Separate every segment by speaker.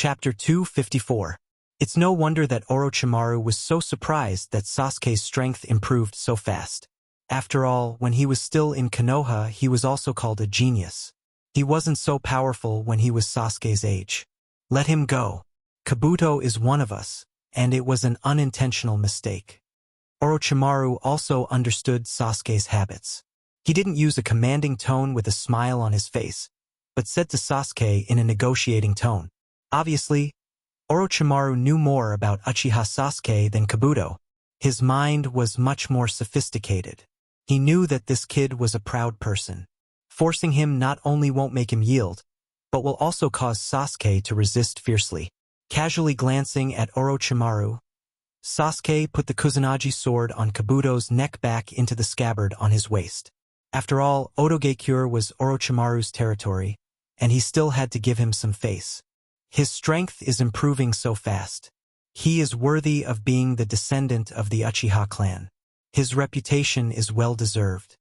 Speaker 1: Chapter 254. It's no wonder that Orochimaru was so surprised that Sasuke's strength improved so fast. After all, when he was still in Konoha, he was also called a genius. He wasn't so powerful when he was Sasuke's age. Let him go. Kabuto is one of us, and it was an unintentional mistake. Orochimaru also understood Sasuke's habits. He didn't use a commanding tone with a smile on his face, but said to Sasuke in a negotiating tone. Obviously, Orochimaru knew more about Uchiha Sasuke than Kabuto. His mind was much more sophisticated. He knew that this kid was a proud person. Forcing him not only won't make him yield, but will also cause Sasuke to resist fiercely. Casually glancing at Orochimaru, Sasuke put the Kusanagi sword on Kabuto's neck back into the scabbard on his waist. After all, Odogekure was Orochimaru's territory, and he still had to give him some face. His strength is improving so fast. He is worthy of being the descendant of the Uchiha clan. His reputation is well-deserved.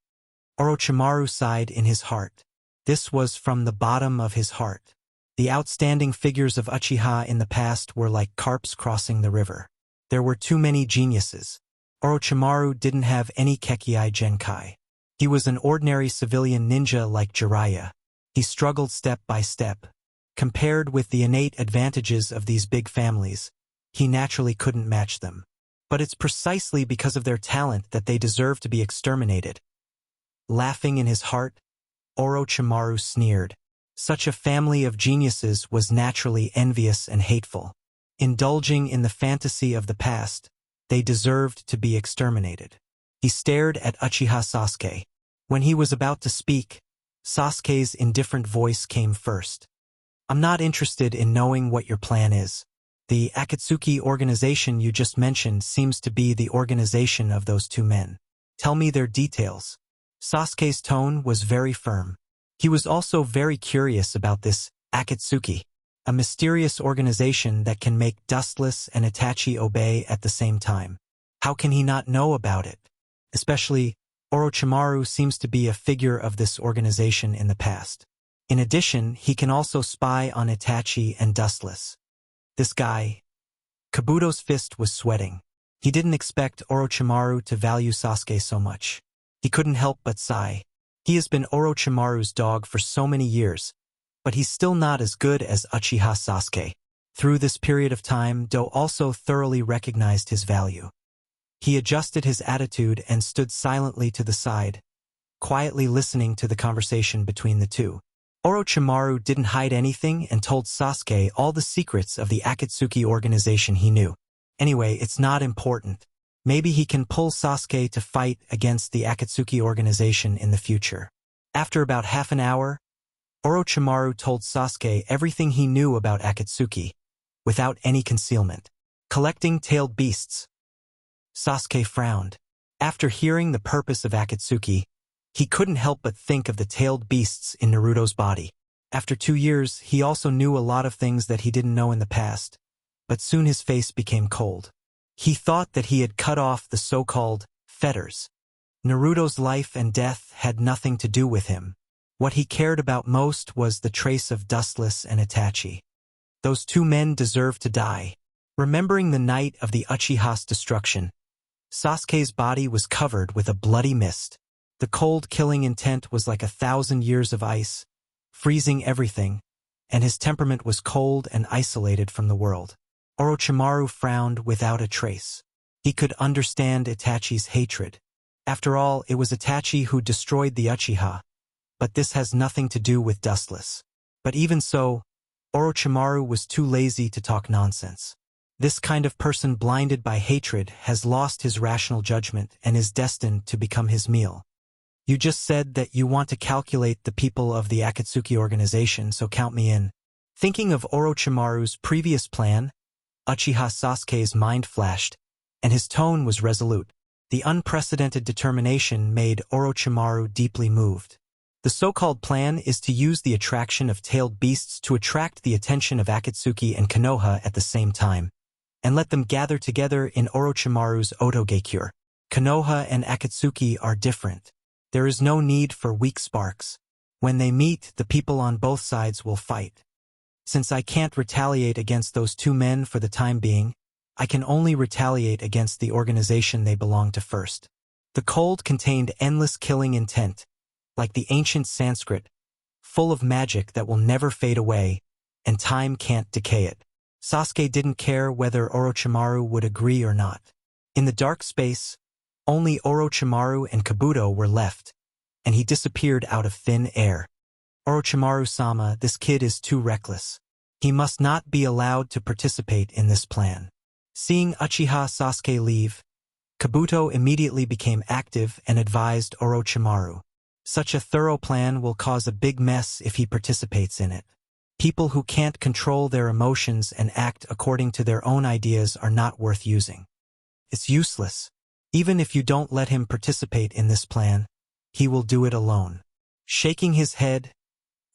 Speaker 1: Orochimaru sighed in his heart. This was from the bottom of his heart. The outstanding figures of Uchiha in the past were like carps crossing the river. There were too many geniuses. Orochimaru didn't have any Kekkei Genkai. He was an ordinary civilian ninja like Jiraiya. He struggled step by step. Compared with the innate advantages of these big families, he naturally couldn't match them. But it's precisely because of their talent that they deserve to be exterminated. Laughing in his heart, Orochimaru sneered. Such a family of geniuses was naturally envious and hateful. Indulging in the fantasy of the past, they deserved to be exterminated. He stared at Uchiha Sasuke. When he was about to speak, Sasuke's indifferent voice came first. I'm not interested in knowing what your plan is. The Akatsuki organization you just mentioned seems to be the organization of those two men. Tell me their details. Sasuke's tone was very firm. He was also very curious about this Akatsuki, a mysterious organization that can make Dustless and Itachi obey at the same time. How can he not know about it? Especially, Orochimaru seems to be a figure of this organization in the past. In addition, he can also spy on Itachi and Dustless. This guy. Kabuto's fist was sweating. He didn't expect Orochimaru to value Sasuke so much. He couldn't help but sigh. He has been Orochimaru's dog for so many years, but he's still not as good as Uchiha Sasuke. Through this period of time, Do also thoroughly recognized his value. He adjusted his attitude and stood silently to the side, quietly listening to the conversation between the two. Orochimaru didn't hide anything and told Sasuke all the secrets of the Akatsuki organization he knew. Anyway, it's not important. Maybe he can pull Sasuke to fight against the Akatsuki organization in the future. After about half an hour, Orochimaru told Sasuke everything he knew about Akatsuki, without any concealment. Collecting tailed beasts. Sasuke frowned. After hearing the purpose of Akatsuki, he couldn't help but think of the tailed beasts in Naruto's body. After 2 years, he also knew a lot of things that he didn't know in the past, but soon his face became cold. He thought that he had cut off the so-called fetters. Naruto's life and death had nothing to do with him. What he cared about most was the trace of Dustless and Itachi. Those two men deserved to die. Remembering the night of the Uchiha's destruction, Sasuke's body was covered with a bloody mist. The cold killing intent was like 1,000 years of ice, freezing everything, and his temperament was cold and isolated from the world. Orochimaru frowned without a trace. He could understand Itachi's hatred. After all, it was Itachi who destroyed the Uchiha, but this has nothing to do with Dustless. But even so, Orochimaru was too lazy to talk nonsense. This kind of person blinded by hatred has lost his rational judgment and is destined to become his meal. You just said that you want to calculate the people of the Akatsuki organization, so count me in. Thinking of Orochimaru's previous plan, Uchiha Sasuke's mind flashed, and his tone was resolute. The unprecedented determination made Orochimaru deeply moved. The so-called plan is to use the attraction of tailed beasts to attract the attention of Akatsuki and Konoha at the same time, and let them gather together in Orochimaru's Odogekure. Konoha and Akatsuki are different. There is no need for weak sparks. When they meet, the people on both sides will fight. Since I can't retaliate against those two men for the time being, I can only retaliate against the organization they belong to first. The cold contained endless killing intent, like the ancient Sanskrit, full of magic that will never fade away, and time can't decay it. Sasuke didn't care whether Orochimaru would agree or not. In the dark space, only Orochimaru and Kabuto were left, and he disappeared out of thin air. Orochimaru-sama, this kid is too reckless. He must not be allowed to participate in this plan. Seeing Uchiha Sasuke leave, Kabuto immediately became active and advised Orochimaru. Such a thorough plan will cause a big mess if he participates in it. People who can't control their emotions and act according to their own ideas are not worth using. It's useless. Even if you don't let him participate in this plan, he will do it alone. Shaking his head,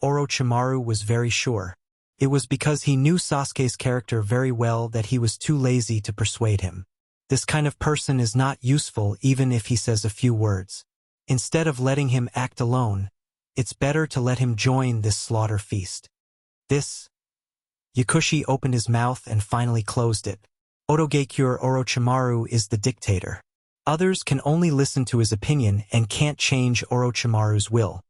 Speaker 1: Orochimaru was very sure. It was because he knew Sasuke's character very well that he was too lazy to persuade him. This kind of person is not useful even if he says a few words. Instead of letting him act alone, it's better to let him join this slaughter feast. Yakushi opened his mouth and finally closed it. Otogekyure Orochimaru is the dictator. Others can only listen to his opinion and can't change Orochimaru's will.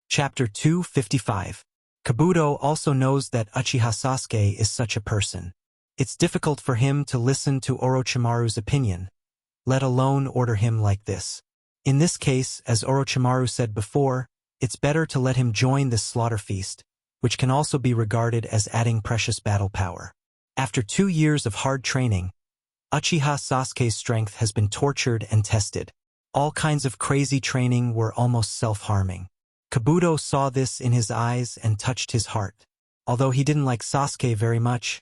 Speaker 1: Chapter 255. Kabuto also knows that Uchiha Sasuke is such a person. It's difficult for him to listen to Orochimaru's opinion, let alone order him like this. In this case, as Orochimaru said before, it's better to let him join this slaughter feast, which can also be regarded as adding precious battle power. After 2 years of hard training, Uchiha Sasuke's strength has been tortured and tested. All kinds of crazy training were almost self-harming. Kabuto saw this in his eyes and touched his heart. Although he didn't like Sasuke very much,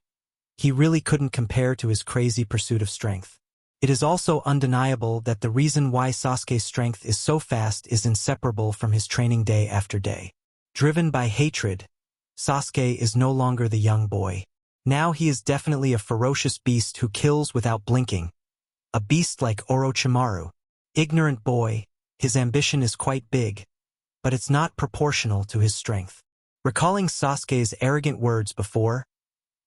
Speaker 1: he really couldn't compare to his crazy pursuit of strength. It is also undeniable that the reason why Sasuke's strength is so fast is inseparable from his training day after day. Driven by hatred, Sasuke is no longer the young boy. Now he is definitely a ferocious beast who kills without blinking. A beast like Orochimaru. Ignorant boy, his ambition is quite big, but it's not proportional to his strength. Recalling Sasuke's arrogant words before,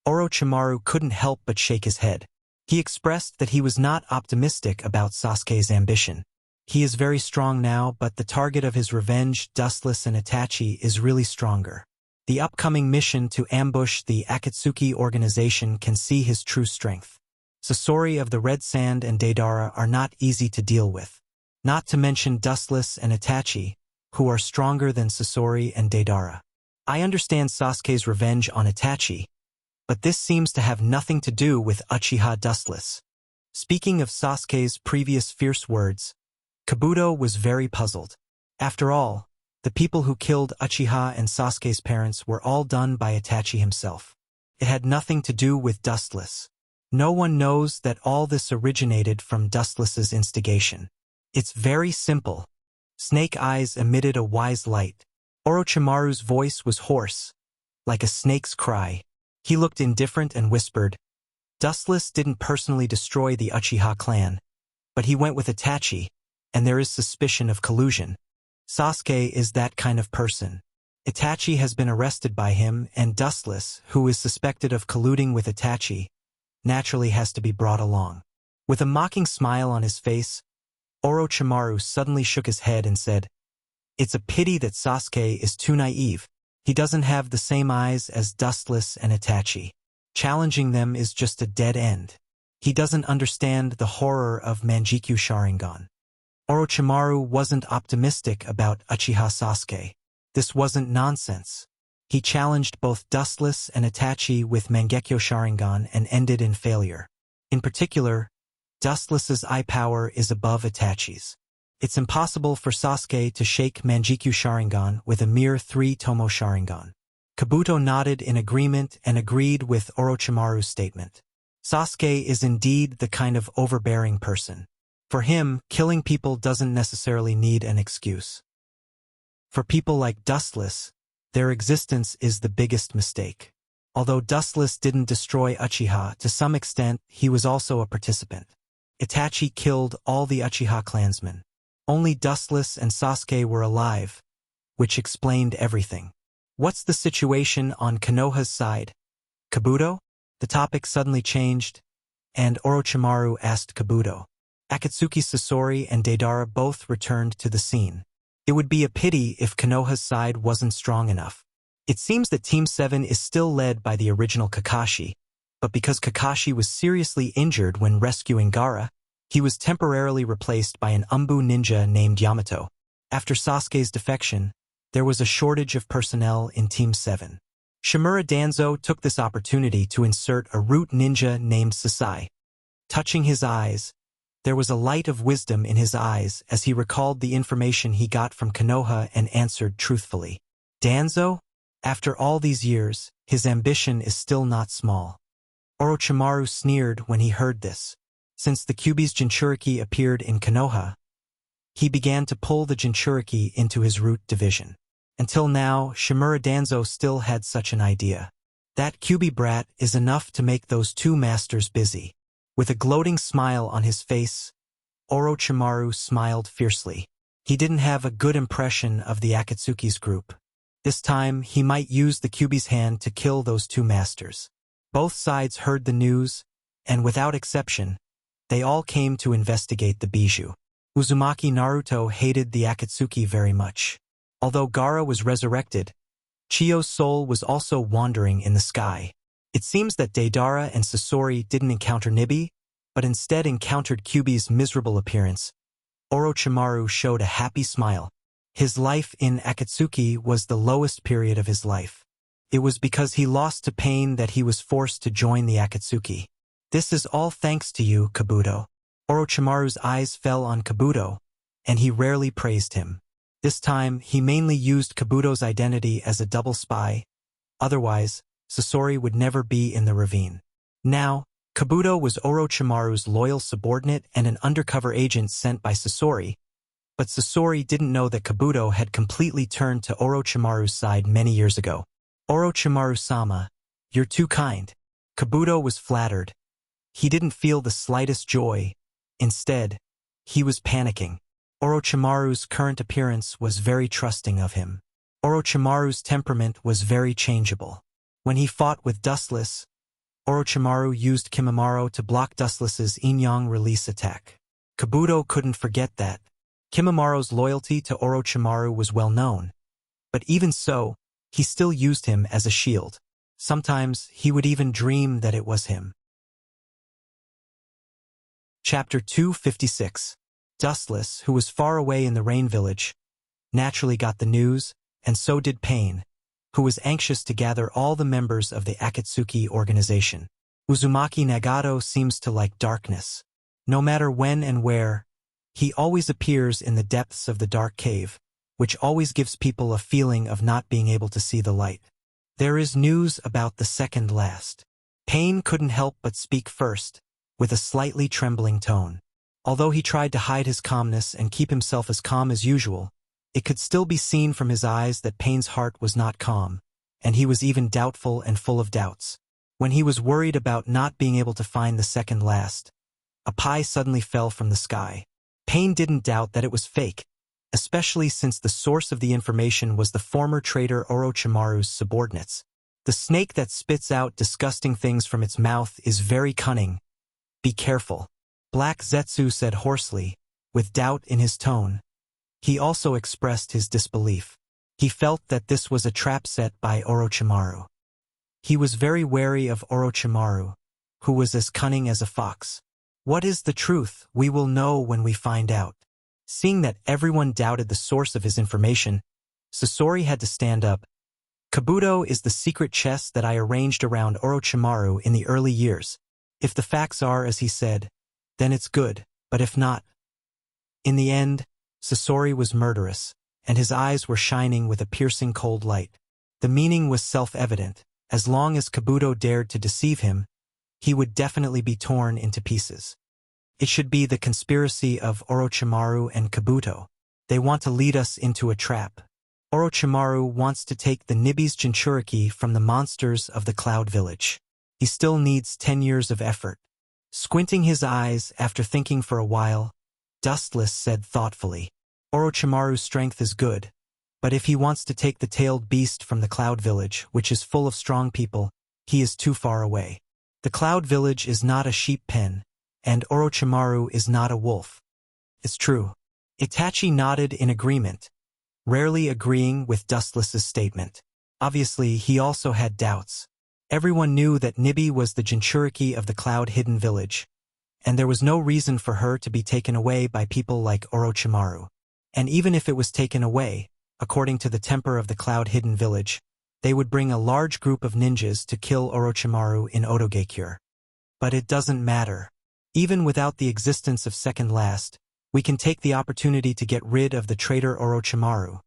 Speaker 1: Orochimaru couldn't help but shake his head. He expressed that he was not optimistic about Sasuke's ambition. He is very strong now, but the target of his revenge, Dustless and Itachi, is really stronger. The upcoming mission to ambush the Akatsuki organization can see his true strength. Sasori of the Red Sand and Deidara are not easy to deal with. Not to mention Dustless and Itachi, who are stronger than Sasori and Deidara. I understand Sasuke's revenge on Itachi, but this seems to have nothing to do with Uchiha Dustless. Speaking of Sasuke's previous fierce words, Kabuto was very puzzled. After all, the people who killed Uchiha and Sasuke's parents were all done by Itachi himself. It had nothing to do with Dustless. No one knows that all this originated from Dustless's instigation. It's very simple. Snake Eyes emitted a wise light. Orochimaru's voice was hoarse, like a snake's cry. He looked indifferent and whispered, "Dustless didn't personally destroy the Uchiha clan, but he went with Itachi, and there is suspicion of collusion. Sasuke is that kind of person. Itachi has been arrested by him, and Dustless, who is suspected of colluding with Itachi, naturally has to be brought along." With a mocking smile on his face, Orochimaru suddenly shook his head and said, "It's a pity that Sasuke is too naive. He doesn't have the same eyes as Dustless and Itachi. Challenging them is just a dead end. He doesn't understand the horror of Mangekyo Sharingan." Orochimaru wasn't optimistic about Uchiha Sasuke. This wasn't nonsense. He challenged both Dustless and Itachi with Mangekyo Sharingan and ended in failure. In particular, Dustless's eye power is above Itachi's. It's impossible for Sasuke to shake Mangekyo Sharingan with a mere 3-tomo Sharingan. Kabuto nodded in agreement and agreed with Orochimaru's statement. Sasuke is indeed the kind of overbearing person. For him, killing people doesn't necessarily need an excuse. For people like Dustless, their existence is the biggest mistake. Although Dustless didn't destroy Uchiha, to some extent, he was also a participant. Itachi killed all the Uchiha clansmen. Only Dustless and Sasuke were alive, which explained everything. What's the situation on Konoha's side? Kabuto? The topic suddenly changed, and Orochimaru asked Kabuto. Akatsuki Sasori and Deidara both returned to the scene. It would be a pity if Konoha's side wasn't strong enough. It seems that Team 7 is still led by the original Kakashi, but because Kakashi was seriously injured when rescuing Gaara, he was temporarily replaced by an Umbu ninja named Yamato. After Sasuke's defection, there was a shortage of personnel in Team 7. Shimura Danzo took this opportunity to insert a root ninja named Sasai. Touching his eyes, there was a light of wisdom in his eyes as he recalled the information he got from Konoha and answered truthfully. Danzo? After all these years, his ambition is still not small. Orochimaru sneered when he heard this. Since the Kyuubi's Jinchuriki appeared in Konoha, he began to pull the Jinchuriki into his root division. Until now, Shimura Danzo still had such an idea. That Kyuubi brat is enough to make those two masters busy. With a gloating smile on his face, Orochimaru smiled fiercely. He didn't have a good impression of the Akatsuki's group. This time, he might use the Kyuubi's hand to kill those two masters. Both sides heard the news, and without exception, they all came to investigate the Bijou. Uzumaki Naruto hated the Akatsuki very much. Although Gaara was resurrected, Chiyo's soul was also wandering in the sky. It seems that Deidara and Sasori didn't encounter Nibi, but instead encountered Kyuubi's miserable appearance. Orochimaru showed a happy smile. His life in Akatsuki was the lowest period of his life. It was because he lost to pain that he was forced to join the Akatsuki. This is all thanks to you, Kabuto. Orochimaru's eyes fell on Kabuto, and he rarely praised him. This time, he mainly used Kabuto's identity as a double spy. Otherwise, Sasori would never be in the ravine. Now, Kabuto was Orochimaru's loyal subordinate and an undercover agent sent by Sasori, but Sasori didn't know that Kabuto had completely turned to Orochimaru's side many years ago. Orochimaru-sama, you're too kind. Kabuto was flattered. He didn't feel the slightest joy. Instead, he was panicking. Orochimaru's current appearance was very trusting of him. Orochimaru's temperament was very changeable. When he fought with Dustless, Orochimaru used Kimimaro to block Dustless's Yin-Yang release attack. Kabuto couldn't forget that. Kimimaro's loyalty to Orochimaru was well known, but even so, he still used him as a shield. Sometimes he would even dream that it was him. Chapter 256. Dustless, who was far away in the Rain Village, naturally got the news, and so did Pain, who was anxious to gather all the members of the Akatsuki organization. Uzumaki Nagato seems to like darkness. No matter when and where, he always appears in the depths of the dark cave, which always gives people a feeling of not being able to see the light. There is news about the second last. Pain couldn't help but speak first, with a slightly trembling tone. Although he tried to hide his calmness and keep himself as calm as usual, it could still be seen from his eyes that Pain's heart was not calm, and he was even doubtful and full of doubts. When he was worried about not being able to find the second last, a pie suddenly fell from the sky. Pain didn't doubt that it was fake, especially since the source of the information was the former traitor Orochimaru's subordinates. The snake that spits out disgusting things from its mouth is very cunning. Be careful. Black Zetsu said hoarsely, with doubt in his tone. He also expressed his disbelief. He felt that this was a trap set by Orochimaru. He was very wary of Orochimaru, who was as cunning as a fox. What is the truth? We will know when we find out. Seeing that everyone doubted the source of his information, Sasori had to stand up. Kabuto is the secret chest that I arranged around Orochimaru in the early years. If the facts are as he said, then it's good, but if not. In the end, Sasori was murderous, and his eyes were shining with a piercing cold light. The meaning was self-evident. As long as Kabuto dared to deceive him, he would definitely be torn into pieces. It should be the conspiracy of Orochimaru and Kabuto. They want to lead us into a trap. Orochimaru wants to take the Nibi's Jinchuriki from the monsters of the Cloud Village. He still needs 10 years of effort. Squinting his eyes after thinking for a while, Dustless said thoughtfully, Orochimaru's strength is good, But if he wants to take the tailed beast from the Cloud Village, which is full of strong people, he is too far away. The Cloud Village is not a sheep pen, and Orochimaru is not a wolf. It's true. Itachi nodded in agreement, rarely agreeing with Dustless's statement. Obviously, he also had doubts. Everyone knew that Nibi was the Jinchuriki of the Cloud-hidden village, and there was no reason for her to be taken away by people like Orochimaru. And even if it was taken away, according to the temper of the Cloud-hidden village, they would bring a large group of ninjas to kill Orochimaru in Odogekure. But it doesn't matter. Even without the existence of Second Last, we can take the opportunity to get rid of the traitor Orochimaru,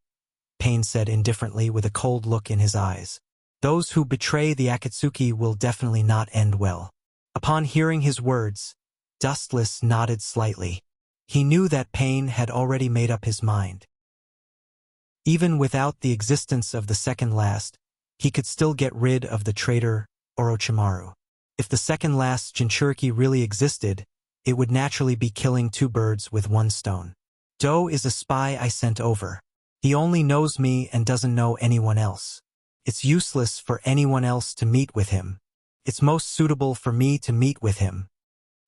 Speaker 1: Pain said indifferently with a cold look in his eyes. Those who betray the Akatsuki will definitely not end well. Upon hearing his words, Dustless nodded slightly. He knew that Pain had already made up his mind. Even without the existence of the Second Last, he could still get rid of the traitor Orochimaru. If the Second Last Jinchuriki really existed, it would naturally be killing two birds with one stone. Do is a spy I sent over. He only knows me and doesn't know anyone else. It's useless for anyone else to meet with him. It's most suitable for me to meet with him,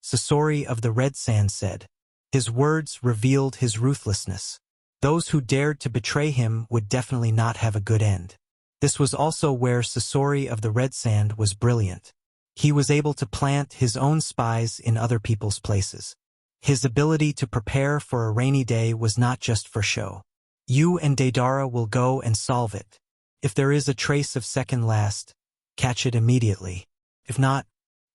Speaker 1: Sasori of the Red Sand said. His words revealed his ruthlessness. Those who dared to betray him would definitely not have a good end. This was also where Sasori of the Red Sand was brilliant. He was able to plant his own spies in other people's places. His ability to prepare for a rainy day was not just for show. You and Deidara will go and solve it. If there is a trace of Second Last, catch it immediately. If not,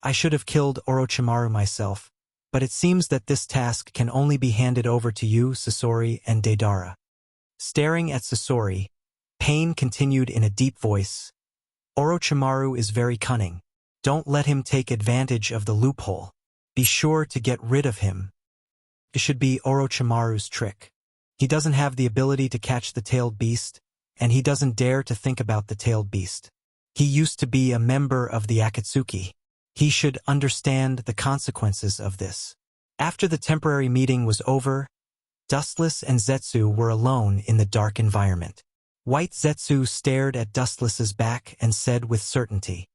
Speaker 1: I should have killed Orochimaru myself, but it seems that this task can only be handed over to you, Sasori and Deidara. Staring at Sasori, Pain continued in a deep voice. Orochimaru is very cunning. Don't let him take advantage of the loophole. Be sure to get rid of him. It should be Orochimaru's trick. He doesn't have the ability to catch the tailed beast, and he doesn't dare to think about the tailed beast. He used to be a member of the Akatsuki. He should understand the consequences of this. After the temporary meeting was over, Dustless and Zetsu were alone in the dark environment. White Zetsu stared at Dustless's back and said with certainty,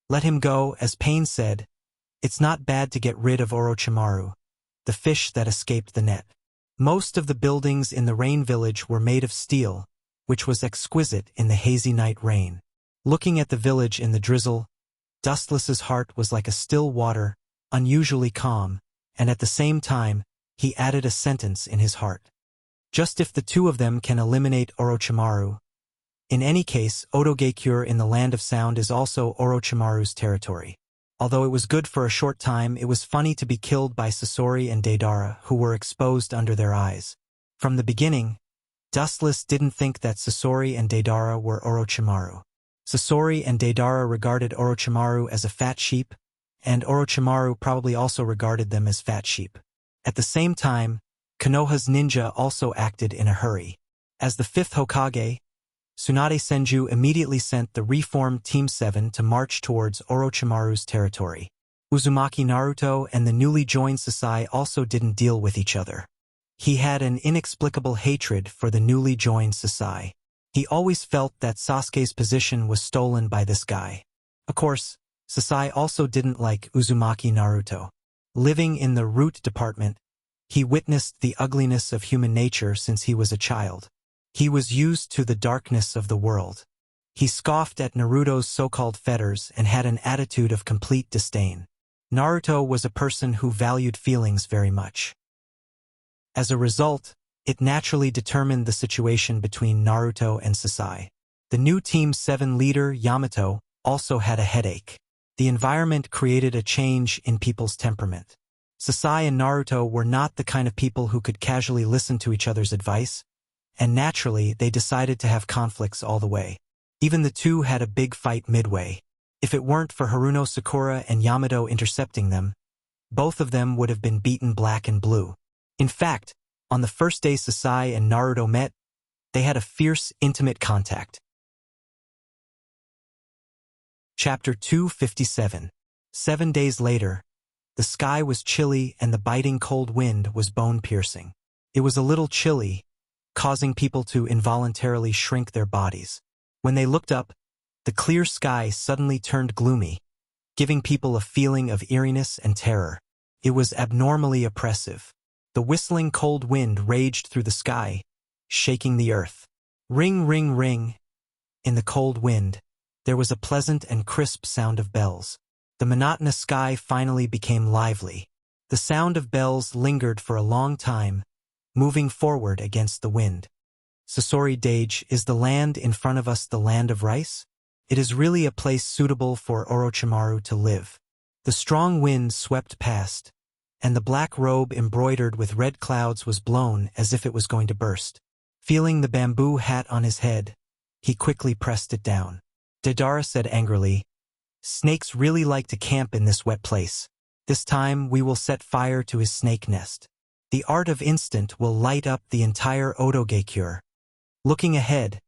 Speaker 1: "Let him go," as Pain said. "It's not bad to get rid of Orochimaru, the fish that escaped the net." Most of the buildings in the Rain Village were made of steel, which was exquisite in the hazy night rain. Looking at the village in the drizzle, Dustless's heart was like a still water, unusually calm, and at the same time, he added a sentence in his heart. Just if the two of them can eliminate Orochimaru. In any case, Odogekure in the Land of Sound is also Orochimaru's territory. Although it was good for a short time, it was funny to be killed by Sasori and Deidara, who were exposed under their eyes. From the beginning, Dustless didn't think that Sasori and Deidara were Orochimaru. Sasori and Deidara regarded Orochimaru as a fat sheep, and Orochimaru probably also regarded them as fat sheep. At the same time, Konoha's ninja also acted in a hurry. As the fifth Hokage, Tsunade Senju immediately sent the reformed Team 7 to march towards Orochimaru's territory. Uzumaki Naruto and the newly joined Sasai also didn't deal with each other. He had an inexplicable hatred for the newly joined Sasai. He always felt that Sasuke's position was stolen by this guy. Of course, Sasai also didn't like Uzumaki Naruto. Living in the root department, he witnessed the ugliness of human nature since he was a child. He was used to the darkness of the world. He scoffed at Naruto's so-called fetters and had an attitude of complete disdain. Naruto was a person who valued feelings very much. As a result, it naturally determined the situation between Naruto and Sasai. The new Team 7 leader, Yamato, also had a headache. The environment created a change in people's temperament. Sasai and Naruto were not the kind of people who could casually listen to each other's advice, and naturally they decided to have conflicts all the way. Even the two had a big fight midway. If it weren't for Haruno Sakura and Yamato intercepting them, both of them would have been beaten black and blue. In fact, on the first day Sasai and Naruto met, they had a fierce, intimate contact. Chapter 257. 7 days later, the sky was chilly and the biting cold wind was bone-piercing. It was a little chilly, causing people to involuntarily shrink their bodies. When they looked up, the clear sky suddenly turned gloomy, giving people a feeling of eeriness and terror. It was abnormally oppressive. The whistling cold wind raged through the sky, shaking the earth. Ring, ring, ring. In the cold wind, there was a pleasant and crisp sound of bells. The monotonous sky finally became lively. The sound of bells lingered for a long time, moving forward against the wind. Sasori Dage, is the land in front of us the land of rice? It is really a place suitable for Orochimaru to live. The strong wind swept past, and the black robe embroidered with red clouds was blown as if it was going to burst. Feeling the bamboo hat on his head, he quickly pressed it down. Deidara said angrily, "Snakes really like to camp in this wet place. This time we will set fire to his snake nest. The art of instant will light up the entire Odogekure." Looking ahead,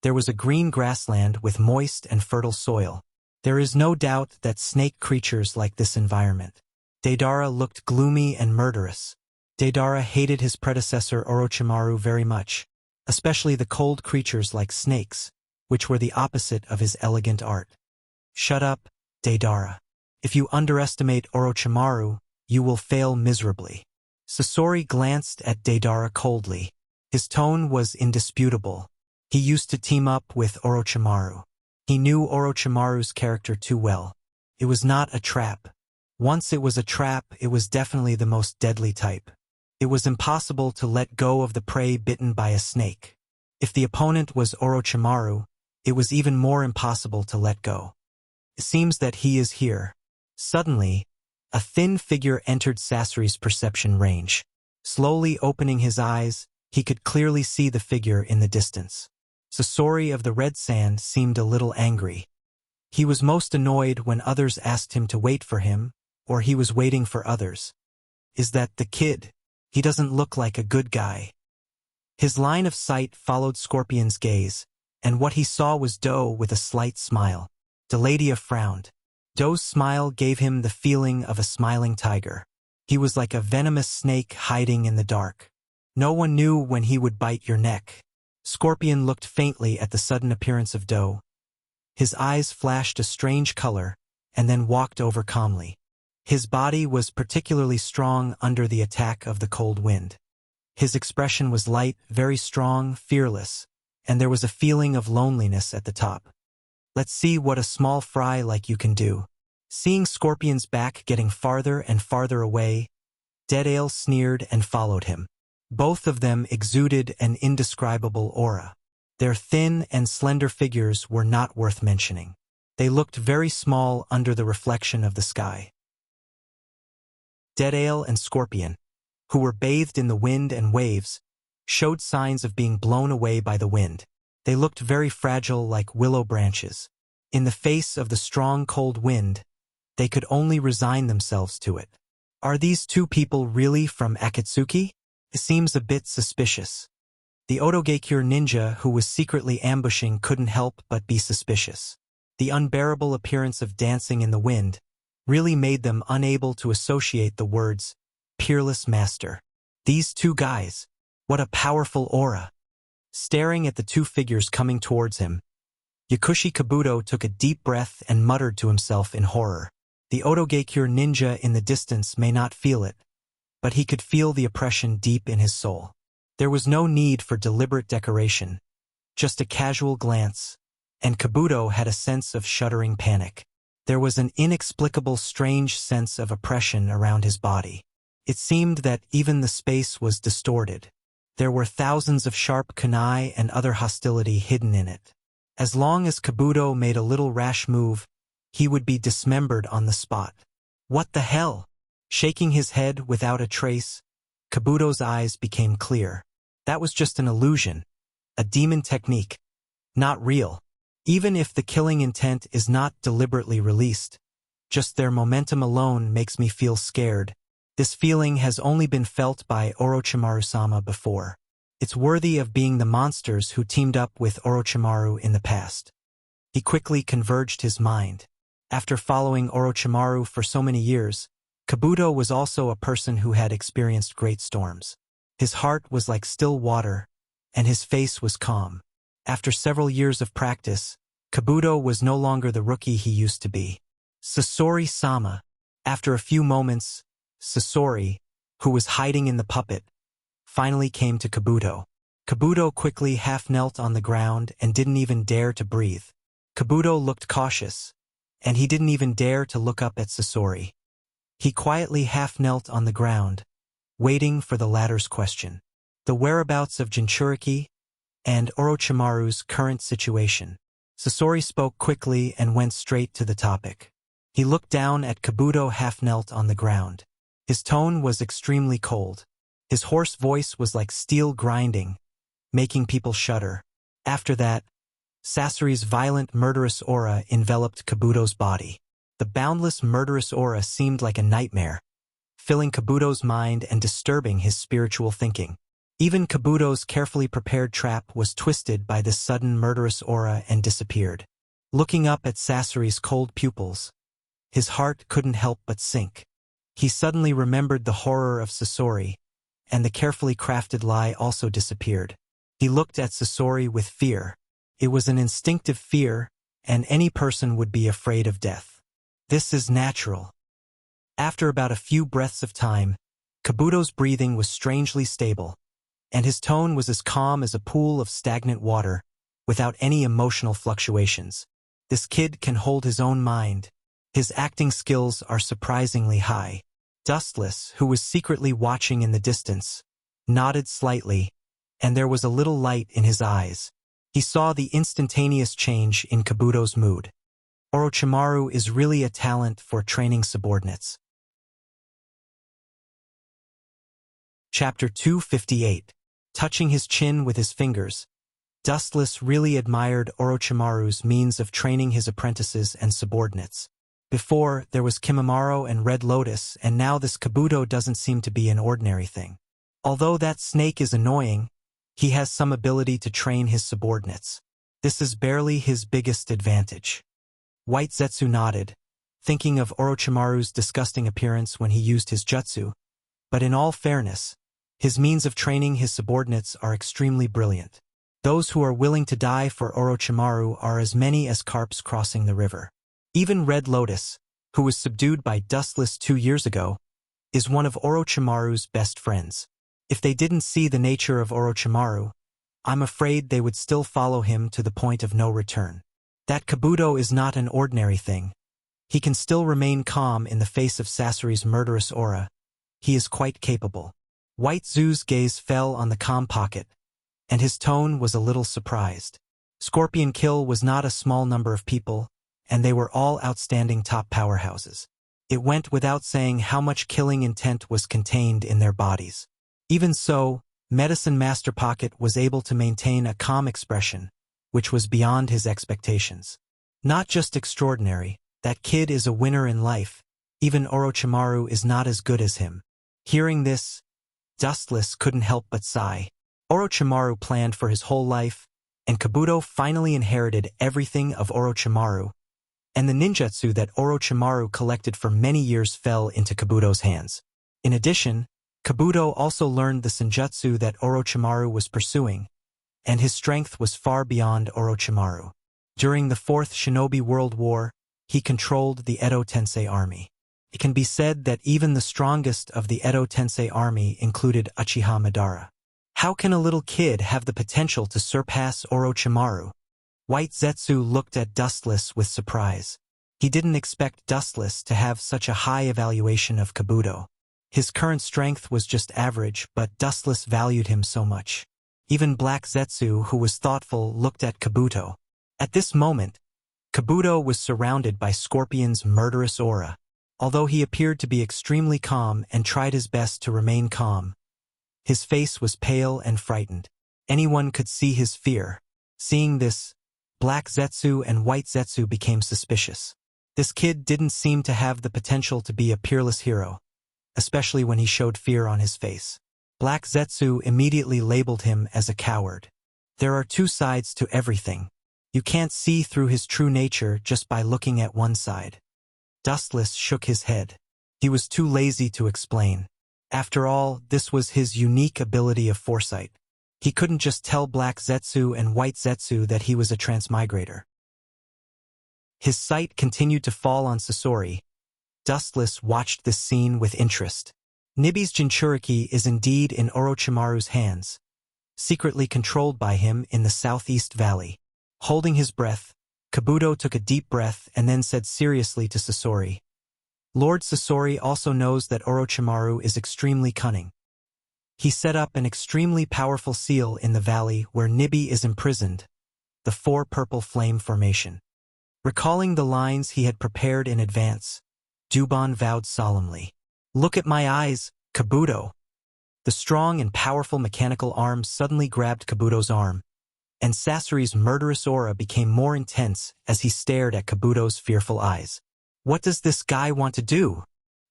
Speaker 1: there was a green grassland with moist and fertile soil. There is no doubt that snake creatures like this environment. Deidara looked gloomy and murderous. Deidara hated his predecessor Orochimaru very much, especially the cold creatures like snakes, which were the opposite of his elegant art. "Shut up, Deidara. If you underestimate Orochimaru, you will fail miserably." Sasori glanced at Deidara coldly. His tone was indisputable. He used to team up with Orochimaru. He knew Orochimaru's character too well. It was not a trap. Once it was a trap, it was definitely the most deadly type. It was impossible to let go of the prey bitten by a snake. If the opponent was Orochimaru, it was even more impossible to let go. It seems that he is here. Suddenly, a thin figure entered Sasori's perception range. Slowly opening his eyes, he could clearly see the figure in the distance. Sasori of the Red Sand seemed a little angry. He was most annoyed when others asked him to wait for him, or he was waiting for others. "Is that the kid? He doesn't look like a good guy." His line of sight followed Scorpion's gaze, and what he saw was Do with a slight smile. Deladia frowned. Do's smile gave him the feeling of a smiling tiger. He was like a venomous snake hiding in the dark. No one knew when he would bite your neck. Scorpion looked faintly at the sudden appearance of Do. His eyes flashed a strange color, and then walked over calmly. His body was particularly strong under the attack of the cold wind. His expression was light, very strong, fearless, and there was a feeling of loneliness at the top. "Let's see what a small fry like you can do." Seeing Scorpion's back getting farther and farther away, Deadale sneered and followed him. Both of them exuded an indescribable aura. Their thin and slender figures were not worth mentioning. They looked very small under the reflection of the sky. Deadale and Scorpion, who were bathed in the wind and waves, showed signs of being blown away by the wind. They looked very fragile like willow branches. In the face of the strong cold wind, they could only resign themselves to it. Are these two people really from Akatsuki? It seems a bit suspicious. The Odogekure ninja who was secretly ambushing couldn't help but be suspicious. The unbearable appearance of dancing in the wind really made them unable to associate the words, "peerless master." These two guys, what a powerful aura. Staring at the two figures coming towards him, Yakushi Kabuto took a deep breath and muttered to himself in horror. The Odogekure ninja in the distance may not feel it, but he could feel the oppression deep in his soul. There was no need for deliberate decoration, just a casual glance, and Kabuto had a sense of shuddering panic. There was an inexplicable strange sense of oppression around his body. It seemed that even the space was distorted. There were thousands of sharp kunai and other hostility hidden in it. As long as Kabuto made a little rash move, he would be dismembered on the spot. What the hell? Shaking his head without a trace, Kabuto's eyes became clear. That was just an illusion, a demon technique, not real. Even if the killing intent is not deliberately released, just their momentum alone makes me feel scared. This feeling has only been felt by Orochimaru-sama before. It's worthy of being the monsters who teamed up with Orochimaru in the past. He quickly converged his mind. After following Orochimaru for so many years, Kabuto was also a person who had experienced great storms. His heart was like still water, and his face was calm. After several years of practice, Kabuto was no longer the rookie he used to be. Sasori-sama. After a few moments, Sasori, who was hiding in the puppet, finally came to Kabuto. Kabuto quickly half-knelt on the ground and didn't even dare to breathe. Kabuto looked cautious, and he didn't even dare to look up at Sasori. He quietly half-knelt on the ground, waiting for the latter's question. The whereabouts of Jinchuriki and Orochimaru's current situation. Sasori spoke quickly and went straight to the topic. He looked down at Kabuto half-knelt on the ground. His tone was extremely cold. His hoarse voice was like steel grinding, making people shudder. After that, Sasori's violent murderous aura enveloped Kabuto's body. The boundless murderous aura seemed like a nightmare, filling Kabuto's mind and disturbing his spiritual thinking. Even Kabuto's carefully prepared trap was twisted by this sudden murderous aura and disappeared. Looking up at Sasori's cold pupils, his heart couldn't help but sink. He suddenly remembered the horror of Sasori, and the carefully crafted lie also disappeared. He looked at Sasori with fear. It was an instinctive fear, and any person would be afraid of death. This is natural. After about a few breaths of time, Kabuto's breathing was strangely stable, and his tone was as calm as a pool of stagnant water, without any emotional fluctuations. This kid can hold his own mind. His acting skills are surprisingly high. Dustless, who was secretly watching in the distance, nodded slightly, and there was a little light in his eyes. He saw the instantaneous change in Kabuto's mood. Orochimaru is really a talent for training subordinates. Chapter 258. Touching his chin with his fingers, Dustless really admired Orochimaru's means of training his apprentices and subordinates. Before, there was Kimimaro and Red Lotus, and now this Kabuto doesn't seem to be an ordinary thing. Although that snake is annoying, he has some ability to train his subordinates. This is barely his biggest advantage. White Zetsu nodded, thinking of Orochimaru's disgusting appearance when he used his jutsu, but in all fairness, his means of training his subordinates are extremely brilliant. Those who are willing to die for Orochimaru are as many as carps crossing the river. Even Red Lotus, who was subdued by Dustless 2 years ago, is one of Orochimaru's best friends. If they didn't see the nature of Orochimaru, I'm afraid they would still follow him to the point of no return. That Kabuto is not an ordinary thing. He can still remain calm in the face of Sasori's murderous aura. He is quite capable. White Zoo's gaze fell on the calm pocket, and his tone was a little surprised. Scorpion Kill was not a small number of people, and they were all outstanding top powerhouses. It went without saying how much killing intent was contained in their bodies. Even so, Medicine Master Pocket was able to maintain a calm expression, which was beyond his expectations. Not just extraordinary, that kid is a winner in life. Even Orochimaru is not as good as him. Hearing this, Dustless couldn't help but sigh. Orochimaru planned for his whole life, and Kabuto finally inherited everything of Orochimaru, and the ninjutsu that Orochimaru collected for many years fell into Kabuto's hands. In addition, Kabuto also learned the senjutsu that Orochimaru was pursuing, and his strength was far beyond Orochimaru. During the Fourth Shinobi World War, he controlled the Edo Tensei army. It can be said that even the strongest of the Edo Tensei army included Uchiha Madara. How can a little kid have the potential to surpass Orochimaru? White Zetsu looked at Dustless with surprise. He didn't expect Dustless to have such a high evaluation of Kabuto. His current strength was just average, but Dustless valued him so much. Even Black Zetsu, who was thoughtful, looked at Kabuto. At this moment, Kabuto was surrounded by Scorpion's murderous aura. Although he appeared to be extremely calm and tried his best to remain calm, his face was pale and frightened. Anyone could see his fear. Seeing this, Black Zetsu and White Zetsu became suspicious. This kid didn't seem to have the potential to be a peerless hero, especially when he showed fear on his face. Black Zetsu immediately labeled him as a coward. There are two sides to everything. You can't see through his true nature just by looking at one side. Dustless shook his head. He was too lazy to explain. After all, this was his unique ability of foresight. He couldn't just tell Black Zetsu and White Zetsu that he was a transmigrator. His sight continued to fall on Sasori. Dustless watched this scene with interest. Nibi's Jinchuriki is indeed in Orochimaru's hands, secretly controlled by him in the southeast valley. Holding his breath, Kabuto took a deep breath and then said seriously to Sasori, "Lord Sasori also knows that Orochimaru is extremely cunning. He set up an extremely powerful seal in the valley where Nibi is imprisoned, the Four Purple Flame Formation." Recalling the lines he had prepared in advance, Juban vowed solemnly, "Look at my eyes, Kabuto." The strong and powerful mechanical arm suddenly grabbed Kabuto's arm, and Sasori's murderous aura became more intense as he stared at Kabuto's fearful eyes. What does this guy want to do?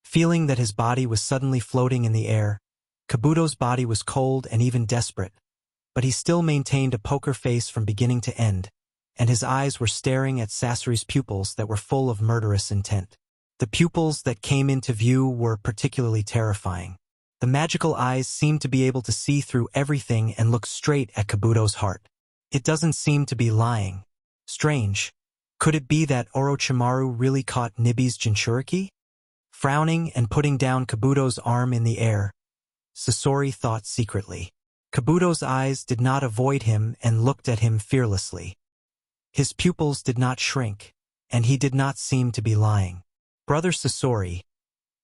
Speaker 1: Feeling that his body was suddenly floating in the air, Kabuto's body was cold and even desperate, but he still maintained a poker face from beginning to end, and his eyes were staring at Sasori's pupils that were full of murderous intent. The pupils that came into view were particularly terrifying. The magical eyes seemed to be able to see through everything and look straight at Kabuto's heart. It doesn't seem to be lying. Strange. Could it be that Orochimaru really caught Nibi's Jinchuriki? Frowning and putting down Kabuto's arm in the air, Sasori thought secretly. Kabuto's eyes did not avoid him and looked at him fearlessly. His pupils did not shrink, and he did not seem to be lying. "Brother Sasori,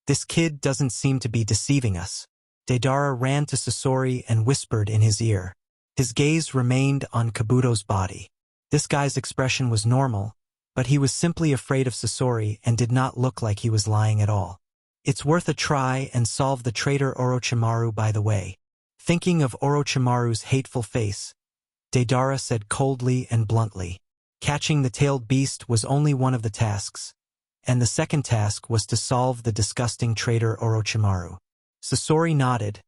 Speaker 1: this kid doesn't seem to be deceiving us." Deidara ran to Sasori and whispered in his ear. His gaze remained on Kabuto's body. This guy's expression was normal, but he was simply afraid of Sasori and did not look like he was lying at all. "It's worth a try and solve the traitor Orochimaru by the way." Thinking of Orochimaru's hateful face, Deidara said coldly and bluntly, "Catching the tailed beast was only one of the tasks, and the second task was to solve the disgusting traitor Orochimaru." Sasori nodded,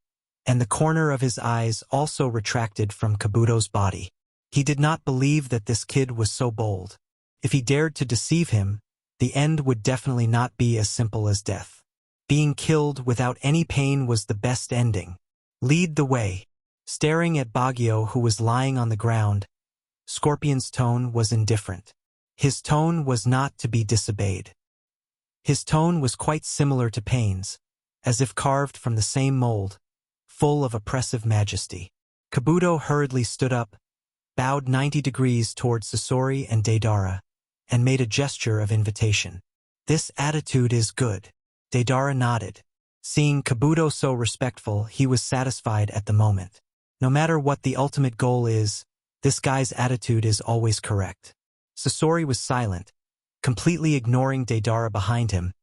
Speaker 1: and the corner of his eyes also retracted from Kabuto's body. He did not believe that this kid was so bold. If he dared to deceive him, the end would definitely not be as simple as death. Being killed without any pain was the best ending. "Lead the way." Staring at Baguio, who was lying on the ground, Scorpion's tone was indifferent. His tone was not to be disobeyed. His tone was quite similar to Pain's, as if carved from the same mold, full of oppressive majesty. Kabuto hurriedly stood up, bowed 90 degrees towards Sasori and Deidara, and made a gesture of invitation. "This attitude is good." Deidara nodded. Seeing Kabuto so respectful, he was satisfied at the moment. No matter what the ultimate goal is, this guy's attitude is always correct. Sasori was silent, completely ignoring Deidara behind him,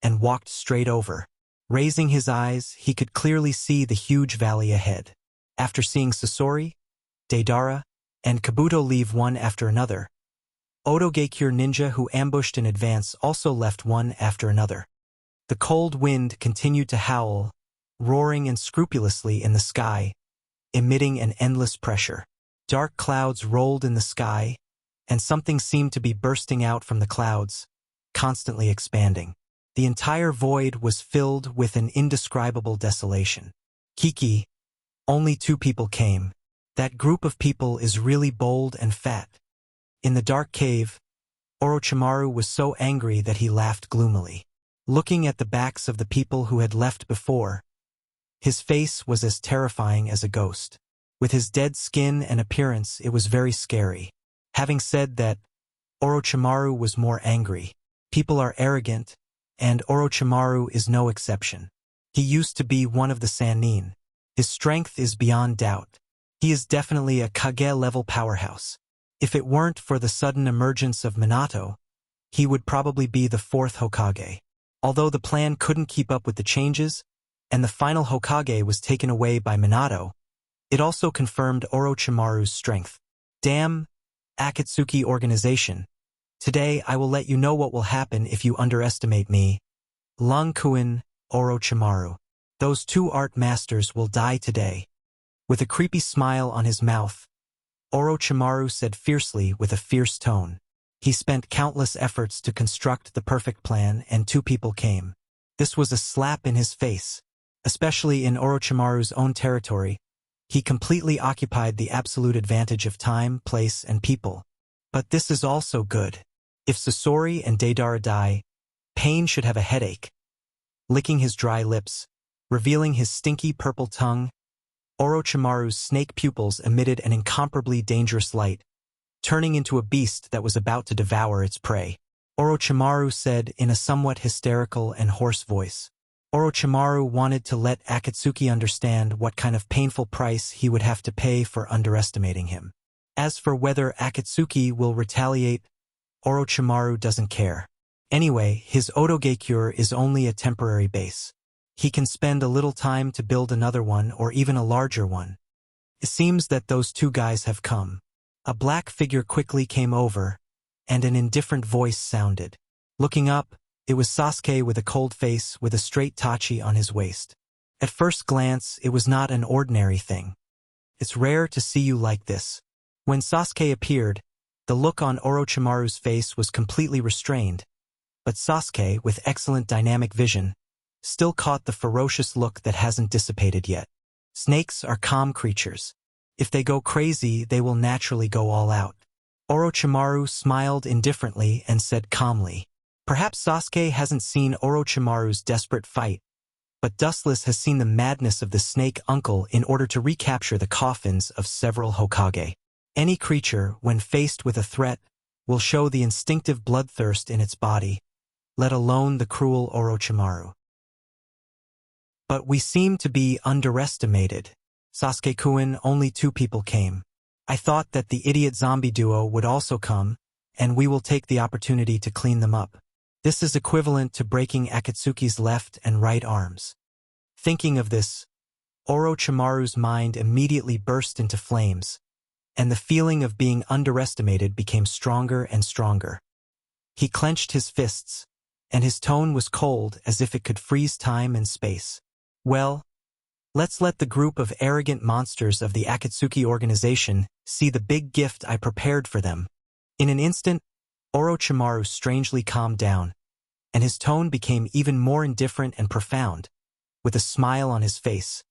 Speaker 1: and walked straight over. Raising his eyes, he could clearly see the huge valley ahead. After seeing Sasori, Deidara, and Kabuto leave one after another, Otogekyure ninja who ambushed in advance also left one after another. The cold wind continued to howl, roaring unscrupulously in the sky, emitting an endless pressure. Dark clouds rolled in the sky, and something seemed to be bursting out from the clouds, constantly expanding. The entire void was filled with an indescribable desolation. "Kiki, only 2 people came. That group of people is really bold and fat." In the dark cave, Orochimaru was so angry that he laughed gloomily. Looking at the backs of the people who had left before, his face was as terrifying as a ghost. With his dead skin and appearance, it was very scary. Having said that, Orochimaru was more angry. People are arrogant, and Orochimaru is no exception. He used to be one of the Sannin. His strength is beyond doubt. He is definitely a Kage-level powerhouse. If it weren't for the sudden emergence of Minato, he would probably be the 4th Hokage. Although the plan couldn't keep up with the changes, and the final Hokage was taken away by Minato, it also confirmed Orochimaru's strength. Damn, Akatsuki organization. Today I will let you know what will happen if you underestimate me. Lungkuin, Orochimaru. Those 2 art masters will die today. With a creepy smile on his mouth, Orochimaru said fiercely with a fierce tone. He spent countless efforts to construct the perfect plan, and 2 people came. This was a slap in his face, especially in Orochimaru's own territory, He completely occupied the absolute advantage of time, place, and people. But this is also good. If Sasori and Deidara die, Pain should have a headache. Licking his dry lips, revealing his stinky purple tongue, Orochimaru's snake pupils emitted an incomparably dangerous light, turning into a beast that was about to devour its prey. Orochimaru said in a somewhat hysterical and hoarse voice. Orochimaru wanted to let Akatsuki understand what kind of painful price he would have to pay for underestimating him. As for whether Akatsuki will retaliate, Orochimaru doesn't care. Anyway, his Otoge is only a temporary base. He can spend a little time to build another one or even a larger one. It seems that those two guys have come. A black figure quickly came over, and an indifferent voice sounded. Looking up, it was Sasuke with a cold face with a straight tachi on his waist. At first glance, it was not an ordinary thing. It's rare to see you like this. When Sasuke appeared, the look on Orochimaru's face was completely restrained, but Sasuke, with excellent dynamic vision, still caught the ferocious look that hasn't dissipated yet. Snakes are calm creatures. If they go crazy, they will naturally go all out. Orochimaru smiled indifferently and said calmly, "Perhaps Sasuke hasn't seen Orochimaru's desperate fight, but Dustless has seen the madness of the snake uncle in order to recapture the coffins of several Hokage. Any creature, when faced with a threat, will show the instinctive bloodthirst in its body, let alone the cruel Orochimaru. But we seem to be underestimated. Sasuke-kun, only 2 people came. I thought that the idiot zombie duo would also come, and we will take the opportunity to clean them up. This is equivalent to breaking Akatsuki's left and right arms." Thinking of this, Orochimaru's mind immediately burst into flames, and the feeling of being underestimated became stronger and stronger. He clenched his fists, and his tone was cold as if it could freeze time and space. "Well, let's let the group of arrogant monsters of the Akatsuki organization see the big gift I prepared for them." In an instant, Orochimaru strangely calmed down, and his tone became even more indifferent and profound. With a smile on his face,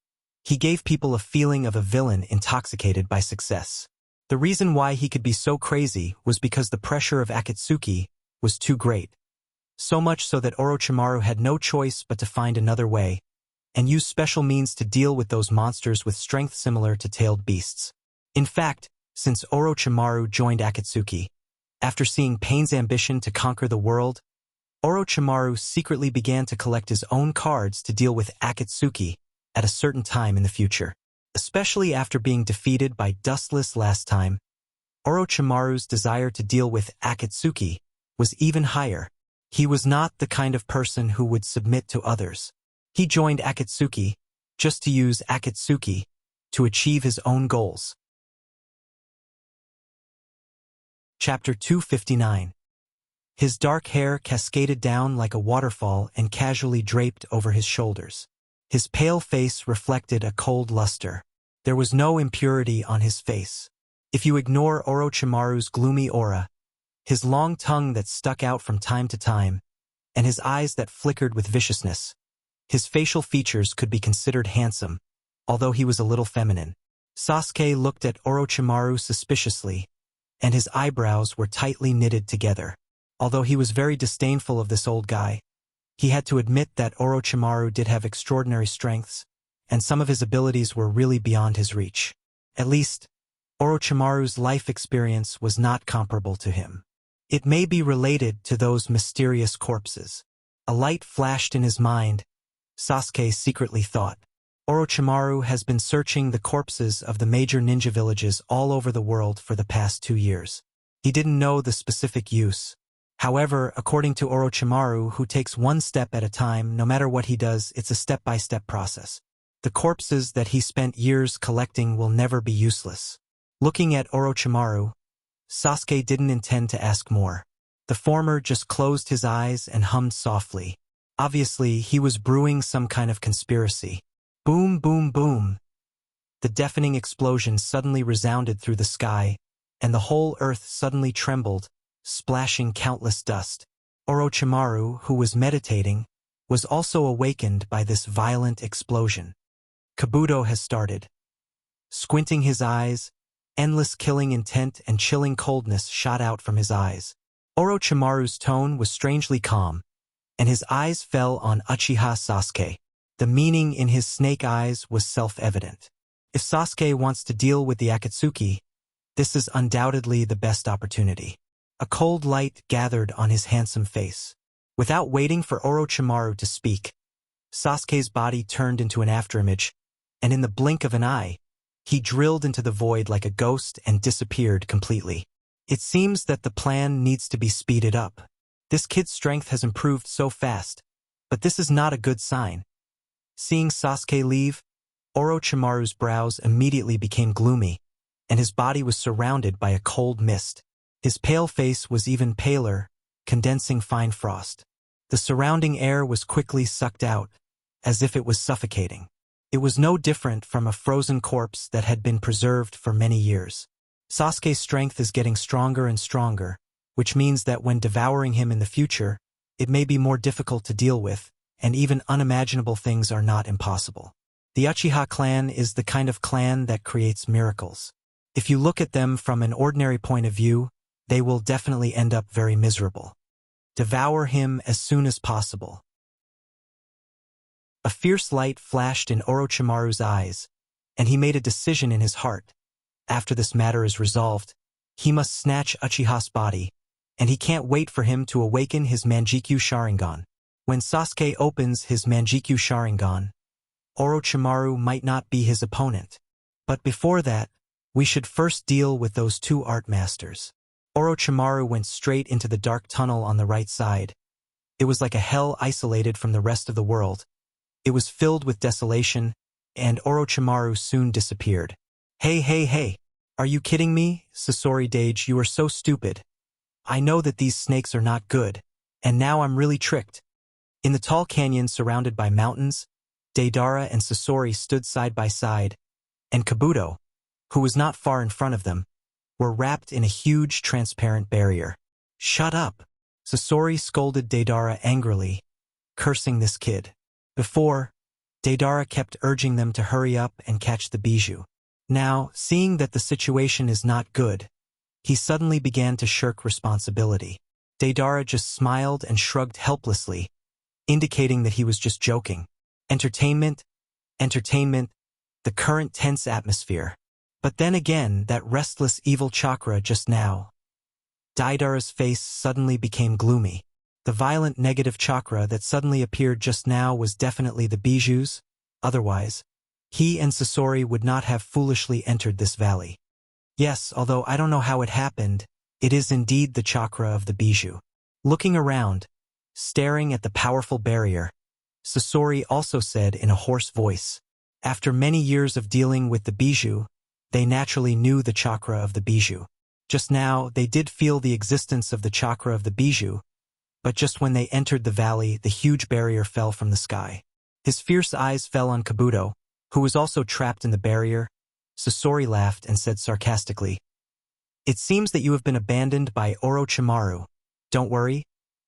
Speaker 1: he gave people a feeling of a villain intoxicated by success. The reason why he could be so crazy was because the pressure of Akatsuki was too great. So much so that Orochimaru had no choice but to find another way, and use special means to deal with those monsters with strength similar to tailed beasts. In fact, since Orochimaru joined Akatsuki, after seeing Pain's ambition to conquer the world, Orochimaru secretly began to collect his own cards to deal with Akatsuki at a certain time in the future. Especially after being defeated by Dustless last time, Orochimaru's desire to deal with Akatsuki was even higher. He was not the kind of person who would submit to others. He joined Akatsuki just to use Akatsuki to achieve his own goals. Chapter 259. His dark hair cascaded down like a waterfall and casually draped over his shoulders. His pale face reflected a cold luster. There was no impurity on his face. If you ignore Orochimaru's gloomy aura, his long tongue that stuck out from time to time, and his eyes that flickered with viciousness, his facial features could be considered handsome, although he was a little feminine. Sasuke looked at Orochimaru suspiciously, and his eyebrows were tightly knitted together. Although he was very disdainful of this old guy, he had to admit that Orochimaru did have extraordinary strengths, and some of his abilities were really beyond his reach. At least, Orochimaru's life experience was not comparable to him. It may be related to those mysterious corpses. A light flashed in his mind, Sasuke secretly thought. Orochimaru has been searching the corpses of the major ninja villages all over the world for the past 2 years. He didn't know the specific use. However, according to Orochimaru, who takes one step at a time, no matter what he does, it's a step-by-step process. The corpses that he spent years collecting will never be useless. Looking at Orochimaru, Sasuke didn't intend to ask more. The former just closed his eyes and hummed softly. Obviously, he was brewing some kind of conspiracy. Boom, boom, boom. The deafening explosion suddenly resounded through the sky, and the whole earth suddenly trembled, splashing countless dust. Orochimaru, who was meditating, was also awakened by this violent explosion. Kabuto has started. Squinting his eyes, endless killing intent and chilling coldness shot out from his eyes. Orochimaru's tone was strangely calm, and his eyes fell on Uchiha Sasuke. The meaning in his snake eyes was self-evident. If Sasuke wants to deal with the Akatsuki, this is undoubtedly the best opportunity. A cold light gathered on his handsome face. Without waiting for Orochimaru to speak, Sasuke's body turned into an afterimage, and in the blink of an eye, he drilled into the void like a ghost and disappeared completely. It seems that the plan needs to be speeded up. This kid's strength has improved so fast, but this is not a good sign. Seeing Sasuke leave, Orochimaru's brows immediately became gloomy, and his body was surrounded by a cold mist. His pale face was even paler, condensing fine frost. The surrounding air was quickly sucked out, as if it was suffocating. It was no different from a frozen corpse that had been preserved for many years. Sasuke's strength is getting stronger and stronger, which means that when devouring him in the future, it may be more difficult to deal with, and even unimaginable things are not impossible. The Uchiha clan is the kind of clan that creates miracles. If you look at them from an ordinary point of view, they will definitely end up very miserable. Devour him as soon as possible. A fierce light flashed in Orochimaru's eyes, and he made a decision in his heart. After this matter is resolved, he must snatch Uchiha's body, and he can't wait for him to awaken his Manjikyu Sharingan. When Sasuke opens his Manjikyu Sharingan, Orochimaru might not be his opponent. But before that, we should first deal with those two art masters. Orochimaru went straight into the dark tunnel on the right side. It was like a hell isolated from the rest of the world. It was filled with desolation, and Orochimaru soon disappeared. Hey, are you kidding me? Sasori Dage, you are so stupid. I know that these snakes are not good, and now I'm really tricked. In the tall canyon surrounded by mountains, Deidara and Sasori stood side by side, and Kabuto, who was not far in front of them, were wrapped in a huge transparent barrier. Shut up! Sasori scolded Deidara angrily, cursing this kid. Before, Deidara kept urging them to hurry up and catch the bijou. Now, seeing that the situation is not good, he suddenly began to shirk responsibility. Deidara just smiled and shrugged helplessly, indicating that he was just joking. Entertainment, the current tense atmosphere. But then again, that restless evil chakra just now. Deidara's face suddenly became gloomy. The violent negative chakra that suddenly appeared just now was definitely the bijou's. Otherwise, he and Sasori would not have foolishly entered this valley. Yes, although I don't know how it happened, it is indeed the chakra of the bijou. Looking around, staring at the powerful barrier, Sasori also said in a hoarse voice, after many years of dealing with the bijou, they naturally knew the chakra of the bijou. Just now, they did feel the existence of the chakra of the bijou, but just when they entered the valley, the huge barrier fell from the sky. His fierce eyes fell on Kabuto, who was also trapped in the barrier. Sasori laughed and said sarcastically, "It seems that you have been abandoned by Orochimaru. Don't worry,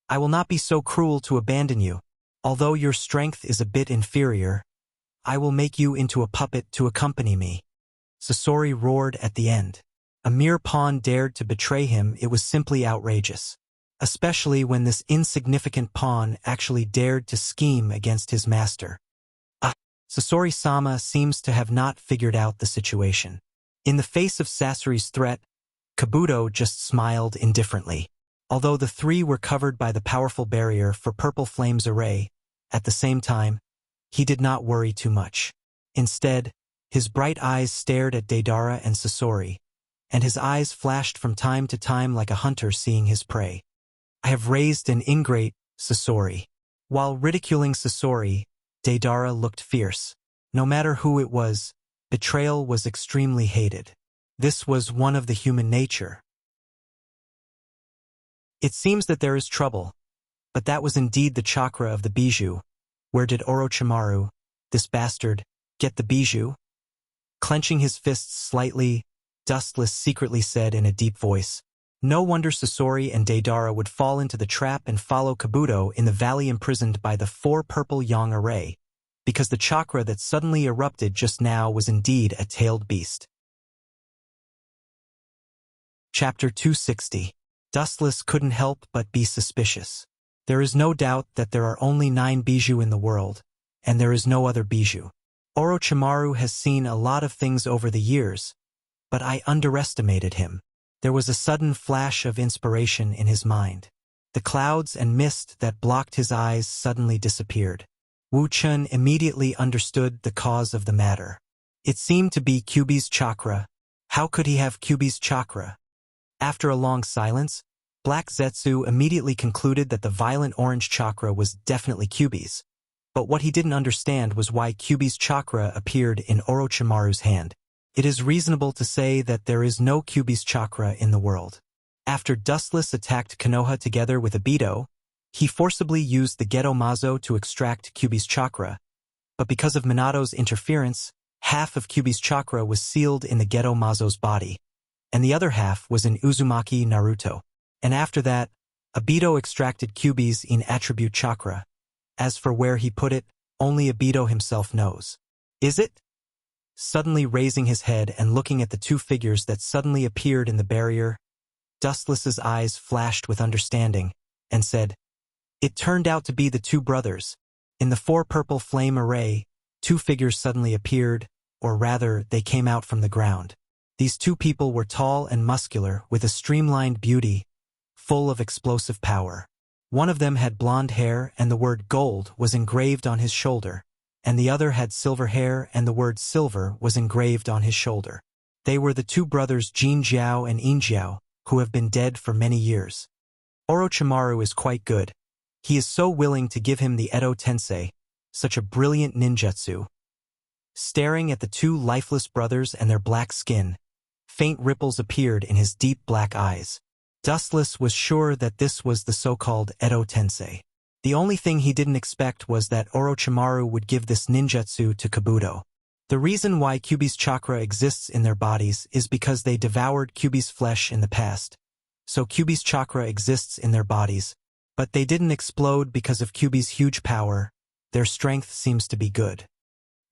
Speaker 1: I will not be so cruel to abandon you. Although your strength is a bit inferior, I will make you into a puppet to accompany me." Sasori roared at the end. A mere pawn dared to betray him. It was simply outrageous. Especially when this insignificant pawn actually dared to scheme against his master. Sasori-sama seems to have not figured out the situation. In the face of Sasori's threat, Kabuto just smiled indifferently. Although the three were covered by the powerful barrier for Purple Flame's array, at the same time, he did not worry too much. Instead, his bright eyes stared at Deidara and Sasori, and his eyes flashed from time to time like a hunter seeing his prey. "I have raised an ingrate, Sasori." While ridiculing Sasori, Deidara looked fierce. No matter who it was, betrayal was extremely hated. This was one of the human nature. It seems that there is trouble, but that was indeed the chakra of the bijou. Where did Orochimaru, this bastard, get the bijou? Clenching his fists slightly, Dustless secretly said in a deep voice. No wonder Sasori and Deidara would fall into the trap and follow Kabuto in the valley imprisoned by the 4 purple yang array, because the chakra that suddenly erupted just now was indeed a tailed beast. Chapter 260. Dustless couldn't help but be suspicious. There is no doubt that there are only 9 bijou in the world, and there is no other bijou. Orochimaru has seen a lot of things over the years, but I underestimated him. There was a sudden flash of inspiration in his mind. The clouds and mist that blocked his eyes suddenly disappeared. Wu Chun immediately understood the cause of the matter. It seemed to be Kyuubi's chakra. How could he have Kyuubi's chakra? After a long silence, Black Zetsu immediately concluded that the violent orange chakra was definitely Kyuubi's. But what he didn't understand was why Kyuubi's chakra appeared in Orochimaru's hand. It is reasonable to say that there is no Kyuubi's chakra in the world. After Dustless attacked Konoha together with Obito, he forcibly used the Geto Mazo to extract Kyuubi's chakra, but because of Minato's interference, half of Kyuubi's chakra was sealed in the Geto Mazo's body, and the other half was in Uzumaki Naruto. And after that, Obito extracted Kyuubi's in-attribute chakra. As for where he put it, only Obito himself knows. Is it? Suddenly raising his head and looking at the 2 figures that suddenly appeared in the barrier, Dustless's eyes flashed with understanding, and said, "It turned out to be the 2 brothers. In the 4 purple flame array, 2 figures suddenly appeared, or rather, they came out from the ground. These 2 people were tall and muscular, with a streamlined beauty, full of explosive power. One of them had blonde hair and the word gold was engraved on his shoulder, and the other had silver hair and the word silver was engraved on his shoulder. They were the 2 brothers Jin Jiao and In Jiao, who have been dead for many years. Orochimaru is quite good. He is so willing to give him the Edo Tensei, such a brilliant ninjutsu." Staring at the 2 lifeless brothers and their black skin, faint ripples appeared in his deep black eyes. Dustless was sure that this was the so-called Edo Tensei. The only thing he didn't expect was that Orochimaru would give this ninjutsu to Kabuto. The reason why Kyuubi's chakra exists in their bodies is because they devoured Kyuubi's flesh in the past. So Kyuubi's chakra exists in their bodies, but they didn't explode because of Kyuubi's huge power. Their strength seems to be good.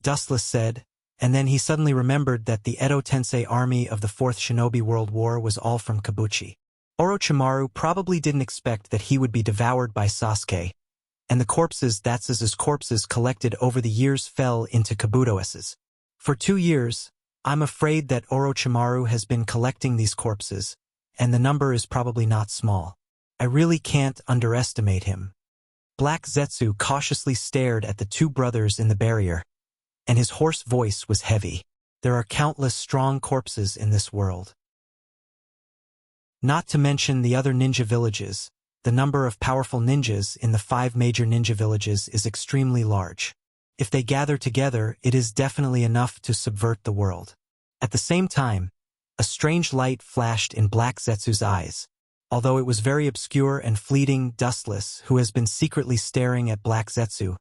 Speaker 1: Dustless said, and then he suddenly remembered that the Edo Tensei army of the 4th Shinobi World War was all from Kabuchi. Orochimaru probably didn't expect that he would be devoured by Sasuke, and the corpses Thatsus's corpses collected over the years fell into Kabuto's. For 2 years, I'm afraid that Orochimaru has been collecting these corpses, and the number is probably not small. I really can't underestimate him. Black Zetsu cautiously stared at the 2 brothers in the barrier, and his hoarse voice was heavy. There are countless strong corpses in this world. Not to mention the other ninja villages, the number of powerful ninjas in the 5 major ninja villages is extremely large. If they gather together, it is definitely enough to subvert the world. At the same time, a strange light flashed in Black Zetsu's eyes. Although it was very obscure and fleeting, Dustless, who has been secretly staring at Black Zetsu,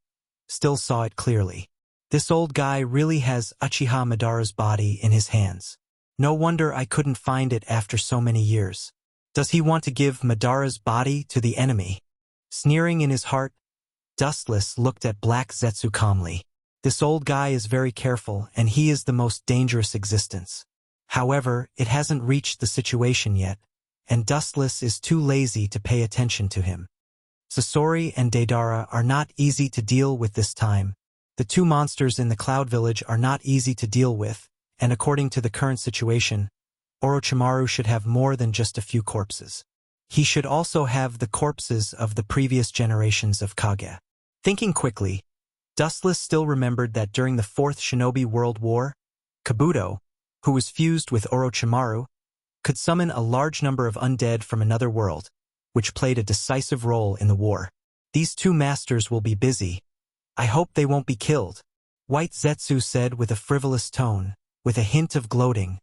Speaker 1: still saw it clearly. This old guy really has Uchiha Madara's body in his hands. No wonder I couldn't find it after so many years. Does he want to give Madara's body to the enemy? Sneering in his heart, Dustless looked at Black Zetsu calmly. This old guy is very careful, and he is the most dangerous existence. However, it hasn't reached the situation yet, and Dustless is too lazy to pay attention to him. Sasori and Deidara are not easy to deal with this time. The 2 monsters in the Cloud Village are not easy to deal with, and according to the current situation, Orochimaru should have more than just a few corpses. He should also have the corpses of the previous generations of Kage. Thinking quickly, Dustless still remembered that during the 4th Shinobi World War, Kabuto, who was fused with Orochimaru, could summon a large number of undead from another world, which played a decisive role in the war. These 2 masters will be busy. I hope they won't be killed, White Zetsu said with a frivolous tone, with a hint of gloating,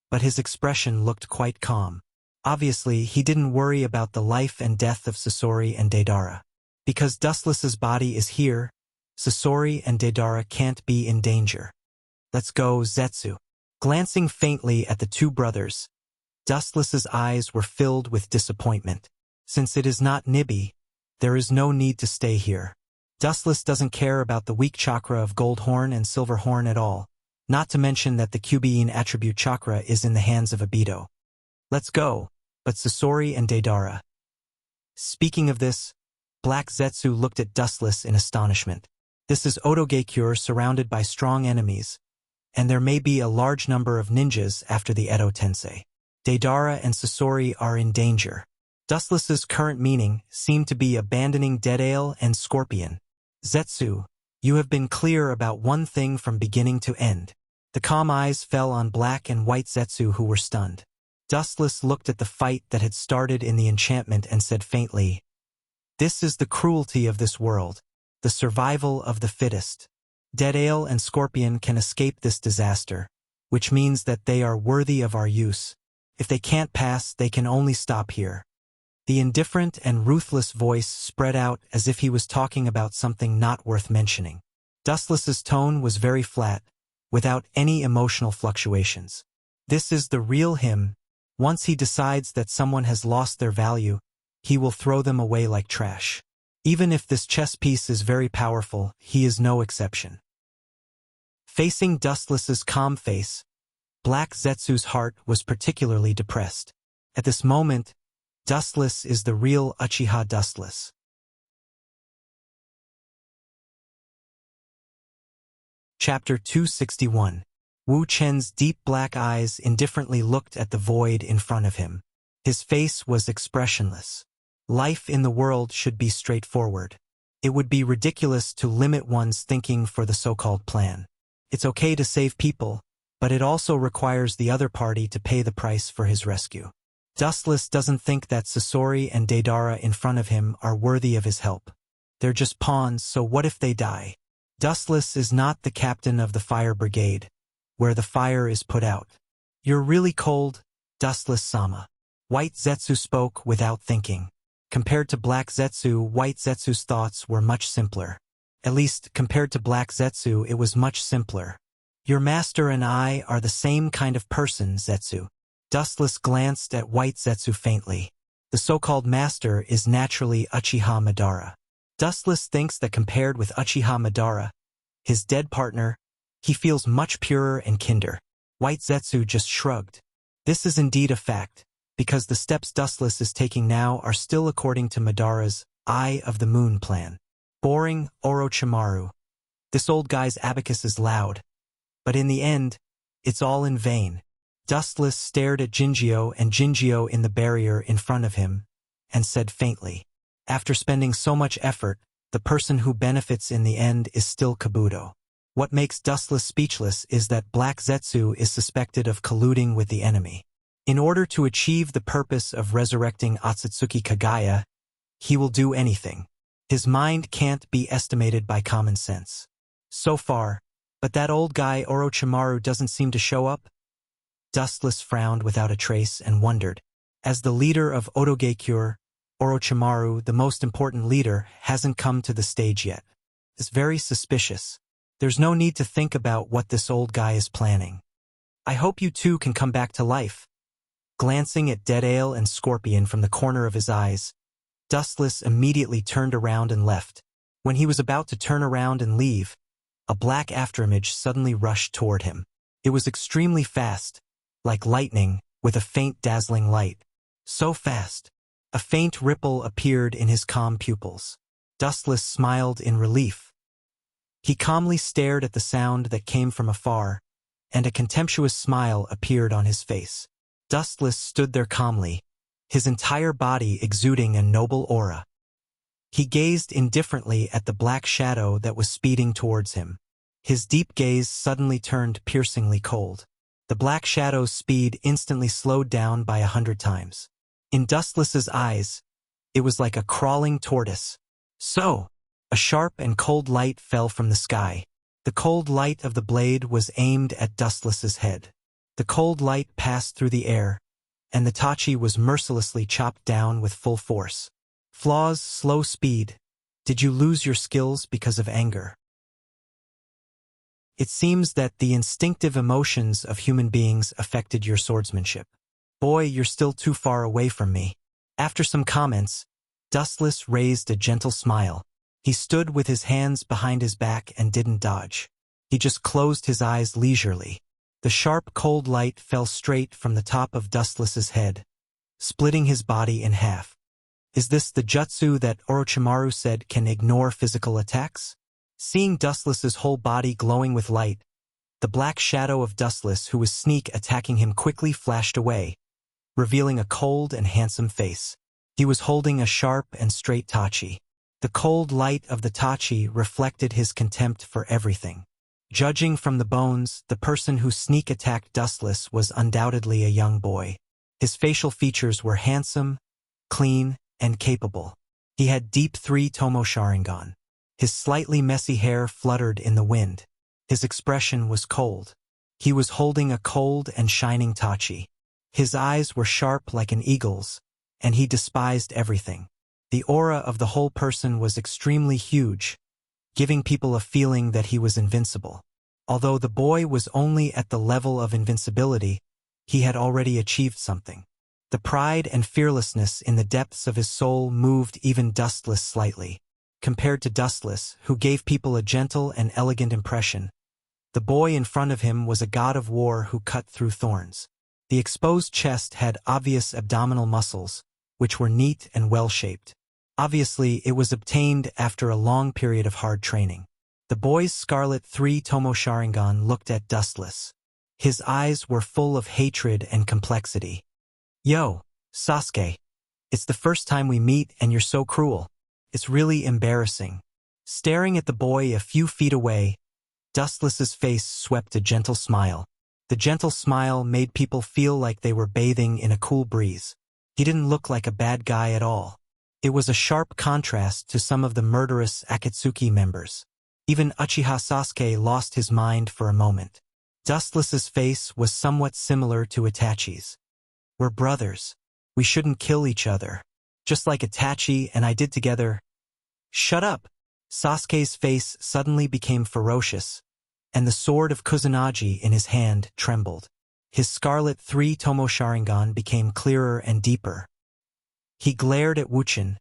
Speaker 1: but his expression looked quite calm. Obviously, he didn't worry about the life and death of Sasori and Deidara. Because Dustless's body is here, Sasori and Deidara can't be in danger. Let's go, Zetsu. Glancing faintly at the 2 brothers, Dustless's eyes were filled with disappointment. Since it is not Nibi, there is no need to stay here. Dustless doesn't care about the weak chakra of Gold Horn and Silver Horn at all, not to mention that the Cubean attribute chakra is in the hands of Obito. Let's go, but Sasori and Deidara. Speaking of this, Black Zetsu looked at Dustless in astonishment. This is Otogekyure surrounded by strong enemies, and there may be a large number of ninjas after the Edo Tensei. Deidara and Sasori are in danger. Dustless's current meaning seemed to be abandoning Deadale and Scorpion. Zetsu, you have been clear about one thing from beginning to end. The calm eyes fell on Black and White Zetsu who were stunned. Dustless looked at the fight that had started in the enchantment and said faintly, "This is the cruelty of this world, the survival of the fittest. Deadale and Scorpion can escape this disaster, which means that they are worthy of our use. If they can't pass, they can only stop here." The indifferent and ruthless voice spread out as if he was talking about something not worth mentioning. Dustless's tone was very flat, without any emotional fluctuations. This is the real him. Once he decides that someone has lost their value, he will throw them away like trash. Even if this chess piece is very powerful, he is no exception. Facing Dustless's calm face, Black Zetsu's heart was particularly depressed. At this moment, Dustless is the real Uchiha Dustless. Chapter 261. Wu Chen's deep black eyes indifferently looked at the void in front of him. His face was expressionless. Life in the world should be straightforward. It would be ridiculous to limit one's thinking for the so-called plan. It's okay to save people, but it also requires the other party to pay the price for his rescue. Dustless doesn't think that Sasori and Deidara in front of him are worthy of his help. They're just pawns, so what if they die? Dustless is not the captain of the fire brigade, where the fire is put out. You're really cold, Dustless-sama. White Zetsu spoke without thinking. Compared to Black Zetsu, White Zetsu's thoughts were much simpler. At least, compared to Black Zetsu, it was much simpler. Your master and I are the same kind of person, Zetsu. Dustless glanced at White Zetsu faintly. The so-called master is naturally Uchiha Madara. Dustless thinks that compared with Uchiha Madara, his dead partner, he feels much purer and kinder. White Zetsu just shrugged. This is indeed a fact, because the steps Dustless is taking now are still according to Madara's Eye of the Moon plan. Boring Orochimaru. This old guy's abacus is loud. But in the end, it's all in vain. Dustless stared at Jinjio and Jinjio in the barrier in front of him, and said faintly, "After spending so much effort, the person who benefits in the end is still Kabuto." What makes Dustless speechless is that Black Zetsu is suspected of colluding with the enemy. In order to achieve the purpose of resurrecting Otsutsuki Kagaya, he will do anything. His mind can't be estimated by common sense. So far, but that old guy Orochimaru doesn't seem to show up? Dustless frowned without a trace and wondered. As the leader of Otogekyure, Orochimaru, the most important leader, hasn't come to the stage yet. It's very suspicious. There's no need to think about what this old guy is planning. I hope you two can come back to life. Glancing at Deadale and Scorpion from the corner of his eyes, Dustless immediately turned around and left. When he was about to turn around and leave, a black afterimage suddenly rushed toward him. It was extremely fast, like lightning, with a faint dazzling light. So fast. A faint ripple appeared in his calm pupils. Dustless smiled in relief. He calmly stared at the sound that came from afar, and a contemptuous smile appeared on his face. Dustless stood there calmly, his entire body exuding a noble aura. He gazed indifferently at the black shadow that was speeding towards him. His deep gaze suddenly turned piercingly cold. The black shadow's speed instantly slowed down by 100 times. In Dustless's eyes, it was like a crawling tortoise. So, a sharp and cold light fell from the sky. The cold light of the blade was aimed at Dustless's head. The cold light passed through the air, and the Tachi was mercilessly chopped down with full force. Flaws, slow speed. Did you lose your skills because of anger? It seems that the instinctive emotions of human beings affected your swordsmanship. Boy, you're still too far away from me. After some comments, Dustless raised a gentle smile. He stood with his hands behind his back and didn't dodge. He just closed his eyes leisurely. The sharp, cold light fell straight from the top of Dustless's head, splitting his body in half. Is this the jutsu that Orochimaru said can ignore physical attacks? Seeing Dustless's whole body glowing with light, the black shadow of Dustless who was sneak attacking him quickly flashed away, revealing a cold and handsome face. He was holding a sharp and straight tachi. The cold light of the tachi reflected his contempt for everything. Judging from the bones, the person who sneak attacked Dustless was undoubtedly a young boy. His facial features were handsome, clean, and capable. He had deep three-tomo Sharingan. His slightly messy hair fluttered in the wind. His expression was cold. He was holding a cold and shining tachi. His eyes were sharp like an eagle's, and he despised everything. The aura of the whole person was extremely huge, giving people a feeling that he was invincible. Although the boy was only at the level of invincibility, he had already achieved something. The pride and fearlessness in the depths of his soul moved even Dustless slightly. Compared to Dustless, who gave people a gentle and elegant impression, the boy in front of him was a god of war who cut through thorns. The exposed chest had obvious abdominal muscles, which were neat and well-shaped. Obviously, it was obtained after a long period of hard training. The boy's scarlet three-tomo Sharingan looked at Dustless. His eyes were full of hatred and complexity. Yo, Sasuke. It's the first time we meet and you're so cruel. It's really embarrassing. Staring at the boy a few feet away, Dustless's face swept a gentle smile. The gentle smile made people feel like they were bathing in a cool breeze. He didn't look like a bad guy at all. It was a sharp contrast to some of the murderous Akatsuki members. Even Uchiha Sasuke lost his mind for a moment. Dustless's face was somewhat similar to Itachi's. We're brothers. We shouldn't kill each other. Just like Itachi and I did together. Shut up! Sasuke's face suddenly became ferocious, and the sword of Kusanagi in his hand trembled. His scarlet three-tomo Sharingan became clearer and deeper. He glared at Wuchen,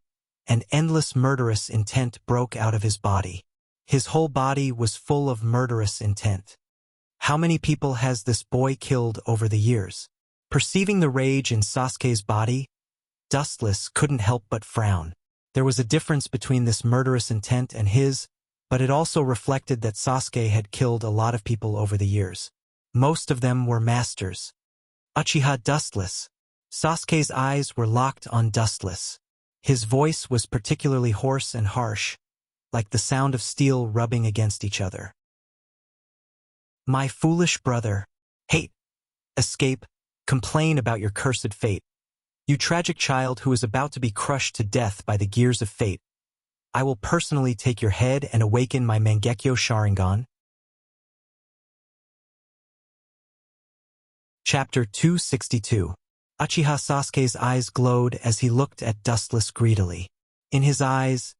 Speaker 1: and endless murderous intent broke out of his body. His whole body was full of murderous intent. How many people has this boy killed over the years? Perceiving the rage in Sasuke's body, Dustless couldn't help but frown. There was a difference between this murderous intent and his, but it also reflected that Sasuke had killed a lot of people over the years. Most of them were masters. Uchiha Dustless. Sasuke's eyes were locked on Dustless. His voice was particularly hoarse and harsh, like the sound of steel rubbing against each other. My foolish brother. Hate. Escape. Complain about your cursed fate. You tragic child who is about to be crushed to death by the gears of fate. I will personally take your head and awaken my Mangekyo Sharingan. Chapter 262. Uchiha Sasuke's eyes glowed as he looked at Dustless greedily. In his eyes,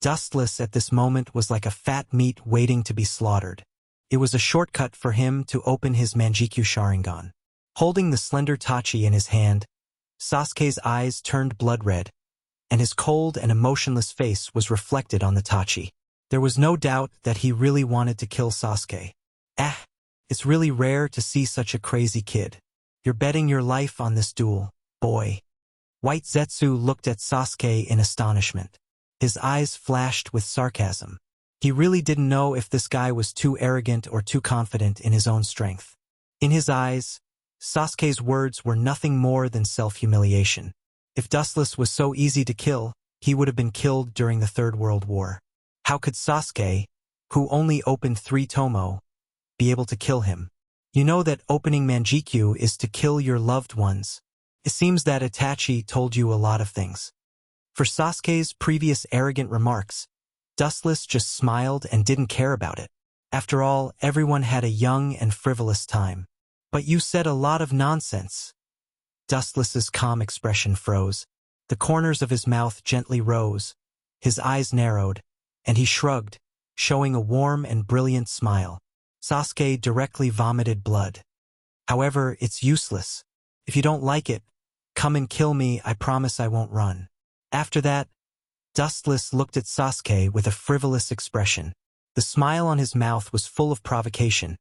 Speaker 1: Dustless at this moment was like a fat meat waiting to be slaughtered. It was a shortcut for him to open his Mangekyo Sharingan. Holding the slender tachi in his hand, Sasuke's eyes turned blood red, and his cold and emotionless face was reflected on the tachi. There was no doubt that he really wanted to kill Sasuke. It's really rare to see such a crazy kid. You're betting your life on this duel, boy. White Zetsu looked at Sasuke in astonishment. His eyes flashed with sarcasm. He really didn't know if this guy was too arrogant or too confident in his own strength. In his eyes, Sasuke's words were nothing more than self-humiliation. If Dustless was so easy to kill, he would have been killed during the Third World War. How could Sasuke, who only opened 3 tomo, be able to kill him? You know that opening Mangekyo is to kill your loved ones. It seems that Itachi told you a lot of things. For Sasuke's previous arrogant remarks, Dustless just smiled and didn't care about it. After all, everyone had a young and frivolous time. But you said a lot of nonsense. Dustless's calm expression froze. The corners of his mouth gently rose. His eyes narrowed, and he shrugged, showing a warm and brilliant smile. Sasuke directly vomited blood. However, it's useless. If you don't like it, come and kill me, I promise I won't run. After that, Dustless looked at Sasuke with a frivolous expression. The smile on his mouth was full of provocation,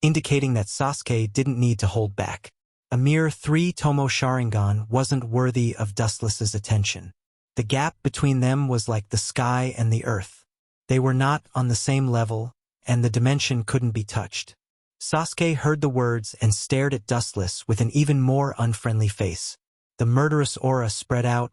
Speaker 1: indicating that Sasuke didn't need to hold back. A mere 3-tomo Sharingan wasn't worthy of Dustless's attention. The gap between them was like the sky and the earth. They were not on the same level, and the dimension couldn't be touched. Sasuke heard the words and stared at Dustless with an even more unfriendly face. The murderous aura spread out,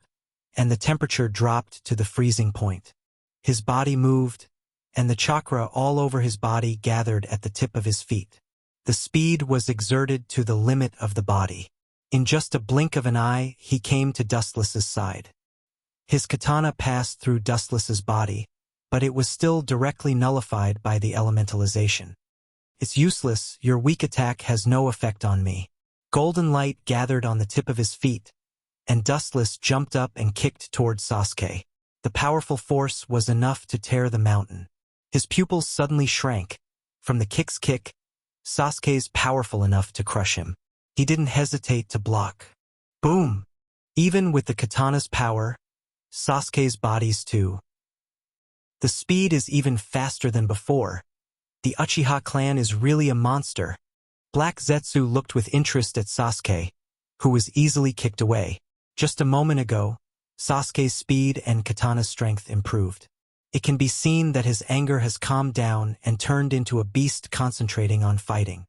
Speaker 1: and the temperature dropped to the freezing point. His body moved, and the chakra all over his body gathered at the tip of his feet. The speed was exerted to the limit of the body. In just a blink of an eye, he came to Dustless's side. His katana passed through Dustless's body, but it was still directly nullified by the elementalization. It's useless, your weak attack has no effect on me. Golden light gathered on the tip of his feet, and Dustless jumped up and kicked toward Sasuke. The powerful force was enough to tear the mountain. His pupils suddenly shrank. From the kick's kick, Sasuke's powerful enough to crush him. He didn't hesitate to block. Boom! Even with the katana's power, Sasuke's body's too. The speed is even faster than before. The Uchiha clan is really a monster. Black Zetsu looked with interest at Sasuke, who was easily kicked away. Just a moment ago, Sasuke's speed and katana's strength improved. It can be seen that his anger has calmed down and turned into a beast concentrating on fighting.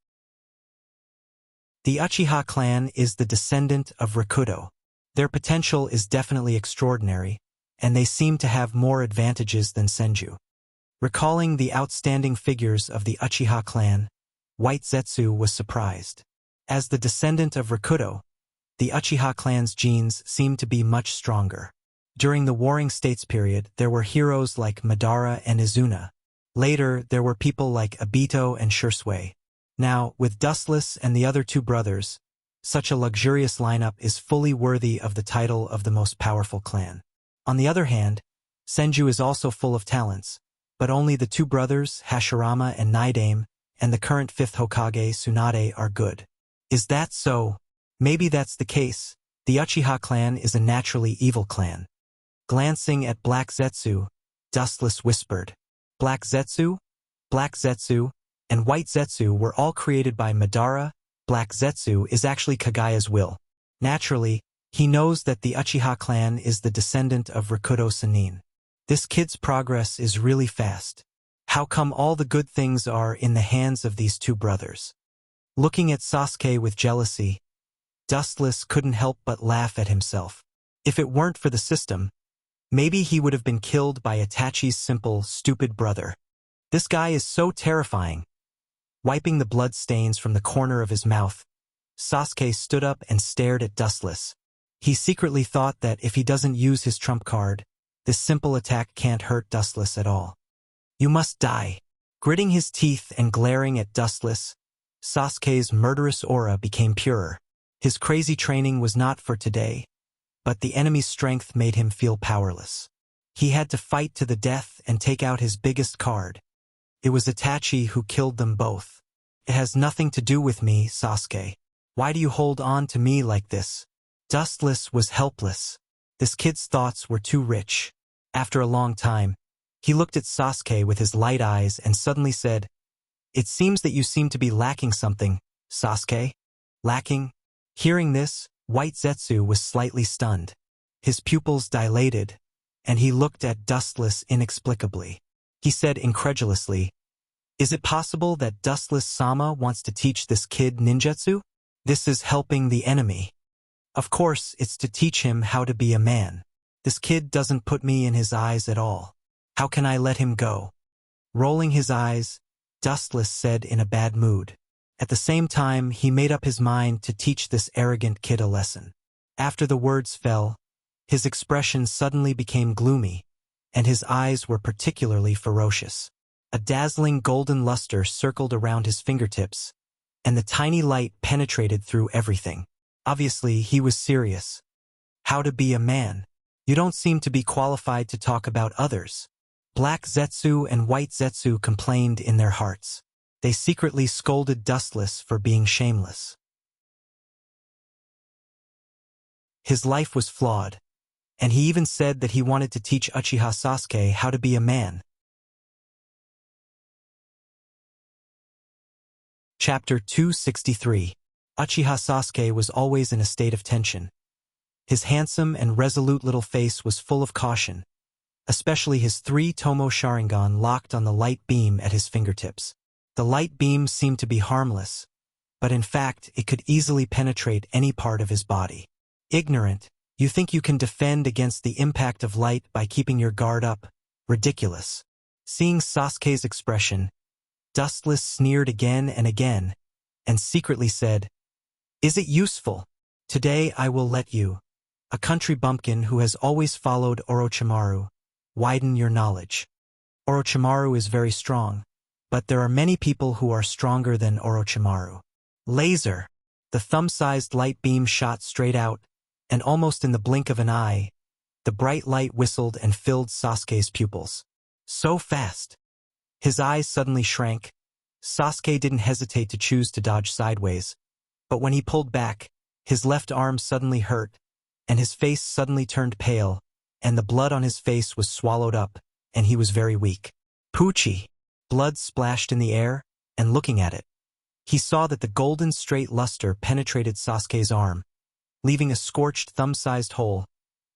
Speaker 1: The Uchiha clan is the descendant of Rakudo. Their potential is definitely extraordinary, and they seem to have more advantages than Senju. Recalling the outstanding figures of the Uchiha clan, White Zetsu was surprised. As the descendant of Rakudo, the Uchiha clan's genes seemed to be much stronger. During the Warring States period, there were heroes like Madara and Izuna. Later, there were people like Obito and Shursui. Now, with Dustless and the other two brothers, such a luxurious lineup is fully worthy of the title of the most powerful clan. On the other hand, Senju is also full of talents, but only the two brothers, Hashirama and Naidame, and the current 5th Hokage, Tsunade, are good. Is that so? Maybe that's the case. The Uchiha clan is a naturally evil clan. Glancing at Black Zetsu, Dustless whispered, Black Zetsu, and White Zetsu were all created by Madara. Black Zetsu is actually Kagaya's will. Naturally, he knows that the Uchiha clan is the descendant of Rakudo Sannin. This kid's progress is really fast. How come all the good things are in the hands of these two brothers? Looking at Sasuke with jealousy, Dustless couldn't help but laugh at himself. If it weren't for the system, maybe he would have been killed by Itachi's simple, stupid brother. This guy is so terrifying. Wiping the blood stains from the corner of his mouth, Sasuke stood up and stared at Dustless. He secretly thought that if he doesn't use his trump card, this simple attack can't hurt Dustless at all. You must die. Gritting his teeth and glaring at Dustless, Sasuke's murderous aura became purer. His crazy training was not for today, but the enemy's strength made him feel powerless. He had to fight to the death and take out his biggest card. It was Itachi who killed them both. It has nothing to do with me, Sasuke. Why do you hold on to me like this? Dustless was helpless. This kid's thoughts were too rich. After a long time, he looked at Sasuke with his light eyes and suddenly said, It seems that you seem to be lacking something, Sasuke. Lacking? Hearing this, White Zetsu was slightly stunned. His pupils dilated, and he looked at Dustless inexplicably. He said incredulously, Is it possible that Dustless-sama wants to teach this kid ninjutsu? This is helping the enemy. Of course, it's to teach him how to be a man. This kid doesn't put me in his eyes at all. How can I let him go? Rolling his eyes, Dustless said in a bad mood. At the same time, he made up his mind to teach this arrogant kid a lesson. After the words fell, his expression suddenly became gloomy, and his eyes were particularly ferocious. A dazzling golden luster circled around his fingertips, and the tiny light penetrated through everything. Obviously, he was serious. How to be a man? You don't seem to be qualified to talk about others. Black Zetsu and White Zetsu complained in their hearts. They secretly scolded Dustless for being shameless. His life was flawed. And he even said that he wanted to teach Uchiha Sasuke how to be a man. Chapter 263. Uchiha Sasuke was always in a state of tension. His handsome and resolute little face was full of caution, especially his 3 Tomo Sharingan locked on the light beam at his fingertips. The light beam seemed to be harmless, but in fact it could easily penetrate any part of his body. Ignorant, you think you can defend against the impact of light by keeping your guard up? Ridiculous. Seeing Sasuke's expression, Dustless sneered again and again, and secretly said, "Is it useful? Today I will let you, a country bumpkin who has always followed Orochimaru, widen your knowledge. Orochimaru is very strong, but there are many people who are stronger than Orochimaru." Laser! The thumb-sized light beam shot straight out, and almost in the blink of an eye, the bright light whistled and filled Sasuke's pupils. So fast! His eyes suddenly shrank. Sasuke didn't hesitate to choose to dodge sideways, but when he pulled back, his left arm suddenly hurt, and his face suddenly turned pale, and the blood on his face was swallowed up, and he was very weak. Poochie! Blood splashed in the air, and looking at it, he saw that the golden straight luster penetrated Sasuke's arm, leaving a scorched thumb-sized hole,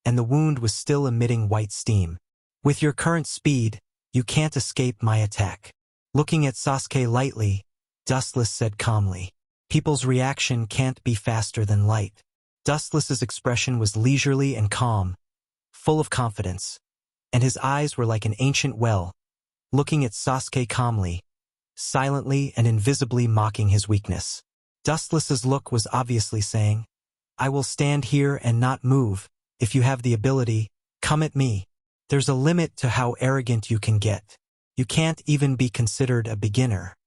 Speaker 1: and the wound was still emitting white steam. "With your current speed, you can't escape my attack." Looking at Sasuke lightly, Dustless said calmly, "People's reaction can't be faster than light." Dustless's expression was leisurely and calm, full of confidence, and his eyes were like an ancient well, looking at Sasuke calmly, silently and invisibly mocking his weakness. Dustless's look was obviously saying, "I will stand here and not move. If you have the ability, come at me. There's a limit to how arrogant you can get. You can't even be considered a beginner."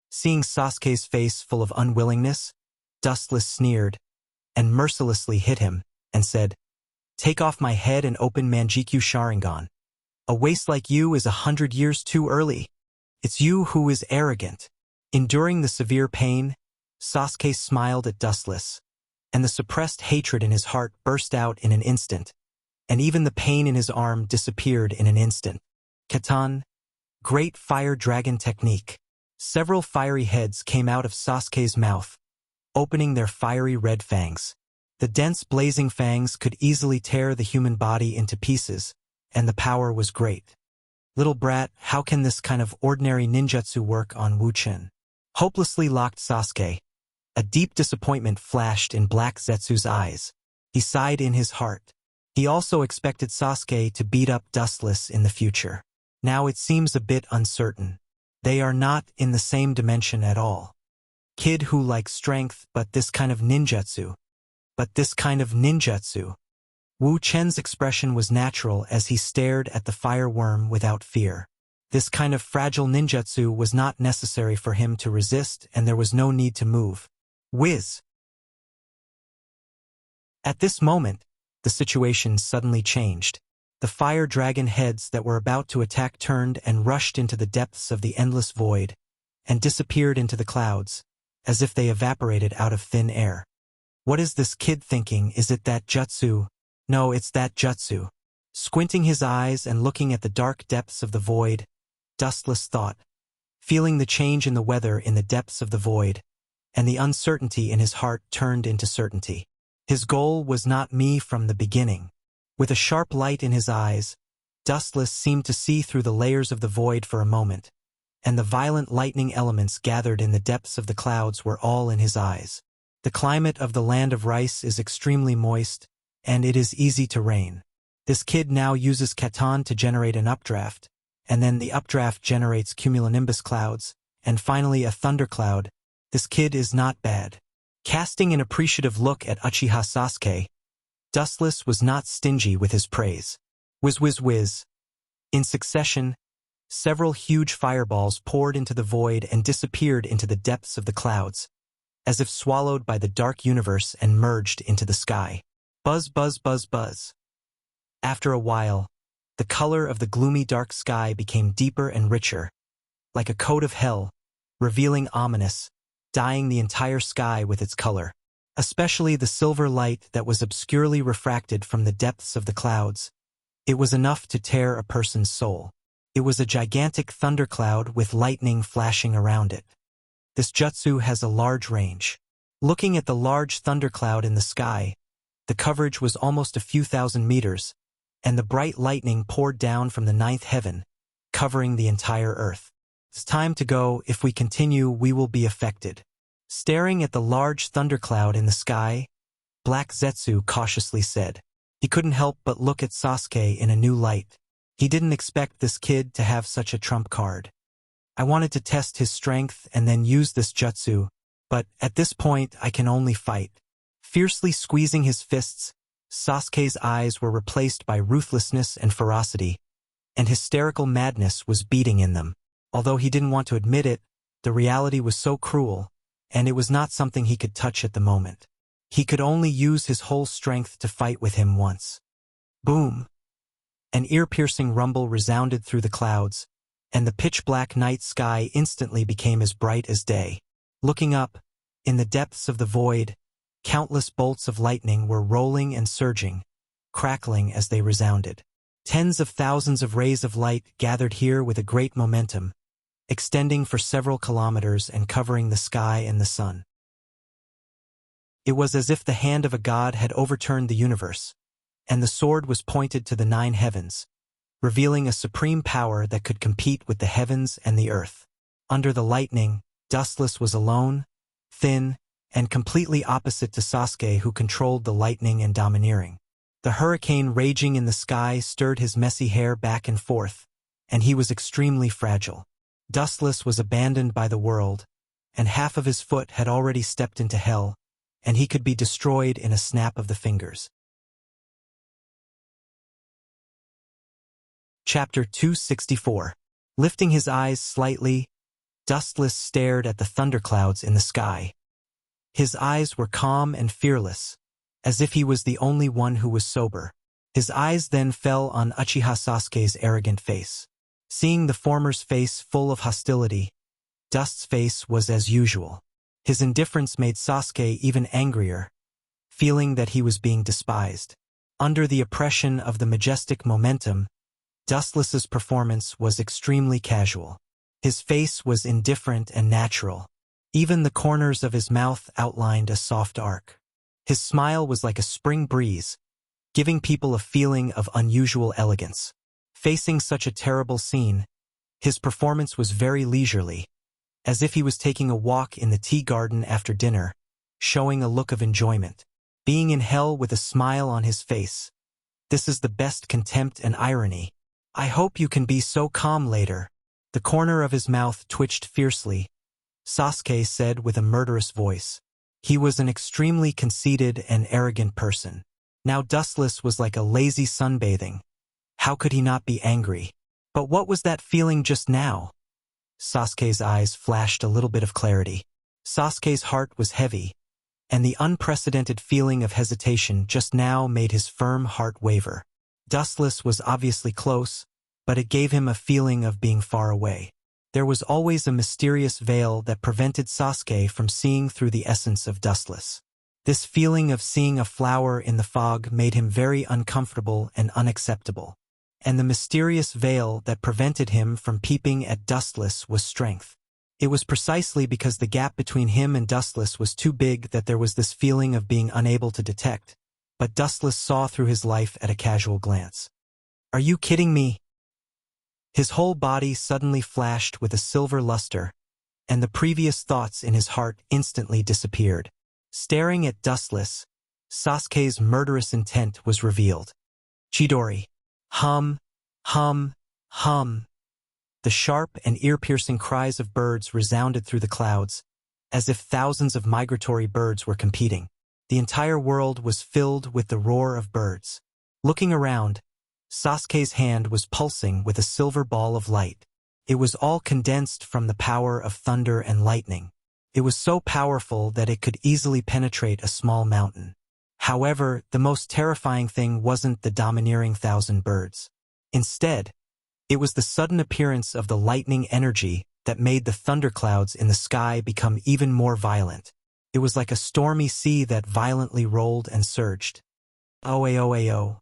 Speaker 1: Seeing Sasuke's face full of unwillingness, Dustless sneered, and mercilessly hit him, and said, "Take off my head and open Manjikyu Sharingan. A waste like you is 100 years too early. It's you who is arrogant." Enduring the severe pain, Sasuke smiled at Dustless, and the suppressed hatred in his heart burst out in an instant, and even the pain in his arm disappeared in an instant. Katan, Great Fire Dragon Technique. Several fiery heads came out of Sasuke's mouth, opening their fiery red fangs. The dense blazing fangs could easily tear the human body into pieces, and the power was great. "Little brat, how can this kind of ordinary ninjutsu work on Wu Chen?" Hopelessly locked Sasuke. A deep disappointment flashed in Black Zetsu's eyes. He sighed in his heart. He also expected Sasuke to beat up Dustless in the future. Now it seems a bit uncertain. They are not in the same dimension at all. Kid who likes strength, but this kind of ninjutsu. Wu Chen's expression was natural as he stared at the fire worm without fear. This kind of fragile ninjutsu was not necessary for him to resist, and there was no need to move. Whiz! At this moment, the situation suddenly changed. The fire dragon heads that were about to attack turned and rushed into the depths of the endless void, and disappeared into the clouds, as if they evaporated out of thin air. What is this kid thinking? Is it that jutsu? No, it's that jutsu. Squinting his eyes and looking at the dark depths of the void, Dustless thought, feeling the change in the weather in the depths of the void, and the uncertainty in his heart turned into certainty. His goal was not me from the beginning. With a sharp light in his eyes, Dustless seemed to see through the layers of the void for a moment, and the violent lightning elements gathered in the depths of the clouds were all in his eyes. The climate of the land of rice is extremely moist, and it is easy to rain. This kid now uses Katan to generate an updraft, and then the updraft generates cumulonimbus clouds, and finally a thundercloud. This kid is not bad. Casting an appreciative look at Uchiha Sasuke, Dustless was not stingy with his praise. Whiz whiz whiz. In succession, several huge fireballs poured into the void and disappeared into the depths of the clouds, as if swallowed by the dark universe and merged into the sky. Buzz buzz buzz buzz. After a while, the color of the gloomy dark sky became deeper and richer, like a coat of hell, revealing ominous, dyeing the entire sky with its color. especially the silver light that was obscurely refracted from the depths of the clouds. It was enough to tear a person's soul. It was a gigantic thundercloud with lightning flashing around it. This jutsu has a large range. Looking at the large thundercloud in the sky, the coverage was almost a few thousand meters, and the bright lightning poured down from the ninth heaven, covering the entire earth. It's time to go. If we continue, we will be affected. Staring at the large thundercloud in the sky, Black Zetsu cautiously said. He couldn't help but look at Sasuke in a new light. He didn't expect this kid to have such a trump card. I wanted to test his strength and then use this jutsu, but at this point I can only fight. Fiercely squeezing his fists, Sasuke's eyes were replaced by ruthlessness and ferocity, and hysterical madness was beating in them. Although he didn't want to admit it, the reality was so cruel, and it was not something he could touch at the moment. He could only use his whole strength to fight with him once. Boom! An ear-piercing rumble resounded through the clouds, and the pitch-black night sky instantly became as bright as day. Looking up, in the depths of the void, countless bolts of lightning were rolling and surging, crackling as they resounded. Tens of thousands of rays of light gathered here with a great momentum, extending for several kilometers and covering the sky and the sun. It was as if the hand of a god had overturned the universe, and the sword was pointed to the nine heavens, revealing a supreme power that could compete with the heavens and the earth. Under the lightning, Dustless was alone, thin, and completely opposite to Sasuke, who controlled the lightning and domineering. The hurricane raging in the sky stirred his messy hair back and forth, and he was extremely fragile. Dustless was abandoned by the world, and half of his foot had already stepped into hell, and he could be destroyed in a snap of the fingers. Chapter 264. Lifting his eyes slightly, Dustless stared at the thunderclouds in the sky. His eyes were calm and fearless, as if he was the only one who was sober. His eyes then fell on Uchiha Sasuke's arrogant face. Seeing the former's face full of hostility, Dust's face was as usual. His indifference made Sasuke even angrier, feeling that he was being despised. Under the oppression of the majestic momentum, Dustless's performance was extremely casual. His face was indifferent and natural. Even the corners of his mouth outlined a soft arc. His smile was like a spring breeze, giving people a feeling of unusual elegance. Facing such a terrible scene, his performance was very leisurely, as if he was taking a walk in the tea garden after dinner, showing a look of enjoyment. Being in hell with a smile on his face. This is the best contempt and irony. I hope you can be so calm later. The corner of his mouth twitched fiercely. Sasuke said with a murderous voice. He was an extremely conceited and arrogant person. Now Dustless was like a lazy sunbathing. How could he not be angry? But what was that feeling just now? Sasuke's eyes flashed a little bit of clarity. Sasuke's heart was heavy, and the unprecedented feeling of hesitation just now made his firm heart waver. Dustless was obviously close, but it gave him a feeling of being far away. There was always a mysterious veil that prevented Sasuke from seeing through the essence of Dustless. This feeling of seeing a flower in the fog made him very uncomfortable and unacceptable. And the mysterious veil that prevented him from peeping at Dustless was strength. It was precisely because the gap between him and Dustless was too big that there was this feeling of being unable to detect. But Dustless saw through his life at a casual glance. Are you kidding me? His whole body suddenly flashed with a silver luster, and the previous thoughts in his heart instantly disappeared. Staring at Dustless, Sasuke's murderous intent was revealed. Chidori. Hum, hum, hum. The sharp and ear-piercing cries of birds resounded through the clouds, as if thousands of migratory birds were competing. The entire world was filled with the roar of birds. Looking around, Sasuke's hand was pulsing with a silver ball of light. It was all condensed from the power of thunder and lightning. It was so powerful that it could easily penetrate a small mountain. However, the most terrifying thing wasn't the domineering thousand birds. Instead, it was the sudden appearance of the lightning energy that made the thunderclouds in the sky become even more violent. It was like a stormy sea that violently rolled and surged. Oh.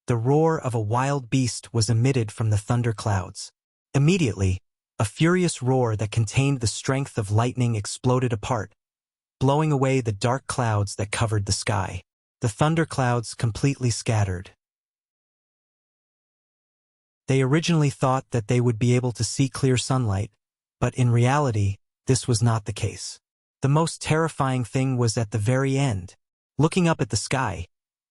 Speaker 1: The roar of a wild beast was emitted from the thunder clouds. Immediately, a furious roar that contained the strength of lightning exploded apart, blowing away the dark clouds that covered the sky. The thunder clouds completely scattered. They originally thought that they would be able to see clear sunlight, but in reality, this was not the case. The most terrifying thing was at the very end. Looking up at the sky,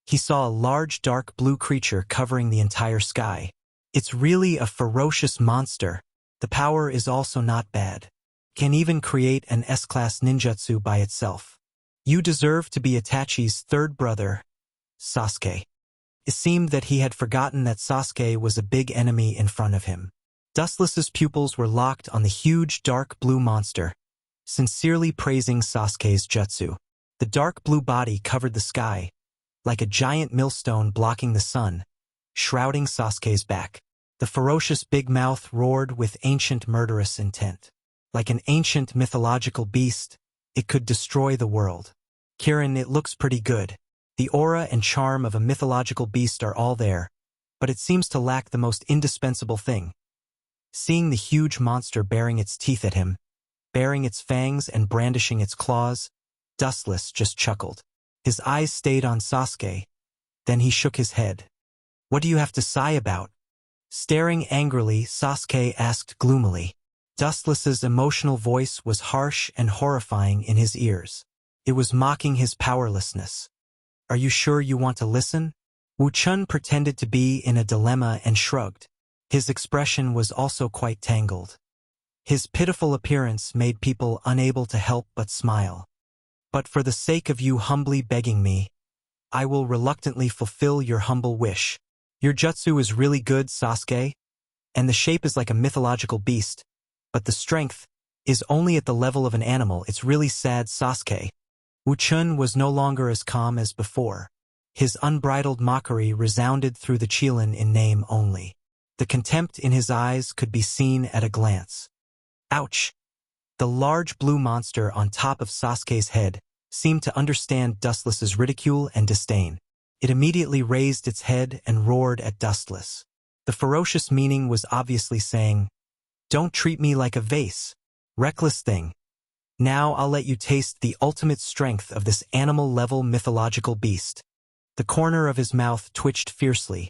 Speaker 1: he saw a large dark blue creature covering the entire sky. It's really a ferocious monster. The power is also not bad. Can even create an S-class ninjutsu by itself. You deserve to be Itachi's third brother, Sasuke. It seemed that he had forgotten that Sasuke was a big enemy in front of him. Dustless's pupils were locked on the huge dark blue monster, sincerely praising Sasuke's jutsu. The dark blue body covered the sky, like a giant millstone blocking the sun, shrouding Sasuke's back. The ferocious big mouth roared with ancient murderous intent. Like an ancient mythological beast, it could destroy the world. Kirin, it looks pretty good. The aura and charm of a mythological beast are all there, but it seems to lack the most indispensable thing. Seeing the huge monster baring its teeth at him, baring its fangs and brandishing its claws, Dustless just chuckled. His eyes stayed on Sasuke. Then he shook his head. What do you have to sigh about? Staring angrily, Sasuke asked gloomily. Dustless's emotional voice was harsh and horrifying in his ears. It was mocking his powerlessness. Are you sure you want to listen? Wu Chun pretended to be in a dilemma and shrugged. His expression was also quite tangled. His pitiful appearance made people unable to help but smile. But for the sake of you humbly begging me, I will reluctantly fulfill your humble wish. Your jutsu is really good, Sasuke, and the shape is like a mythological beast, but the strength is only at the level of an animal. It's really sad, Sasuke. Wu Chun was no longer as calm as before. His unbridled mockery resounded through the Qilin in name only. The contempt in his eyes could be seen at a glance. Ouch! The large blue monster on top of Sasuke's head seemed to understand Dustless's ridicule and disdain. It immediately raised its head and roared at Dustless. The ferocious meaning was obviously saying, "Don't treat me like a vase, reckless thing. Now I'll let you taste the ultimate strength of this animal-level mythological beast." The corner of his mouth twitched fiercely.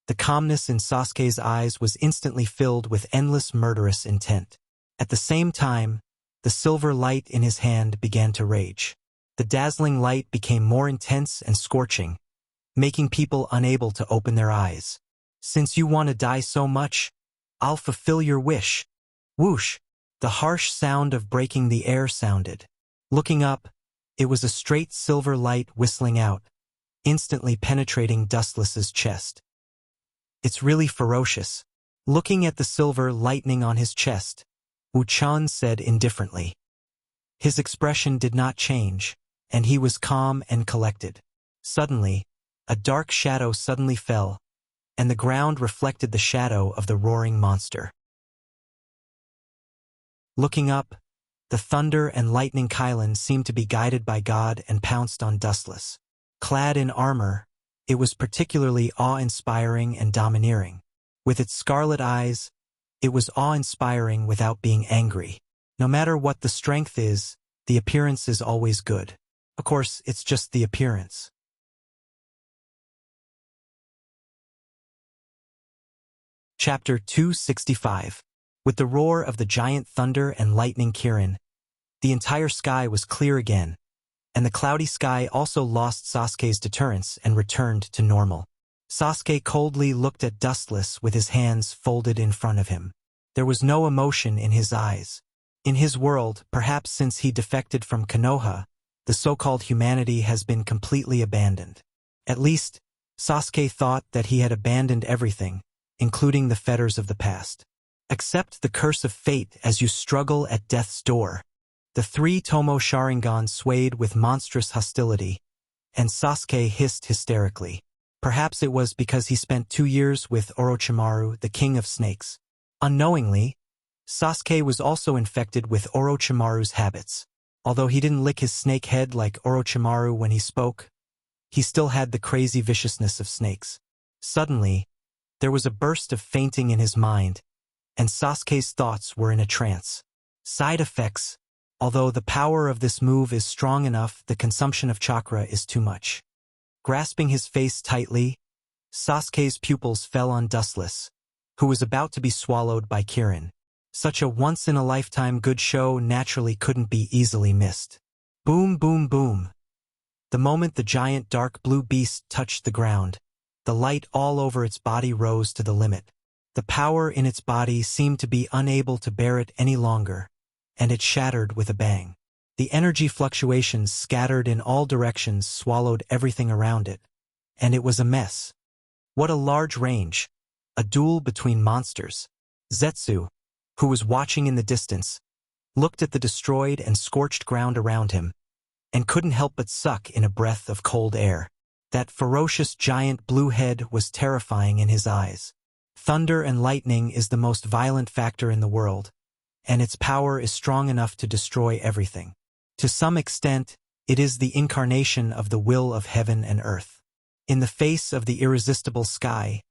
Speaker 1: The calmness in Sasuke's eyes was instantly filled with endless murderous intent. At the same time, the silver light in his hand began to rage. The dazzling light became more intense and scorching, making people unable to open their eyes. Since you want to die so much, I'll fulfill your wish. Whoosh! The harsh sound of breaking the air sounded. Looking up, it was a straight silver light whistling out, instantly penetrating Dustless's chest. It's really ferocious. Looking at the silver lightning on his chest, Wu Chun said indifferently. His expression did not change, and he was calm and collected. Suddenly, a dark shadow suddenly fell, and the ground reflected the shadow of the roaring monster. Looking up, the thunder and lightning Qilin seemed to be guided by God and pounced on Dustless. Clad in armor, it was particularly awe-inspiring and domineering. With its scarlet eyes, it was awe-inspiring without being angry. No matter what the strength is, the appearance is always good. Of course, it's just the appearance. Chapter 265. With the roar of the giant thunder and lightning Kirin, the entire sky was clear again, and the cloudy sky also lost Sasuke's deterrence and returned to normal. Sasuke coldly looked at Dustless with his hands folded in front of him. There was no emotion in his eyes. In his world, perhaps since he defected from Konoha, the so-called humanity has been completely abandoned. At least, Sasuke thought that he had abandoned everything, including the fetters of the past. Accept the curse of fate as you struggle at death's door. The three Tomo Sharingan swayed with monstrous hostility, and Sasuke hissed hysterically. Perhaps it was because he spent 2 years with Orochimaru, the king of snakes. Unknowingly, Sasuke was also infected with Orochimaru's habits. Although he didn't lick his snake head like Orochimaru when he spoke, he still had the crazy viciousness of snakes. Suddenly, there was a burst of fainting in his mind, and Sasuke's thoughts were in a trance. Side effects: although the power of this move is strong enough, the consumption of chakra is too much. Grasping his face tightly, Sasuke's pupils fell on Dustless, who was about to be swallowed by Kirin. Such a once-in-a-lifetime good show naturally couldn't be easily missed. Boom, boom, boom. The moment the giant dark blue beast touched the ground, the light all over its body rose to the limit. The power in its body seemed to be unable to bear it any longer, and it shattered with a bang. The energy fluctuations scattered in all directions swallowed everything around it, and it was a mess. What a large range! A duel between monsters. Zetsu, who was watching in the distance, looked at the destroyed and scorched ground around him, and couldn't help but suck in a breath of cold air. That ferocious giant blue head was terrifying in his eyes. Thunder and lightning is the most violent factor in the world, and its power is strong enough to destroy everything. To some extent, it is the incarnation of the will of heaven and earth. In the face of the irresistible sky,